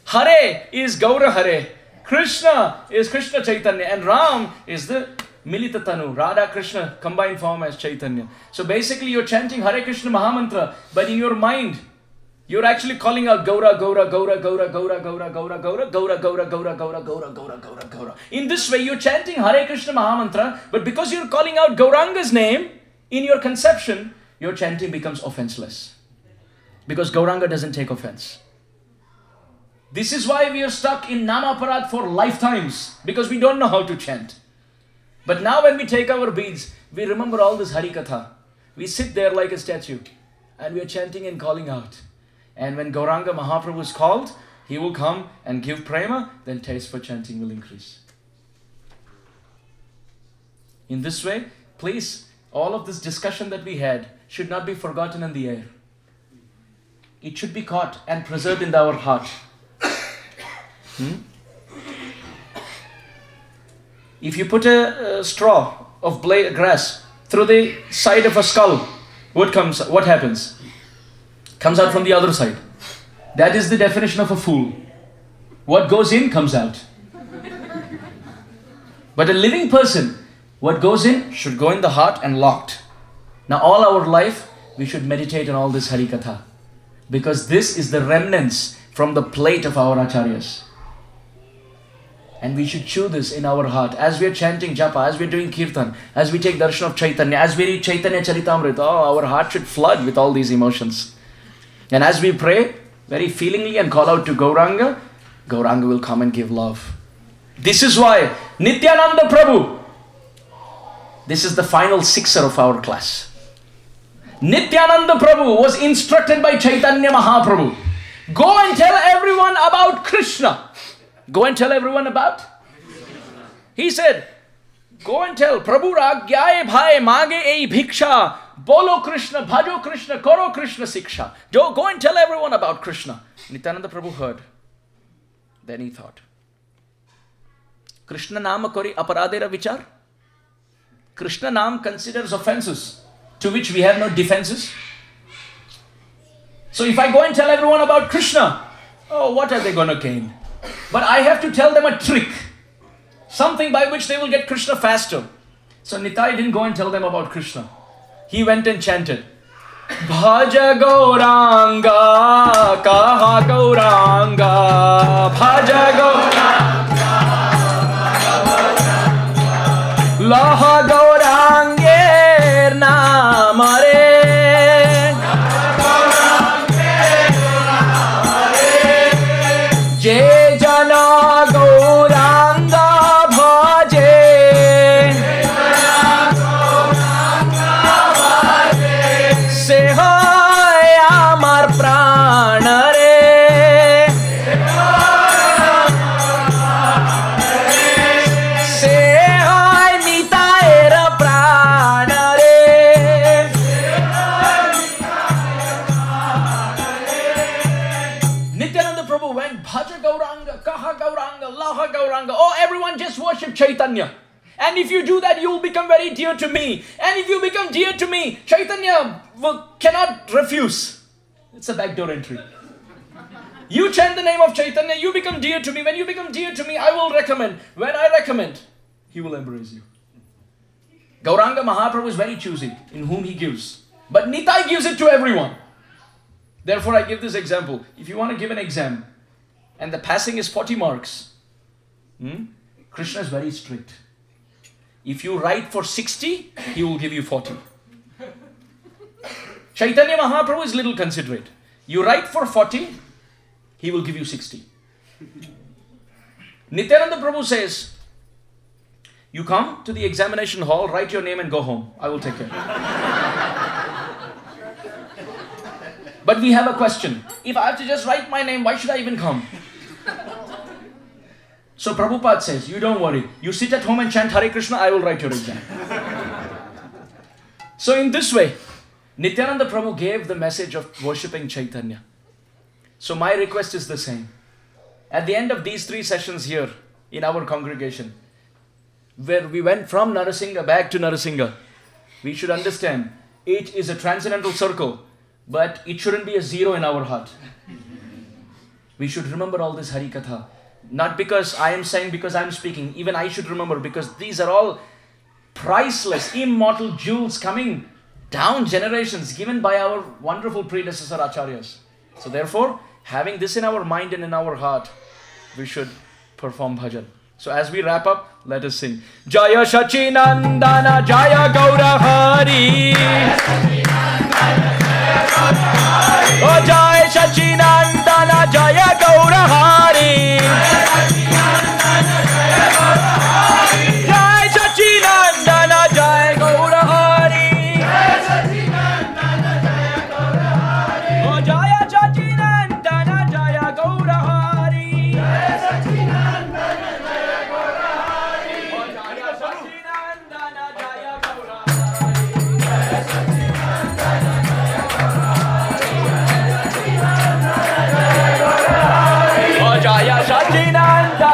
Hare is Gaura Hare. Krishna is Krishna Chaitanya. And Ram is the Milita Tanu, Radha Krishna combined form as Chaitanya. So basically you're chanting Hare Krishna Mahamantra, but in your mind, you're actually calling out Gaura, Gaura, Gaura, Gaura, Gaura, Gaura, Gaura, Gaura, Gaura, Gaura, Gaura, Gaura, Gaura, Gaura, Gaura, Gaura. In this way, you're chanting Hare Krishna Mahamantra, but because you're calling out Gauranga's name, in your conception, your chanting becomes offenseless. Because Gauranga doesn't take offense. This is why we are stuck in Namaparad for lifetimes, because we don't know how to chant. But now when we take our beads, we remember all this Harikatha. We sit there like a statue, and we are chanting and calling out. And when Gauranga Mahaprabhu is called, he will come and give prema, then taste for chanting will increase. In this way, please, all of this discussion that we had should not be forgotten in the air. It should be caught and preserved in our heart. If you put a straw of grass through the side of a skull, what happens? Comes out from the other side. That is the definition of a fool. What goes in comes out. But a living person, what goes in should go in the heart and locked. Now all our life, we should meditate on all this Harikatha. Because this is the remnants from the plate of our acharyas. And we should chew this in our heart. As we are chanting japa, as we are doing kirtan, as we take darshan of Chaitanya, as we read Chaitanya Charitamrita, our heart should flood with all these emotions. And as we pray, very feelingly and call out to Gauranga, Gauranga will come and give love. This is why Nityananda Prabhu, this is the final sixer of our class. Nityananda Prabhu was instructed by Chaitanya Mahaprabhu, go and tell everyone about Krishna. Go and tell everyone about? He said, go and tell, Prabhu Ragyaye bhai mage ei bhiksha, bolo Krishna, bhajo Krishna, koro Krishna siksha. Go and tell everyone about Krishna. Nityananda Prabhu heard. Then he thought, Krishna nama kori aparadera vichar? Krishna nam considers offenses to which we have no defenses. So if I go and tell everyone about Krishna, oh, what are they going to gain? But I have to tell them a trick. Something by which they will get Krishna faster. So Nitai didn't go and tell them about Krishna. He went and chanted, Bhaja Gauranga, Kaha Gauranga, Bhaja Gauranga, Laha Gaurange Namare, Je Jana Gauranga Bhaje, Sehai Amar Pranare, Sehai Nitaera Pranare. Nityananda Prabhu went, Bhaja Gauranga, Kaha Gauranga, Laha Gauranga. Oh, everyone just worship Chaitanya. And if you do that, you will become very dear to me. And if you become dear to me, Chaitanya cannot refuse. It's a backdoor entry. You chant the name of Chaitanya, you become dear to me. When you become dear to me, I will recommend. When I recommend, he will embrace you. Gauranga Mahaprabhu is very choosy in whom he gives. But Nitai gives it to everyone. Therefore, I give this example. If you want to give an exam, and the passing is 40 marks, Krishna is very strict. If you write for 60, he will give you 40. Chaitanya Mahaprabhu is little considerate. You write for 40, he will give you 60. Nityananda Prabhu says, you come to the examination hall, write your name and go home. I will take care. But we have a question. If I have to just write my name, why should I even come? So Prabhupada says, you don't worry. You sit at home and chant Hare Krishna, I will write your exam. So in this way, Nityananda Prabhu gave the message of worshipping Chaitanya. So my request is the same. At the end of these 3 sessions here in our congregation, where we went from Narasingha back to Narasingha, we should understand it is a transcendental circle, but it shouldn't be a zero in our heart. We should remember all this Hari Katha. Not because I am saying, because I am speaking. Even I should remember, because these are all priceless, immortal jewels coming down generations, given by our wonderful predecessor Acharyas. So therefore, having this in our mind and in our heart, we should perform bhajan. So as we wrap up, let us sing. Jaya Shachinandana Jaya Gaura Hari. Oh Jaya Shachinandana Jaya Gaura Hari. Jaya Shachinandana Jaya Gaura Hari. Oh Jaya Shachinandana Jaya Gaura Hari. Jaya Shachinandana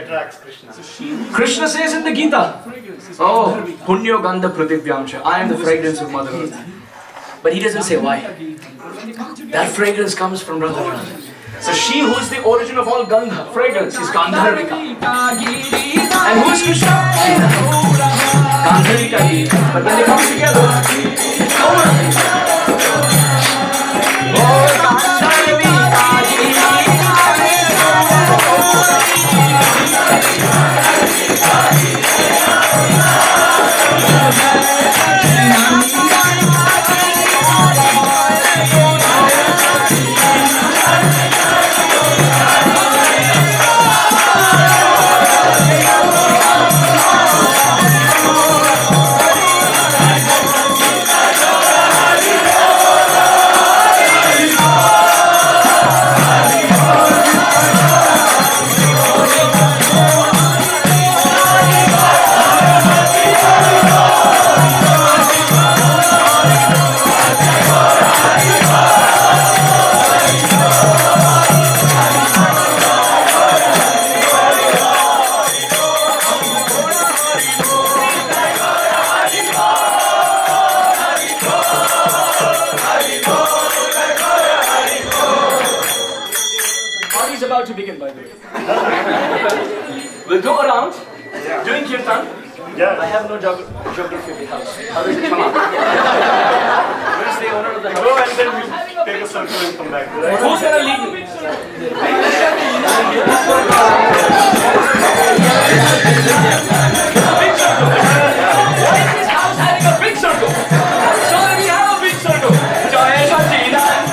attracts Krishna. Krishna says in the Gita, oh, Punyo Gandha Pratibhyamcha, I am the fragrance of Mother Earth. But he doesn't say why. That fragrance comes from Radha. So she who is the origin of all Gandha, fragrance, is Gandharvika. And who is Krishna? Gandharvika. But when they come together, to begin, by the way. We'll go around doing kirtan. Yeah. I have no geography of the house. How does it come out? Where's the owner of the house? Go and then we take a circle and come back. Right? Who's gonna lead me? Big circle. Why is this house having a big circle? So that we have a big circle. Jaya Sachinanda.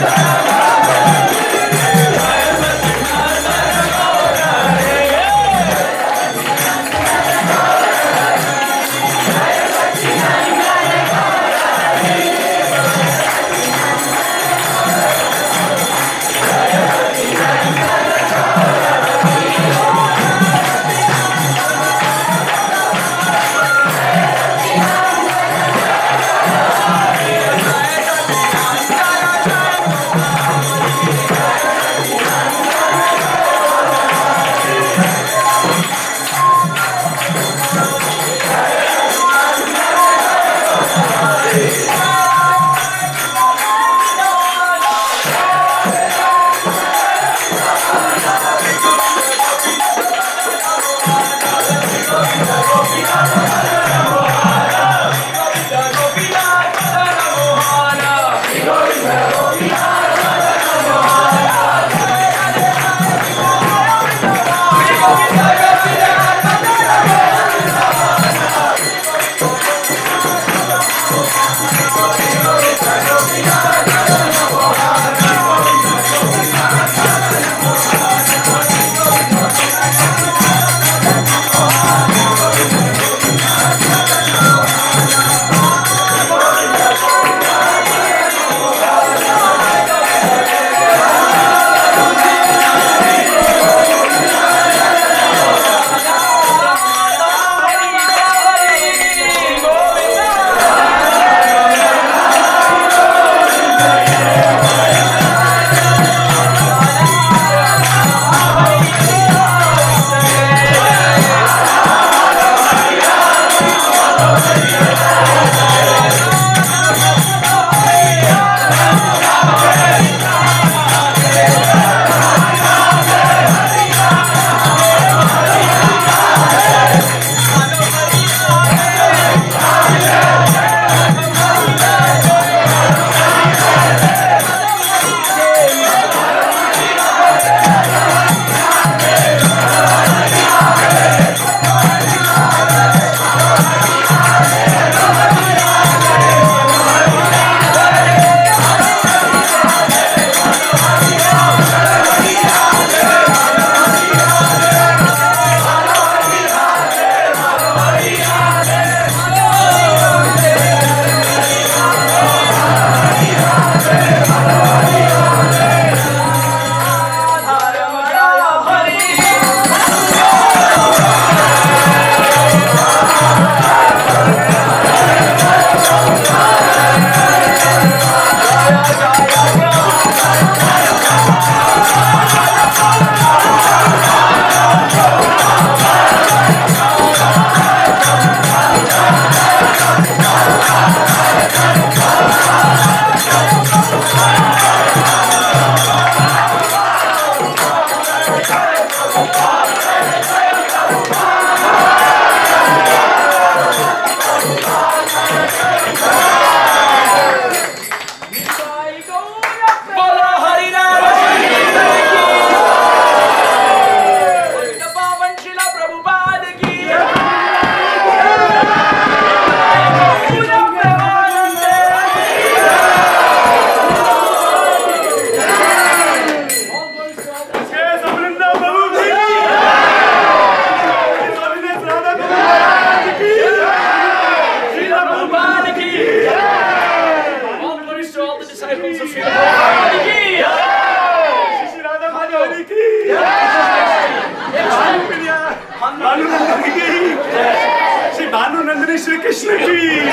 Krishna ki!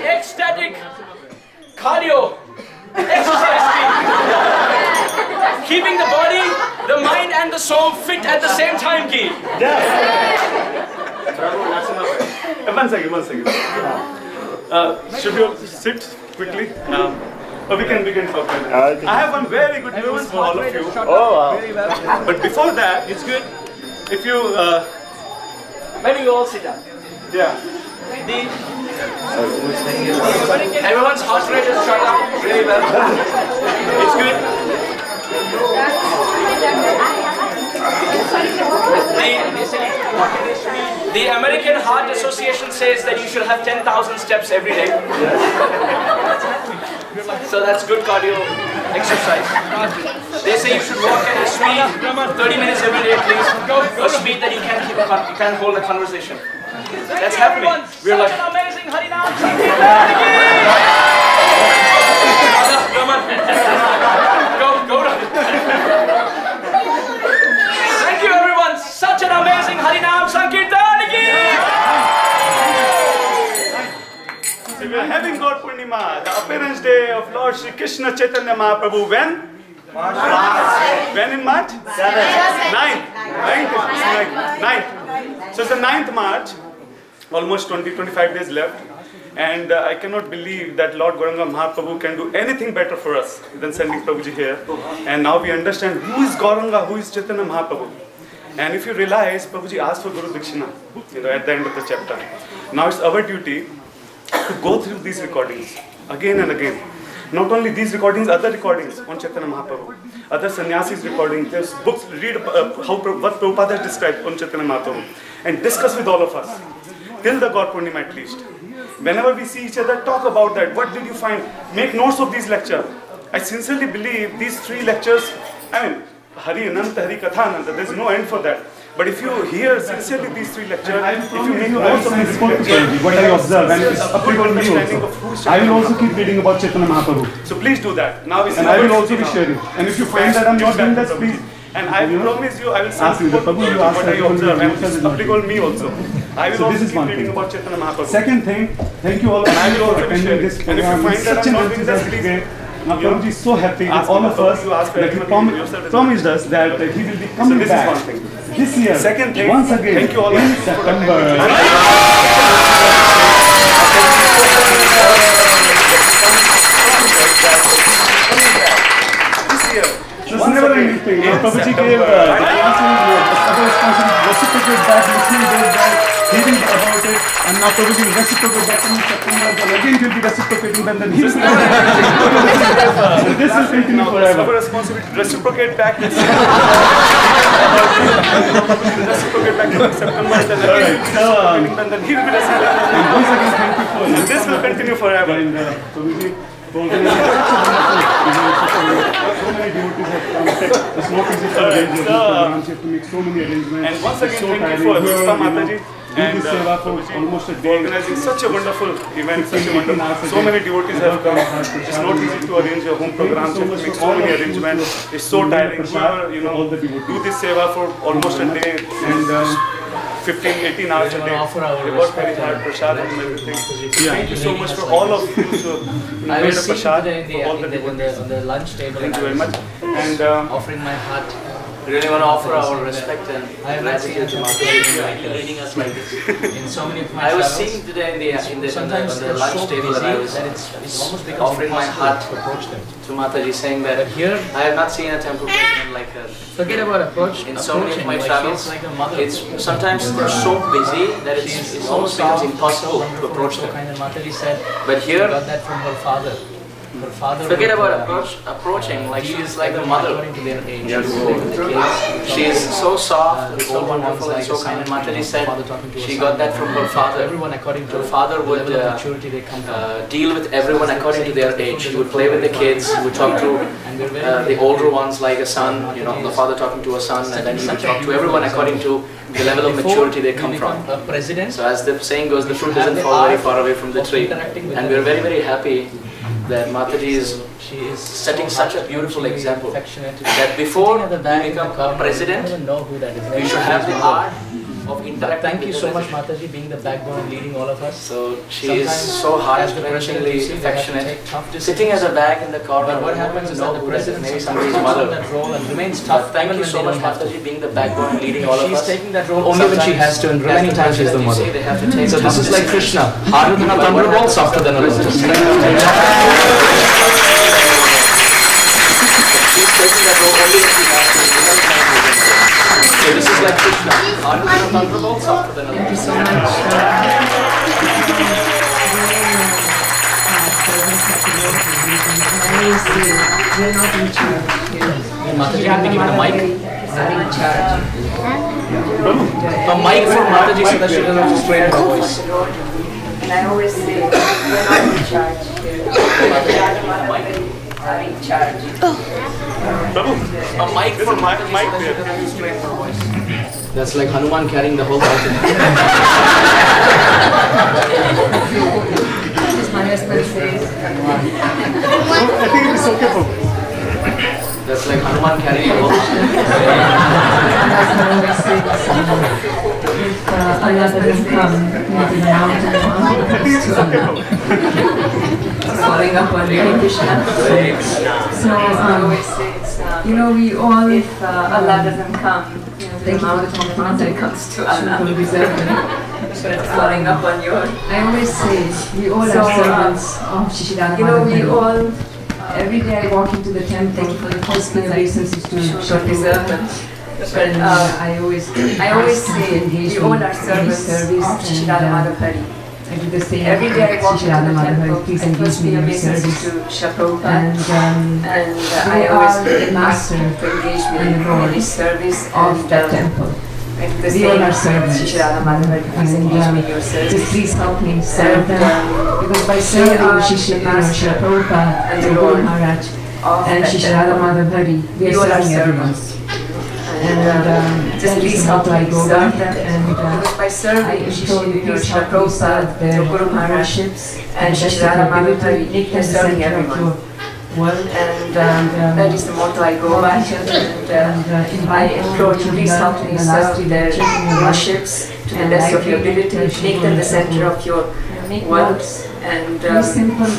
Ecstatic cardio exercise ki! Keeping the body, the mind and the soul fit at the same time ki! One second. Should you sit quickly? We can talk. I have one very good news for all of you. Oh wow. But before that, it's good if you. When you all sit down. Yeah. Everyone's heart rate is shot up really well. It's good. The American Heart Association says that you should have 10,000 steps every day. So that's good cardio exercise. They say you should walk at a speed 30 minutes every day, please. A speed that you can hold a conversation. That's happening. We're like amazing Harinam. Go. Thank you everyone. Such an amazing Harinam Sankirtan. So we are having God Purnima, the appearance day of Lord Shri Krishna Chaitanya Mahaprabhu. When? When in March? 9th. 9th. So it's the 9th March. Almost 20-25 days left. And I cannot believe that Lord Gauranga Mahaprabhu can do anything better for us than sending Prabhuji here. And now we understand who is Gauranga, who is Chaitanya Mahaprabhu. And if you realize, Prabhuji asked for Guru Dikshina, at the end of the chapter. Now it's our duty to go through these recordings again and again. Not only these recordings, other recordings on Chaitanya Mahaprabhu, other sannyasis recordings, there's books, read what Prabhupada has described on Chaitanya Mahaprabhu, and discuss with all of us, till the God Purnima at least. Whenever we see each other, talk about that. What did you find? Make notes of these lectures. I sincerely believe these 3 lectures, Hari Ananta, Hari Katha Ananta, there's no end for that. But if you hear sincerely these 3 lectures, if you make notes of these lectures, what I observe and it's applicable to me also. I will also keep reading about Chaitanya Mahaprabhu. So please do that. Now and I will also be sharing. And if you find that I'm not doing that, please. And I promise you, I will send you what I observe and it's applicable to me also. I will also keep reading about Chaitanya Mahaprabhu. Second thing, thank you all of you for attending this program. It's such an enthusiastic day. Now Prabhuji is so happy with all of us that he promised us that he will be coming back this year, second thing, once again, thank you all in September. This year. It's never ending thing. Prabhuji gave reciprocate back, listening goes back, hearing about it, and now Prabhuji will reciprocate back in September, and again he will be reciprocating them, then he will be reciprocating. This will continue forever. Our responsibility to reciprocate back. Reciprocate back in September, and then he will be reciprocating. And once again, thank you for this will continue forever. And Prabhuji, so many devotees have come. It's not easy to arrange these programs. You have to make so many arrangements. And once again, thank you for Rupa Mathaji and almost a day. Organizing such a wonderful event, so many devotees have come. It's not easy to arrange your home programs. You have to make so many arrangements. It's so tiring. Whoever, do this seva for almost a day and 15-18 hours a day. They work very hard, prasad and everything. Thank you so much for all of you who made a prasad for all the devotees. On the lunch table. Thank you very much. And offering my heart. We really want to offer our respect and gratitude to Mathaji leading us like this. In so many of my I was seeing today on the lunch table that I was offering my heart to Mathaji, saying that here I have not seen a temple president like her. Forget about approach. In so many of my travels, it's sometimes they're so busy that it almost becomes impossible to approach them. But here, got that from her father. Forget about approaching, like she is like the mother. She is so soft and so wonderful and so kind. And Mathaji said she got that from her father. Her father would deal with everyone according to their age. He would play with the kids, he would talk to the older ones like a son, the father talking to a son, and then he would talk to everyone according to the level of maturity they come from. So as the saying goes, the fruit doesn't fall very far away from the tree. And we are very, very happy that Mathaji is setting such a beautiful example that before we become a president, we should have the art of interact. Thank you so much, Mathaji, being the backbone and leading all of us. So she is so heart-wrenchingly affectionate, sitting at the back in the corner. But what happens is that the president maybe sometimes somebody's mother. that role and remains tough. Thank you so much, Mathaji, being the backbone and leading all of us. She's taking that role only when she has to, and many times she's the mother. So this is like Krishna, harder than a thunderbolt, softer than a lotus. She's taking that role only when she has to. So this is like Krishna, harder than a thunderbolt, softer than a lotus. Thank you so much. We're not in charge here. Mathaji can be given a mic. Are in charge. A mic for Mathaji so that she doesn't have to strain her voice. And I always say, we're not in charge here. Are in charge. Prabhu, A mic for Mathaji so that she doesn't have to strain her voice. That's like Hanuman carrying the whole mountain. As my husband says, I think it's okay for That's like Hanuman carrying the whole mountain. if Allah doesn't come into the mountain, the mountain comes to Allah. Falling up on Hare Krishna. So, you know, we all, if Allah doesn't come, the mountain comes to Allah. Falling up on your. I always say, we all are servants of Shishidana. You know, we all, every day I walk into the temple, the first thing I listen to show servant. But I always say, we all are servants of Shishidana Hari. I do the same. Every day I walk into the temple, please engage me in your service to Prabhupada, and I always ask to engage me in the service of the temple. We all are servants. Please engage me in your service. Just please help me serve them, because by serving Prabhupada and the Lord Maharaj and Shishirada Madhavari, we are serving everyone. And just please help me serve them, because by serving Prabhupada, the Guru Maharaj and Shishirada Madhavari, we are serving everyone. And that is the motto I go by, and I implore you, please help me serve their worships to the best of your ability, make them the center of your words, and help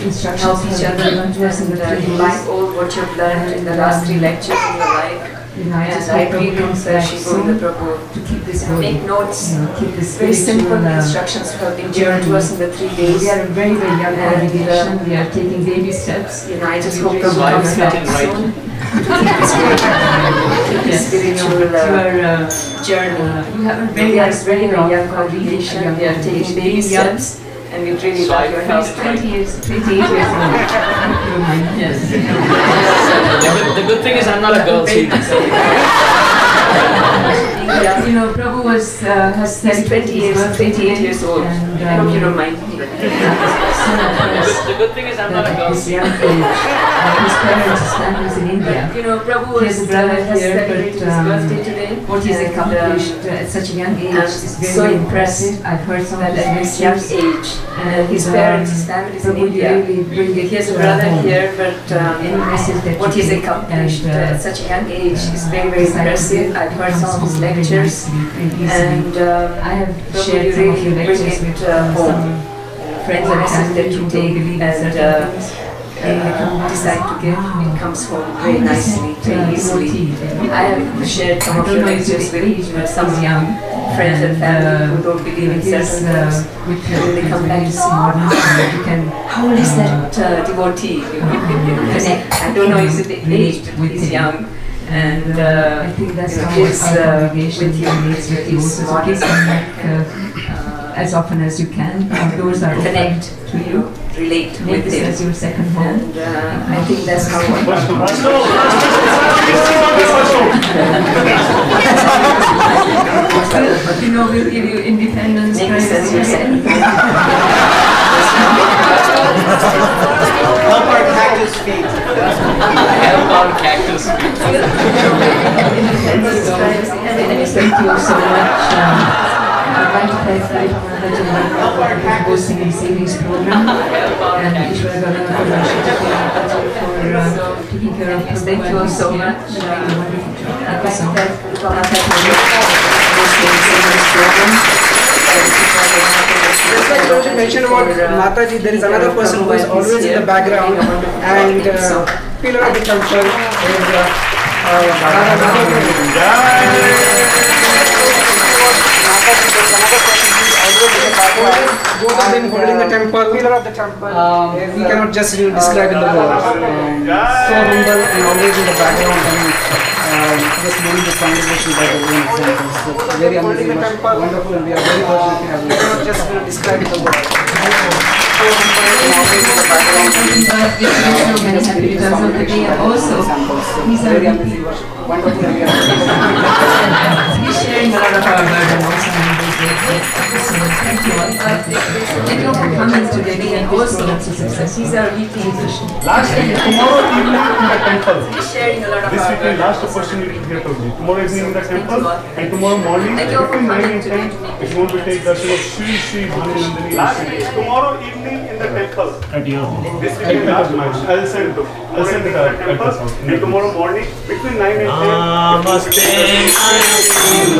each other, and imbibe all what you've learned in the last 3 lectures in your life. And I read notes by Govinda Prabhu, make notes, very simple instructions have been given to us in the 3 days. We are a very, very young congregation, we are taking baby steps. I just hope Prabhu comes back soon to keep this spiritual journey. We are a very, very young congregation, we are taking baby steps. And we really love your help. 28 years old. Yes. The good thing is I'm not a girl, so you can say you know, Prabhu has 28 years old. And, I hope you don't mind me. The good thing is I'm not a girl. His parents, his family is in India. You know, Prabhu has celebrated his birthday today. What he's accomplished at such a young age is very impressive. I've heard some of his young age. And his parents, his family is in India. He has a brother here, but what he's accomplished at such a young age is very, very impressive. I've heard some of his lectures, and I have shared some of your lectures with some friends and family that you take, and they decide to give. It comes home very nicely, very easily. I have shared some of your lectures with some young friends and family who don't believe in certain things. When they come back to see you can, how old is that devotee? You connect. I don't know, is it age, but he's young. And I think that's how with you, so please come back as often as you can. Doors are connect to you, relate with this as your second home. And I think that's how you know, we'll give you independence, privacy, help our cactus feet. help our cactus feet. Independence, privacy, and thank you so much. I'd like to thank Mathaji for hosting and saving this program. and Ishwara Gaura Lila for taking care of her. Thank you all so much. Thank you so much. Just like Prabhuji mentioned about Mathaji, there is another person who is always in the background, and pillar of the temple is both of them holding the temple, pillar of the temple. We cannot just describe in the words. So humble and always in the background, and just leading this congregation by the own examples. So very amazing, wonderful, and we are very fortunate to have you. We cannot just describe in the words. So humble and always in the background. Very happy because of the day, and also he's very amazing, wonderful, and we are he's sharing a lot of our burden also in this day. Thank you all. Thank you for coming today and also to success. He's our VP musician. Tomorrow evening in the temple. He's sharing a lot of This our weekend, burden. last opportunity here to be. Tomorrow evening in the temple and tomorrow morning between 9 and 10, if you want to take darshan of Sri Bhanunandani. Tomorrow evening in the temple. At your home. This weekend last match. I'll send it to and tomorrow morning between 9 and 10.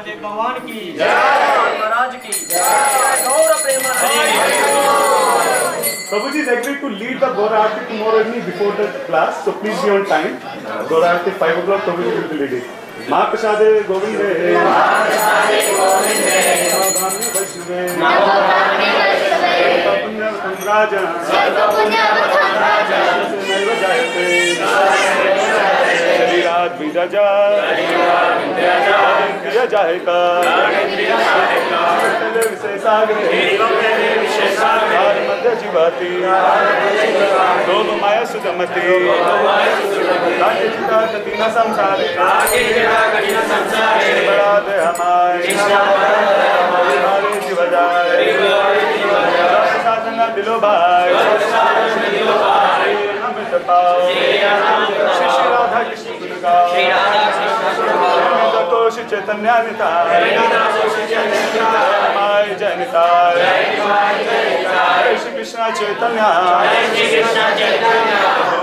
Mahadev भगवान की जय, महाराज की जय, गौर Premanand. Prabhuji is agreed to lead the Gaura Aarti tomorrow evening before the class, so please be on time. Gaura Aarti 5 o'clock, Prabhuji will be leading. Mahaprasade Govinde, Mahaprasade Govinde, Navadhamni Vaishnave, Navadhamni Vaishnave, Sarvapunyavatam Raja, Sarvapunyavatam Raja, Naiva Jayate, Naiva Jayate, Sharirat Vijaja, Sharirat Vijaja, Adindriya Jayaka, Adindriya Jayaka, Tele Visesagre, Tele Visesagre, Madhya Jivati, Dono Maya Sudamati, Rake Jita Katina Samsare, Rake Jita Katina Samsare, Barade Hamai, Hare Jivajai, Sadhana Dilobai, Amrita Pao, Shri Radha Krishna Gunaga, Koshi Chaitanya Nitai, Mai Janitai, Shri Krishna Chaitanya,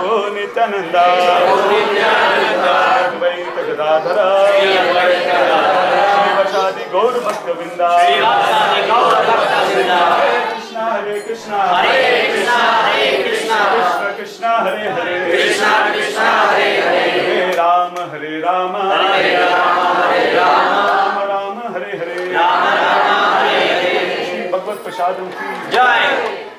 Oh Nityananda, Advaita Gadadhara, Shri Vashadi Gaur Bhaktavinda, Hare Krishna, Hare Krishna, Hare Krishna, Krishna Krishna, Hare Hare, Krishna Krishna, Hare Hare, Hare Rama, Hare Rama, Hare Rama, Hare Rama, Rama Rama, Hare Hare, Rama Rama, Hare Hare, Shri Bhagavad Prasadam ki jai.